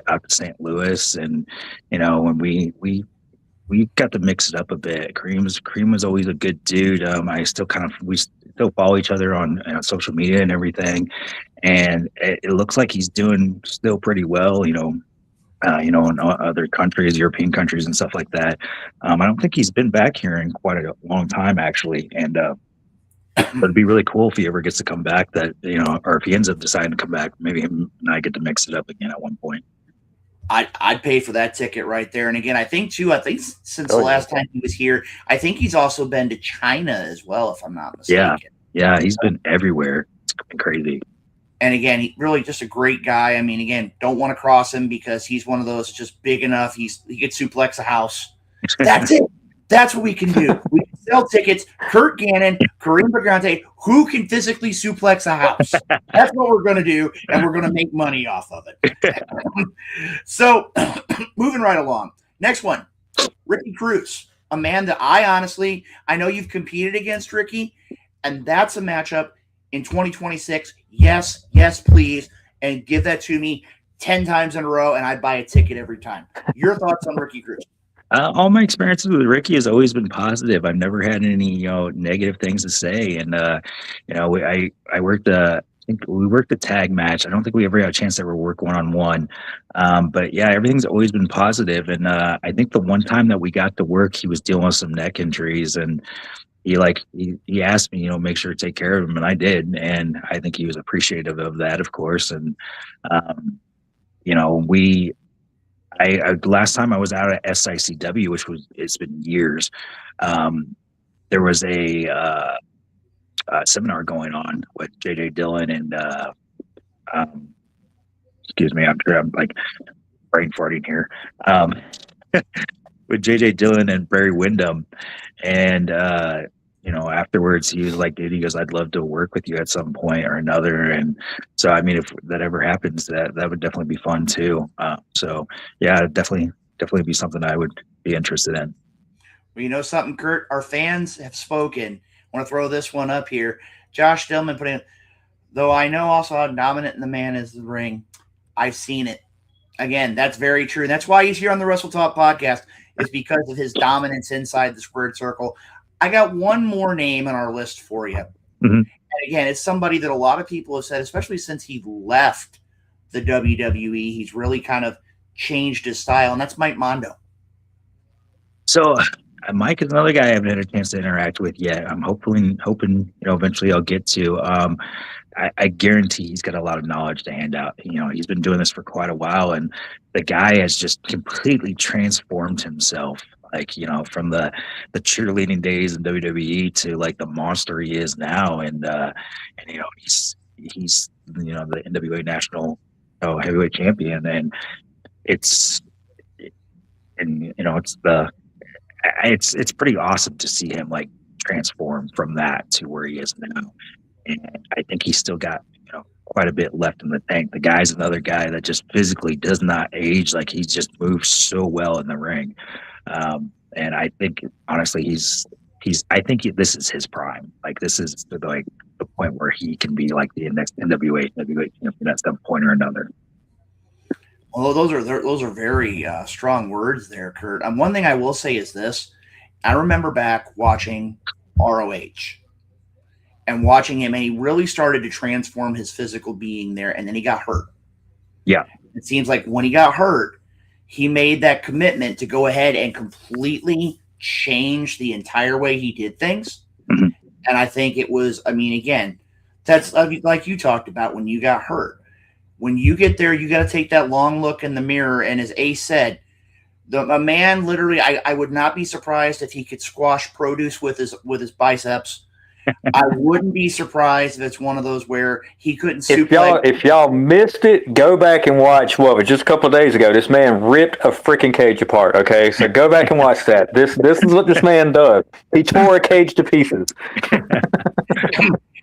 out to St. Louis, and when we got to mix it up a bit. Kareem was always a good dude. We still follow each other on social media and everything, and it looks like he's doing still pretty well. In other countries, European countries and stuff like that. I don't think he's been back here in quite a long time, actually. And but it'd be really cool if he ever gets to come back. Or if he ends up deciding to come back, maybe him and I get to mix it up again at one point. I'd pay for that ticket right there. And again, I think since the last time he was here, I think he's also been to China as well, if I'm not mistaken. Yeah, he's been everywhere. It's been crazy. And again, he really just a great guy. Again, don't want to cross him because he's one of those just big enough. He could suplex a house. That's it. That's what we can do. We can sell tickets. Curt Gannon, Kareem Brigante, who can physically suplex a house? That's what we're going to do, and we're going to make money off of it. So, moving right along. Next one, Ricky Cruz, a man that I know you've competed against Ricky, and that's a matchup in 2026. Yes, please, and give that to me 10 times in a row, and I'd buy a ticket every time. Your thoughts on Ricky Cruz? All my experiences with Ricky has always been positive. I've never had any negative things to say, and I worked we worked a tag match. I don't think we ever had a chance to ever work one-on-one, but yeah, everything's always been positive. And I think the one time that we got to work, he was dealing with some neck injuries, and he asked me, make sure to take care of him, and I did, and I think he was appreciative of that, of course. And you know, I last time I was out at SICW, it's been years. There was a seminar going on with JJ Dillon and excuse me, I'm sure I'm like brain farting here. With JJ Dillon and Barry Windham, and afterwards he was like, dude, he goes, I'd love to work with you at some point or another. And so, I mean, if that ever happens, that would definitely be fun too. So yeah, definitely be something I would be interested in. Well, you know something, Curt? Our fans have spoken. I want to throw this one up here. Josh Dillman put in, though I know also how dominant the man is in the ring, I've seen it. Again, that's very true. That's why he's here on the Wrestle Talk podcast, is because of his dominance inside the squared circle. I got one more name on our list for you. Mm-hmm. And again, it's somebody that a lot of people have said, especially since he left the WWE, he's really kind of changed his style, and that's Mike Mondo. So Mike is another guy I haven't had a chance to interact with yet. I'm hoping, eventually I'll get to. I guarantee he's got a lot of knowledge to hand out. He's been doing this for quite a while, and the guy has just completely transformed himself. Like, from the cheerleading days in WWE to like the monster he is now, and he's the NWA national heavyweight champion, and it's pretty awesome to see him like transform from that to where he is now. And I think he's still got, quite a bit left in the tank. The guy's another guy that just physically does not age. Like, he just moves so well in the ring. And I think, honestly, I think this is his prime. Like, this is like the point where he can be like the next NWA champion at some point or another. Well, those are very strong words there, Curt. One thing I will say is this. I remember back watching ROH and watching him, and he really started to transform his physical being there, and then he got hurt. Yeah. It seems like when he got hurt, he made that commitment to go ahead and completely change the entire way he did things. Mm-hmm. And I think it was, again, that's like you talked about when you got hurt. When you get there, you got to take that long look in the mirror. And as Ace said, a man literally, I would not be surprised if he could squash produce with his biceps. I wouldn't be surprised if it's one of those where he couldn't suplex. If y'all missed it, go back and watch what was just a couple of days ago. This man ripped a freaking cage apart. Okay, so go back and watch that. This is what this man does. He tore a cage to pieces.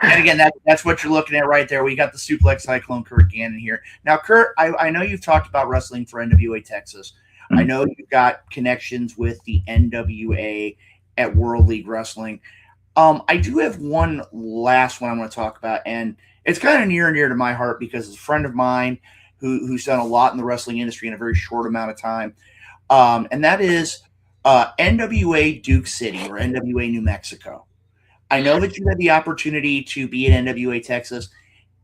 And again, that's what you're looking at right there. We got the Suplex Cyclone Curt Gannon here. Now, Curt, I know you've talked about wrestling for NWA Texas. Mm-hmm. I know you've got connections with the NWA at World League Wrestling. I do have one last one I want to talk about, and it's kind of near and dear to my heart because it's a friend of mine who's done a lot in the wrestling industry in a very short amount of time, and that is NWA Duke City or NWA New Mexico. I know that you had the opportunity to be at NWA Texas.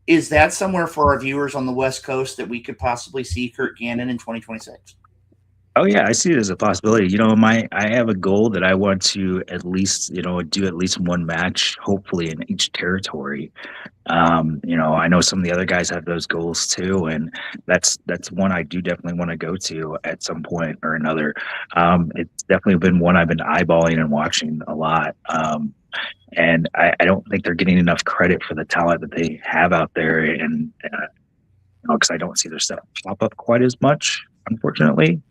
Is that somewhere for our viewers on the West Coast that we could possibly see Curt Gannon in 2026? Oh yeah, I see it as a possibility. I have a goal that I want to at least, do at least one match, hopefully in each territory. I know some of the other guys have those goals too, and that's one I do definitely want to go to at some point or another. It's definitely been one I've been eyeballing and watching a lot. And I don't think they're getting enough credit for the talent that they have out there, and because I don't see their stuff pop up quite as much, unfortunately.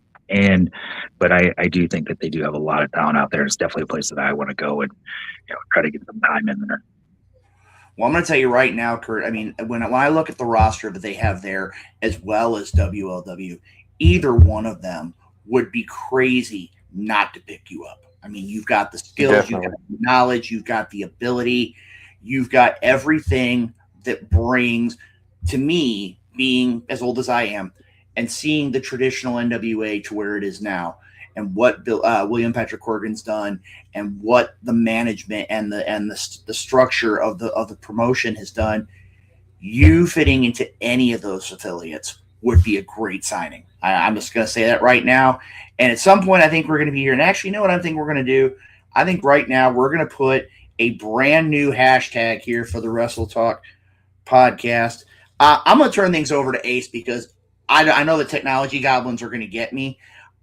But I do think that they do have a lot of talent out there. It's definitely a place that I want to go and try to get some time in there. Well, I'm going to tell you right now, Curt. When I look at the roster that they have there, as well as WLW, either one of them would be crazy not to pick you up. You've got the skills, Definitely. You've got the knowledge, you've got the ability, you've got everything that brings, to me, being as old as I am, and seeing the traditional NWA to where it is now, and what William Patrick Corgan's done, and what the management and the structure of the promotion has done, you fitting into any of those affiliates would be a great signing. I'm just going to say that right now. And at some point, I think we're going to be here. And actually, you know what I think we're going to do? I think right now we're going to put a brand new hashtag here for the Wrestle Talk podcast. I'm going to turn things over to Ace because I know the technology goblins are going to get me.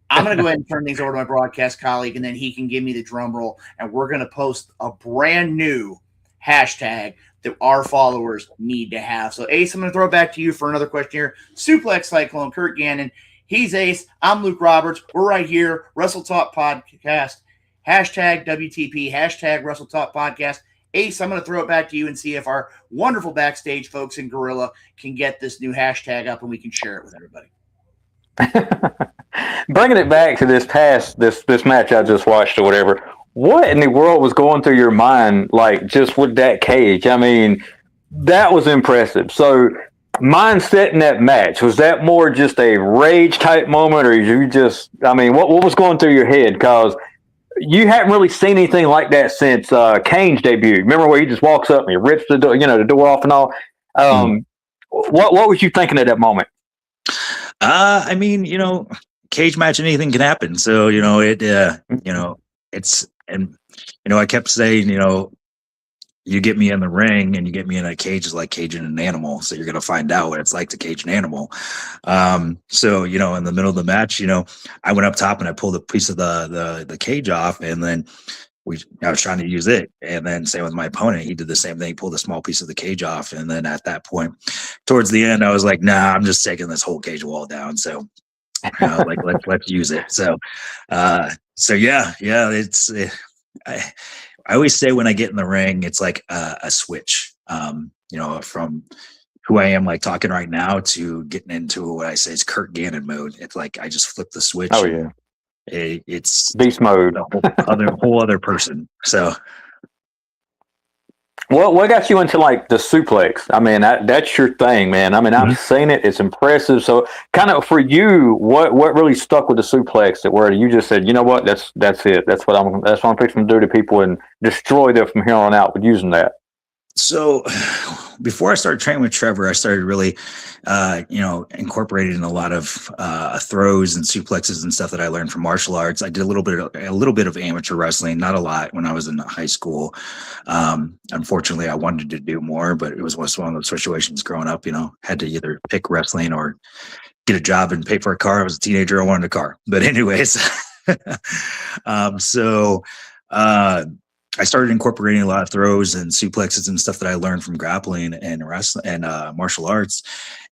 I'm going to go ahead and turn things over to my broadcast colleague, and then he can give me the drum roll, and we're going to post a brand new hashtag that our followers need to have. So, Ace, I'm going to throw it back to you for another question here. Suplex Cyclone, Curt Gannon. He's Ace. I'm Luke Roberts. We're right here. Wrestle Talk Podcast. Hashtag WTP. Hashtag Wrestle Talk Podcast. Ace, I'm going to throw it back to you and see if our wonderful backstage folks in Gorilla can get this new hashtag up and we can share it with everybody. Bringing it back to this match I just watched or whatever, what in the world was going through your mind, like, just with that cage? I mean, that was impressive. So, mindset in that match, was that more just a rage type moment, or you just, I mean, what was going through your head? Because you haven't really seen anything like that since Kane's debut. Remember where he just walks up and he rips the door, the door off and all? What was you thinking at that moment? I mean, cage match, anything can happen. So, it's, and, I kept saying, you get me in the ring and you get me in a cage is like caging an animal. So you're going to find out what it's like to cage an animal. So, in the middle of the match, I went up top and I pulled a piece of the cage off, and then I was trying to use it. And then same with my opponent, he did the same thing, he pulled a small piece of the cage off. And then at that point, towards the end, I was like, nah, I'm just taking this whole cage wall down. So, let's use it. So yeah, it's, I always say when I get in the ring, it's like a switch, from who I am, like talking right now, to getting into what I say is Curt Gannon mode. It's like I just flip the switch. Oh yeah, it's beast mode. A whole other person. So, what got you into like the suplex? I mean, that's your thing, man. I mean, I've seen it; it's impressive. So, kind of for you, what really stuck with the suplex that where you just said, you know what, that's it. That's what I'm fixing to do to people and destroy them from here on out with using that. So before I started training with Trevor, I started really, incorporating a lot of throws and suplexes and stuff that I learned from martial arts. I did a little bit of amateur wrestling, not a lot, when I was in high school. Unfortunately, I wanted to do more, but it was one of those situations growing up. Had to either pick wrestling or get a job and pay for a car. I was a teenager. I wanted a car, but anyways, I started incorporating a lot of throws and suplexes and stuff that I learned from grappling and wrestling and martial arts,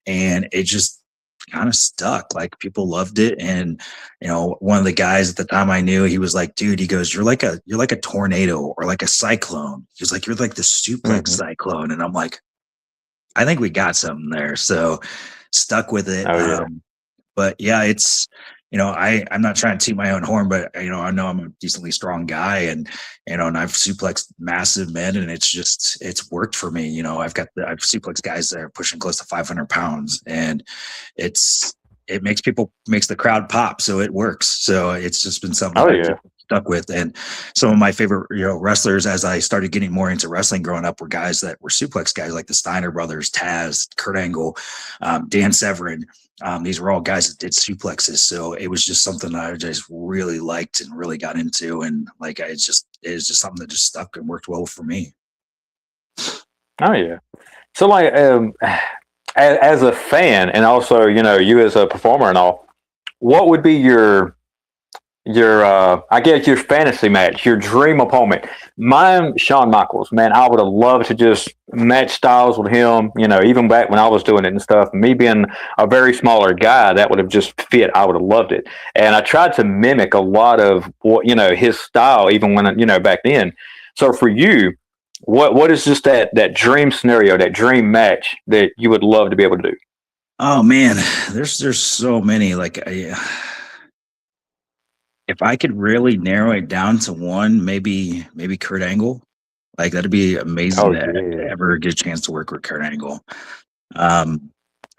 and it just kind of stuck. Like, people loved it. And one of the guys at the time I knew, he was like, dude, he goes, you're like a tornado or like a cyclone. He was like, you're like the suplex cyclone. And I'm like, I think we got something there. So stuck with it. Oh, yeah. But yeah, it's, I'm not trying to toot my own horn, but I know I'm a decently strong guy, and and I've suplexed massive men, and it's worked for me. I've suplexed guys that are pushing close to 500 pounds, and it makes the crowd pop. So it works. So it's just been something I've stuck with. And some of my favorite, wrestlers, as I started getting more into wrestling growing up, were guys that were suplex guys, like the Steiner brothers, Taz, Kurt Angle, Dan Severn. These were all guys that did suplexes. So it was just something that I just really liked and really got into. And like, it's just something that just stuck and worked well for me. Oh yeah. So like, as a fan, and also, you as a performer and all, what would be your I guess your fantasy match, your dream opponent? Mine, Shawn Michaels. Man, I would have loved to just match styles with him, even back when I was doing it and stuff. Me being a very smaller guy, that would have just fit. I would have loved it. And I tried to mimic a lot of what, his style, even when, back then. So for you, what is just that dream scenario, that dream match that you would love to be able to do? Oh man, there's so many. Like, if I could really narrow it down to one, maybe Kurt Angle. Like, that'd be amazing to ever get a chance to work with Kurt Angle. I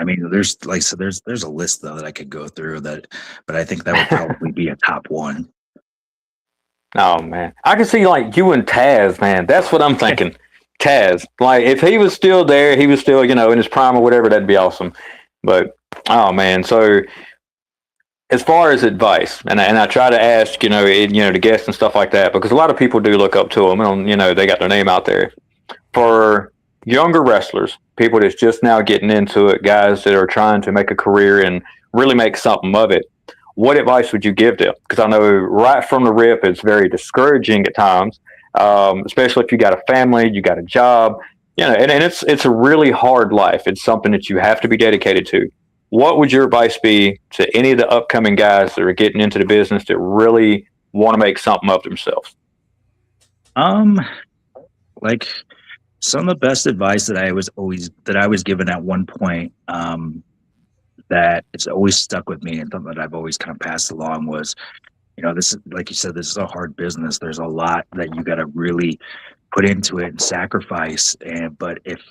mean, there's a list though that I could go through but I think that would probably be a top one. Oh man, I can see like you and Taz, man. That's what I'm thinking. Taz, like if he was still there, he was still, in his prime or whatever, that'd be awesome. But oh man, so as far as advice, and I try to ask, the guests and stuff like that, because a lot of people do look up to them, and they got their name out there. For younger wrestlers, people that's just now getting into it, guys that are trying to make a career and really make something of it, what advice would you give them? Because I know right from the rip, it's very discouraging at times, especially if you got a family, you got a job, and it's a really hard life. It's something that you have to be dedicated to. What would your advice be to any of the upcoming guys that are getting into the business that really want to make something of themselves? Like some of the best advice that I was given at one point, that it's always stuck with me and something that I've always kind of passed along was, this is, like you said, this is a hard business. There's a lot that you got to really put into it and sacrifice. But if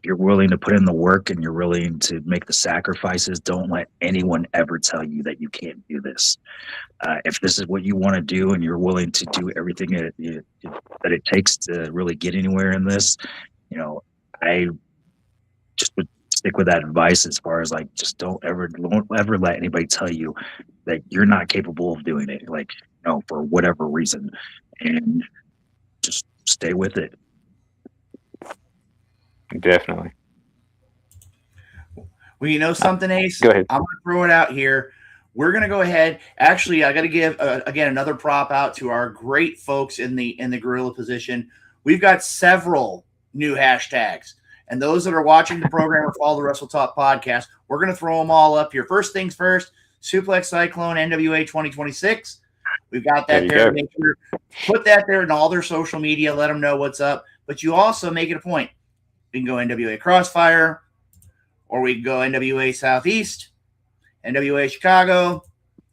you're willing to put in the work and you're willing to make the sacrifices, don't let anyone ever tell you that you can't do this. If this is what you want to do and you're willing to do everything that it takes to really get anywhere in this, I just would stick with that advice as far as like, just don't ever let anybody tell you that you're not capable of doing it, like, for whatever reason, and just stay with it. Definitely. Well, something, Ace? Go ahead. I'm going to throw it out here. We're going to go ahead. Actually, I got to give, again, another prop out to our great folks in the gorilla position. We've got several new hashtags. And those that are watching the program or follow the Wrestle Talk podcast, we're going to throw them all up here. First things first, Suplex Cyclone NWA 2026. We've got that there. Make sure, put that there in all their social media. Let them know what's up. But you also make it a point. We can go NWA Crossfire, or we can go NWA Southeast, NWA Chicago,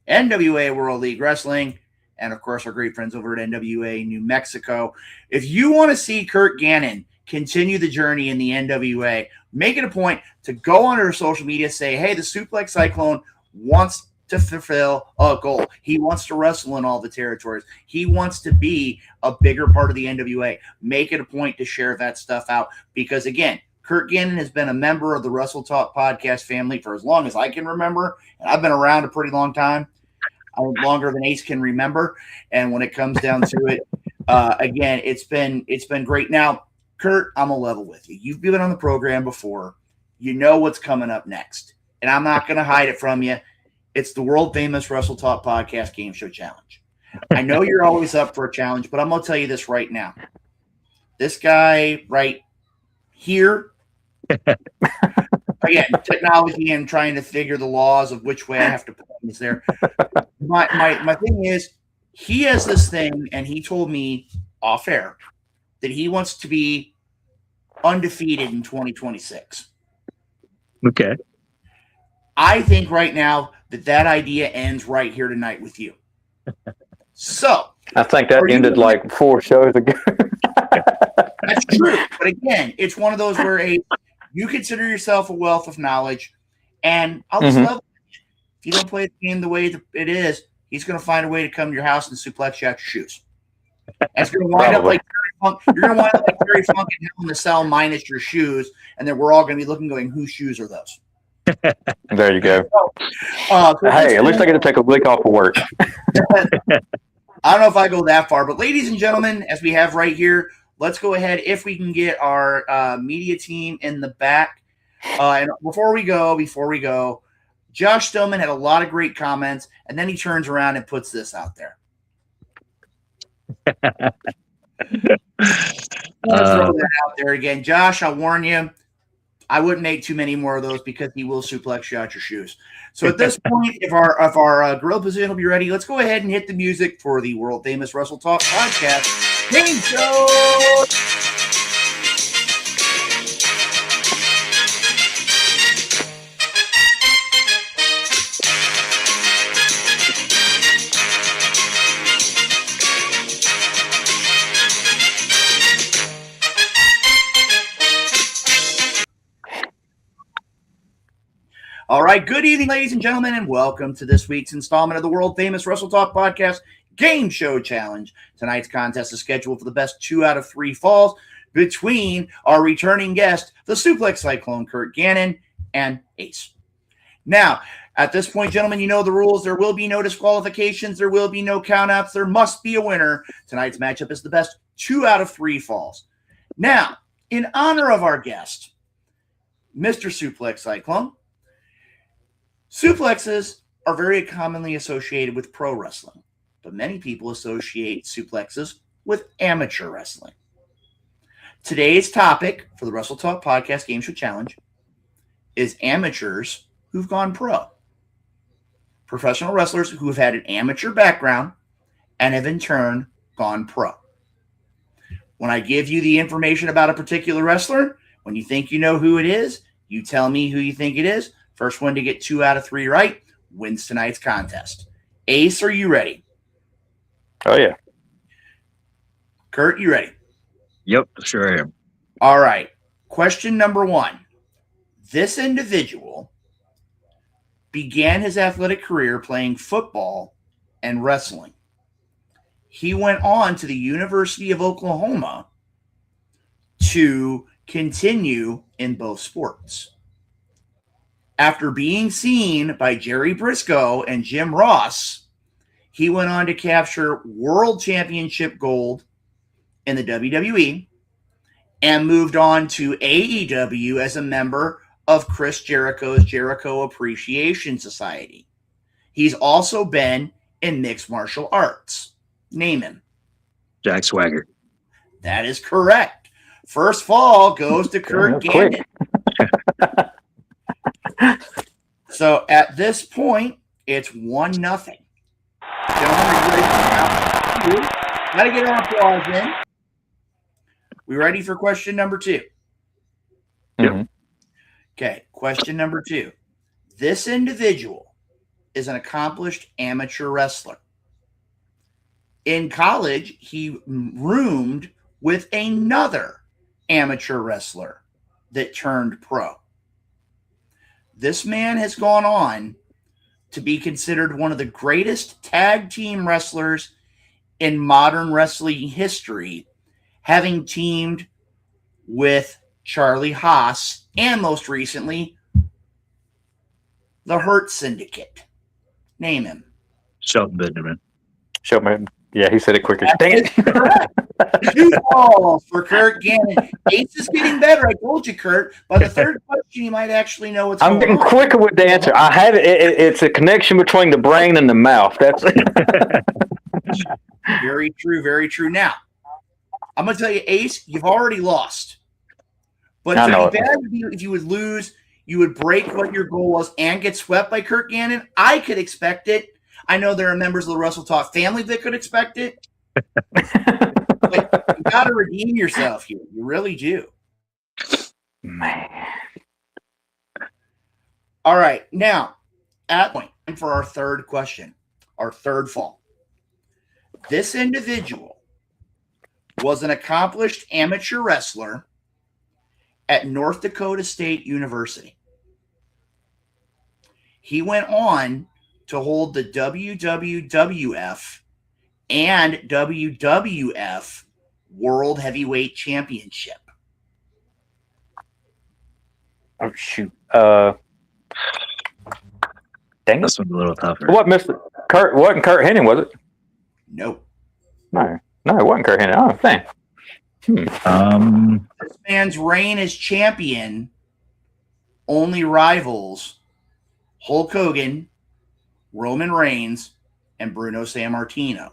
NWA World League Wrestling, and, of course, our great friends over at NWA New Mexico. If you want to see Curt Gannon continue the journey in the NWA, make it a point to go on their social media, say, hey, the Suplex Cyclone wants to fulfill a goal. He wants to wrestle in all the territories. He wants to be a bigger part of the NWA. Make it a point to share that stuff out because, again, Curt Gannon has been a member of the Wrestle Talk podcast family for as long as I can remember, and I've been around a pretty long time, longer than Ace can remember. And when it comes down to it, again, it's been great. Now, Curt, I'm a level with you. You've been on the program before. You know what's coming up next. And I'm not going to hide it from you. It's the world famous Wrestle Talk Podcast Game Show Challenge. I know you're always up for a challenge, but I'm going to tell you this right now. This guy right here, again, technology and trying to figure the laws of which way I have to put things there. My thing is, he has this thing, and he told me off air that he wants to be undefeated in 2026. Okay. I think right now that idea ends right here tonight with you. So I think that ended like 4 shows ago. That's true. But again, it's one of those where you consider yourself a wealth of knowledge, and I'll just love it. If you don't play the game the way it is, he's going to find a way to come to your house and suplex you out your shoes. And it's going to wind up like you're going to wind up like Terry Funk in Hell in the Cell minus your shoes, and then we're all going to be looking, going, whose shoes are those? There you go. So hey, at least I get to take a week off of work. I don't know if I go that far, but ladies and gentlemen, as we have right here, let's go ahead if we can get our media team in the back. And before we go, Josh Stillman had a lot of great comments, and then he turns around and puts this out there. Let's throw that out there again. Josh, I'll warn you, I wouldn't make too many more of those because he will suplex you out your shoes. So at this point, if our gorilla position will be ready, let's go ahead and hit the music for the world famous Wrestle Talk podcast game show. All right, good evening, ladies and gentlemen, and welcome to this week's installment of the world-famous Wrestle Talk Podcast Game Show Challenge. Tonight's contest is scheduled for the best 2 out of 3 falls between our returning guest, the Suplex Cyclone, Curt Gannon, and Ace. Now, At this point, gentlemen, you know the rules. There will be no disqualifications. There will be no countouts. There must be a winner. Tonight's matchup is the best 2 out of 3 falls. Now, in honor of our guest, Mr. Suplex Cyclone, suplexes are very commonly associated with pro wrestling, but many people associate suplexes with amateur wrestling. Today's topic for the Wrestle Talk Podcast Game Show Challenge is amateurs who've gone pro. Professional wrestlers who have had an amateur background and have in turn gone pro. When I give you the information about a particular wrestler, when you think you know who it is, you tell me who you think it is. First one to get 2 out of 3 right wins tonight's contest. Ace, are you ready? Oh, yeah. Curt, you ready? Yep, sure I am. All right. Question number 1. This individual began his athletic career playing football and wrestling. He went on to the University of Oklahoma to continue in both sports. After being seen by Jerry Briscoe and Jim Ross, he went on to capture World Championship gold in the WWE and moved on to AEW as a member of Chris Jericho's Jericho Appreciation Society. He's also been in mixed martial arts. Name him. Jack Swagger. That is correct. First fall goes to Curt Gannon. So at this point, it's 1-0. Gentlemen, are you ready for round 2? Gotta get our applause in. We ready for question number 2? Mm-hmm. Okay, question number 2. This individual is an accomplished amateur wrestler. In college, he roomed with another amateur wrestler that turned pro. This man has gone on to be considered one of the greatest tag team wrestlers in modern wrestling history, having teamed with Charlie Haas and most recently, the Hurt Syndicate. Name him. Shelton Benjamin. Shelton. Yeah, he said it quicker. Dang it. 2 balls for Curt Gannon. Ace is getting better. I told you, Curt. By the third question, you might actually know what's going on. I'm getting quicker with the answer. I have it. It's a connection between the brain and the mouth. That's Very true. Very true. Now, I'm going to tell you, Ace, you've already lost. But I to know be bad with you, if you would lose, you would break what your goal was and get swept by Curt Gannon. I could expect it. I know there are members of the Wrestle Talk family that could expect it. But you got to redeem yourself here. You really do. Man. All right. Now, at point for our third question, our third fall. This individual was an accomplished amateur wrestler at North Dakota State University. He went on to hold the WWF and WWF World Heavyweight Championship. Oh, shoot. Dang it. This one's a little tougher. What, Mr. Curt? Wasn't Curt Hennig, was it? Nope. No, it wasn't Curt Hennig. Oh, dang. This man's reign as champion only rivals Hulk Hogan, Roman Reigns, and Bruno Sammartino.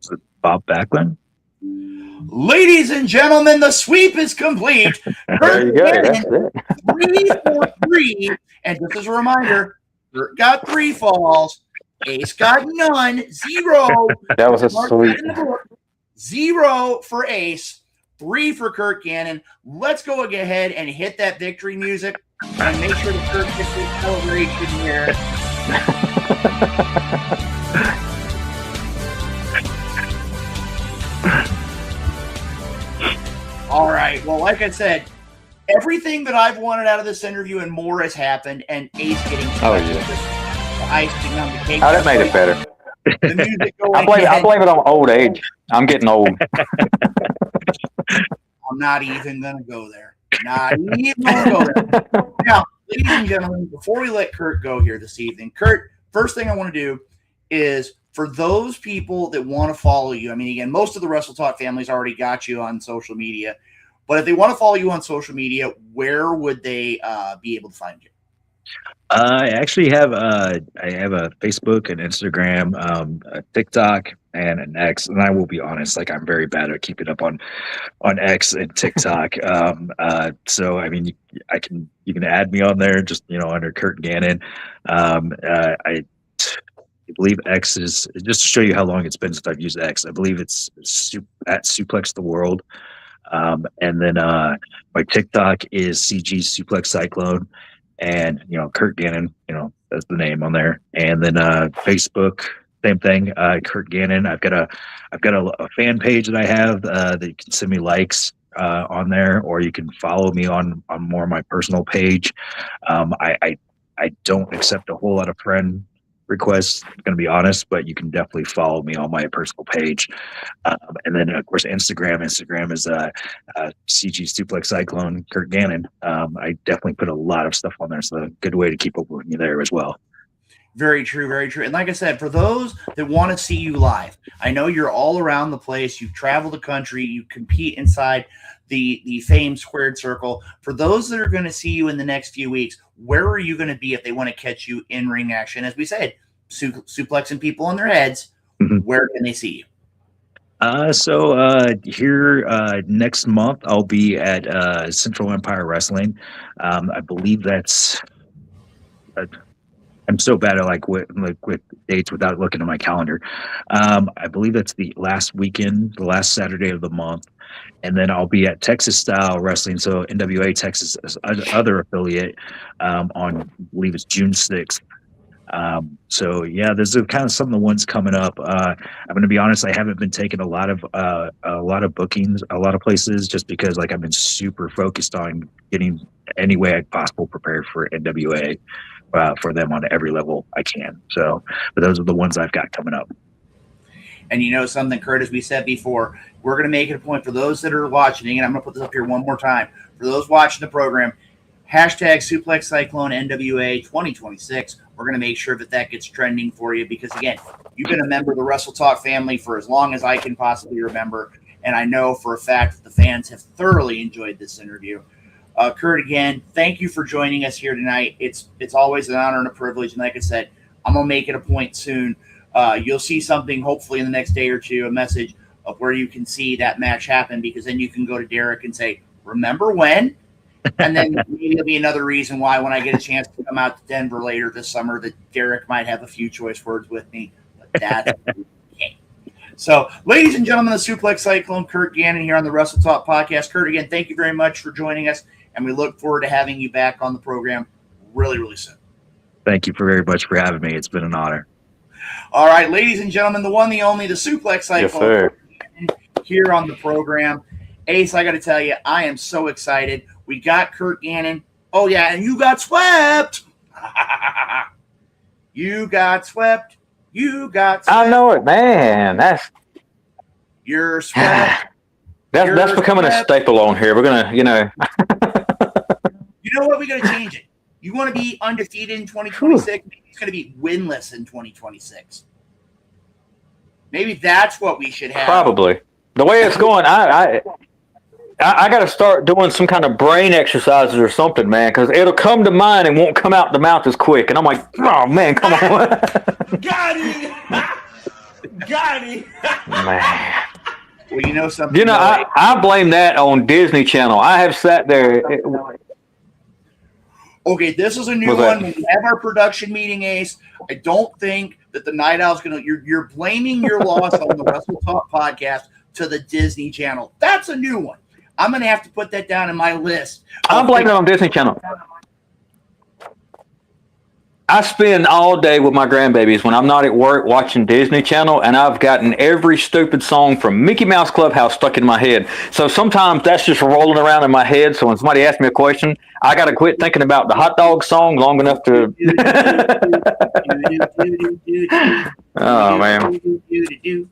Is it Bob Backlund? Ladies and gentlemen, the sweep is complete. There you go. That's it. 3 for 3. And just as a reminder, Curt got 3 falls. Ace got none. 0. That was a sweep. 0 for Ace. 3 for Curt Gannon. Let's go ahead and hit that victory music and make sure that Curt gets the celebration here. All right. Well, like I said, everything that I've wanted out of this interview and more has happened, and Ace getting Oh, yeah. the icing on the cake. Oh, that made it better. The music going I blame it on old age. I'm getting old. I'm not even going to go there. Not even going to go there. Now, ladies and gentlemen, before we let Curt go here this evening, Curt, first thing I want to do is for those people that want to follow you. I mean, again, most of the Wrestle Talk family's already got you on social media, but if they want to follow you on social media, where would they be able to find you? I actually have I have a Facebook and Instagram, a TikTok, and an X. And I will be honest, like I'm very bad at keeping up on X and TikTok. So I mean, you can add me on there, just under Curt Gannon. I believe X is just to show you how long it's been since I've used X. I believe it's at Suplex the World. And then my TikTok is CG Suplex Cyclone. And Curt Gannon, that's the name on there. And then Facebook, same thing. Curt Gannon. I've got a fan page that I have that you can send me likes on there, or you can follow me on more my personal page. I don't accept a whole lot of friend requests, I'm going to be honest, but you can definitely follow me on my personal page. And then of course Instagram is CG Suplex Cyclone Curt Gannon. I definitely put a lot of stuff on there, so a good way to keep up with me there as well. Very true, very true. And like I said, for those that want to see you live, I know you're all around the place. You've traveled the country. You compete inside the famed squared circle. For those that are going to see you in the next few weeks, where are you going to be if they want to catch you in ring action? As we said, suplexing people on their heads. Mm-hmm. Where can they see you? So here next month, I'll be at Central Empire Wrestling. I believe that's. I'm so bad at with dates without looking at my calendar. I believe that's the last weekend, the last Saturday of the month. And then I'll be at Texas Style Wrestling, so NWA Texas other affiliate on, I believe it's June 6th. So yeah, there's kind of some of the ones coming up. I'm going to be honest, I haven't been taking a lot of bookings, a lot of places, just because I've been super focused on getting any way I possible prepared for NWA for them on every level I can. So, but those are the ones I've got coming up. And something, Curt, as we said before, we're going to make it a point for those that are watching, and I'm going to put this up here one more time. For those watching the program, hashtag Suplex Cyclone NWA 2026. We're going to make sure that gets trending for you because, again, you've been a member of the Wrestle Talk family for as long as I can possibly remember, and I know for a fact that the fans have thoroughly enjoyed this interview. Curt, again, thank you for joining us here tonight. It's always an honor and a privilege, and like I said, I'm going to make it a point soon. You'll see something hopefully in the next day or two, a message of where you can see that match happen, because then you can go to Derek and say, remember when? And then maybe there'll be another reason why when I get a chance to come out to Denver later this summer that Derek might have a few choice words with me. But that's okay. So, ladies and gentlemen, the Suplex Cyclone, Curt Gannon here on the Wrestle Talk podcast. Curt, again, thank you very much for joining us, and we look forward to having you back on the program really, really soon. Thank you very much for having me. It's been an honor. All right, ladies and gentlemen, the one, the only, the Suplex Cyclone here on the program. Ace, I got to tell you, I am so excited. We got Curt Gannon. Oh, yeah, and you got swept. You got swept. You got swept. I know it, man. You're swept. That's becoming a staple on here. We're going to, You know what? We're going to change it. You want to be undefeated in 2026? Maybe it's going to be winless in 2026. Maybe that's what we should have. Probably. The way it's going, I got to start doing some kind of brain exercises or something, man, because it'll come to mind and won't come out the mouth as quick. And I'm like, oh, man, come on. Got him. Got him. Man. Well, you know something. I blame that on Disney Channel. I have sat there. Okay, this is a new one. When we have our production meeting, Ace, I don't think that the Night Owl's going to – you're blaming your loss on the Wrestle Talk podcast to the Disney Channel. That's a new one. I'm going to have to put that down in my list. I'm blaming it on Disney Channel. I spend all day with my grandbabies when I'm not at work watching Disney Channel, and I've gotten every stupid song from Mickey Mouse Clubhouse stuck in my head. So sometimes that's just rolling around in my head. So when somebody asks me a question, I got to quit thinking about the hot dog song long enough to. Oh, man. Did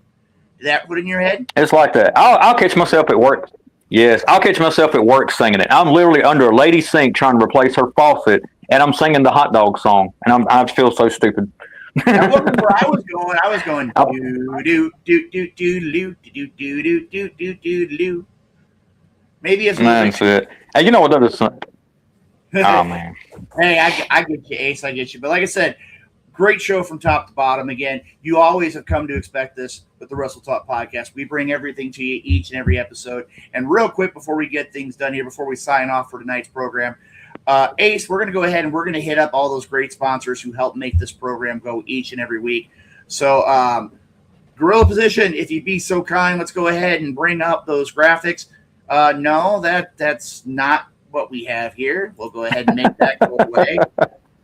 that put in your head? It's like that. I'll catch myself at work. Yes, I'll catch myself at work singing it. I'm literally under a lady sink trying to replace her faucet, and I'm singing the hot dog song, and I feel so stupid. That wasn't where I was going. I was going do do do do do do do do do do do do. Maybe it's That's it. Hey, you know what that is? Oh man. Hey, I get you, Ace. I get you. But like I said, great show from top to bottom. Again, you always have come to expect this with the Wrestle Talk podcast. We bring everything to you each and every episode. And real quick, before we get things done here, before we sign off for tonight's program, Ace, we're going to go ahead and we're going to hit up all those great sponsors who help make this program go each and every week. So, Gorilla Position, if you'd be so kind, let's go ahead and bring up those graphics. No, that's not what we have here. We'll go ahead and make that go away.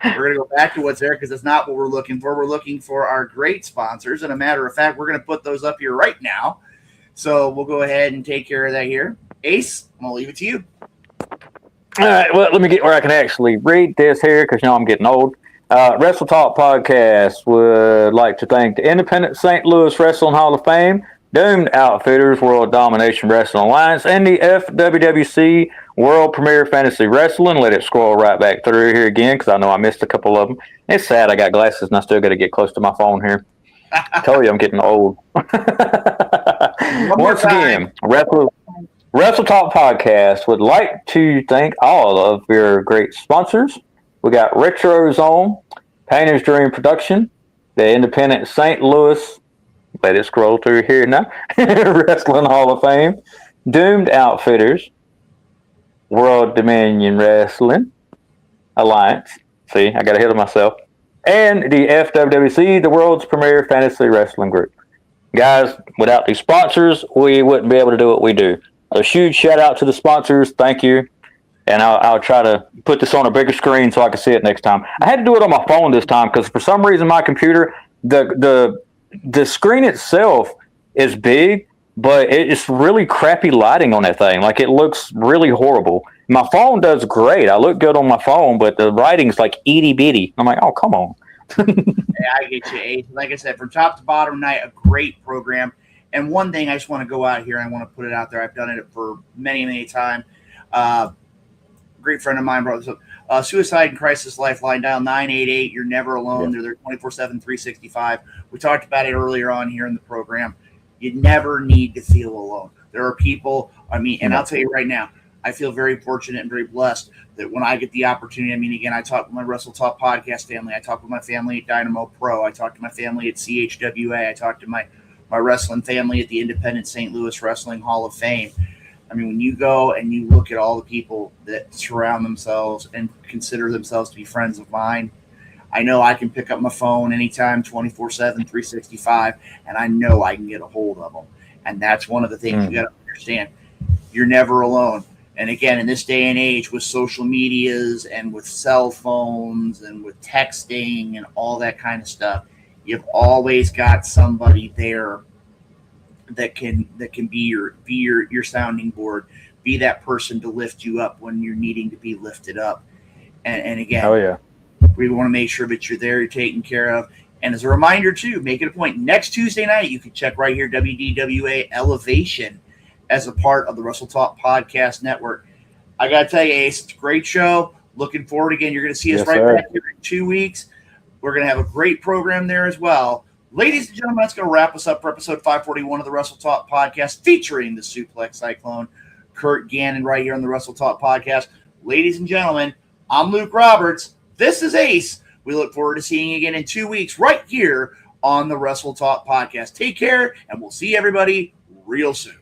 We're going to go back to what's there because it's not what we're looking for. We're looking for our great sponsors. And a matter of fact, we're going to put those up here right now. So we'll go ahead and take care of that here. Ace, I'm going to leave it to you. All right, well, let me get where I can actually read this here because, I'm getting old. Wrestle Talk Podcast would like to thank the Independent St. Louis Wrestling Hall of Fame, Doomed Outfitters World Domination Wrestling Alliance, and the FWWC World Premier Fantasy Wrestling. Let it scroll right back through here again because I know I missed a couple of them. It's sad I got glasses and I still got to get close to my phone here. I told you I'm getting old. Once again, Wrestle Talk Podcast would like to thank all of your great sponsors. We got Retro Zone, Painter's Dream Production, the Independent St. Louis, let it scroll through here now, Wrestling Hall of Fame, Doomed Outfitters, World Dominion Wrestling Alliance, see, I got ahead of myself, and the FWWC, the world's premier fantasy wrestling group. Guys, without these sponsors, we wouldn't be able to do what we do. A huge shout out to the sponsors. Thank you. And I'll try to put this on a bigger screen so I can see it next time. I had to do it on my phone this time because for some reason my computer, the screen itself is big, but it's really crappy lighting on that thing. Like it looks really horrible. My phone does great. I look good on my phone, but the writing's like itty bitty. I'm like, oh, come on. Yeah, I get you, Ace. Like I said, from top to bottom tonight, a great program. And one thing I just want to go out here, I want to put it out there. I've done it for many, many times. Great friend of mine brought this up. Suicide and Crisis Lifeline, dial 988. You're never alone. Yeah. They're there 24/7, 365. We talked about it earlier on here in the program. You never need to feel alone. There are people, and I'll tell you right now, I feel very fortunate and very blessed that when I get the opportunity, again, I talk with my Wrestle Talk podcast family. I talk with my family at Dynamo Pro. I talk to my family at CHWA. I talk to my wrestling family at the Independent St. Louis Wrestling Hall of Fame. When you go and you look at all the people that surround themselves and consider themselves to be friends of mine, I know I can pick up my phone anytime, 24/7, 365, and I know I can get a hold of them. And that's one of the things you got to understand. You're never alone. And again, in this day and age with social medias and with cell phones and with texting and all that kind of stuff, you've always got somebody there that can be your sounding board, be that person to lift you up when you're needing to be lifted up. And again, we want to make sure that you're there, you're taken care of. And as a reminder too, make it a point. Next Tuesday night, you can check right here, WDWA Elevation, as a part of the Wrestle Talk Podcast Network. I got to tell you, Ace, it's a great show. Looking forward again. You're going to see us back here in 2 weeks. We're going to have a great program there as well. Ladies and gentlemen, that's going to wrap us up for episode 541 of the Wrestle Talk Podcast featuring the Suplex Cyclone, Curt Gannon, right here on the Wrestle Talk Podcast. Ladies and gentlemen, I'm Luke Roberts. This is Ace. We look forward to seeing you again in 2 weeks right here on the Wrestle Talk Podcast. Take care, and we'll see everybody real soon.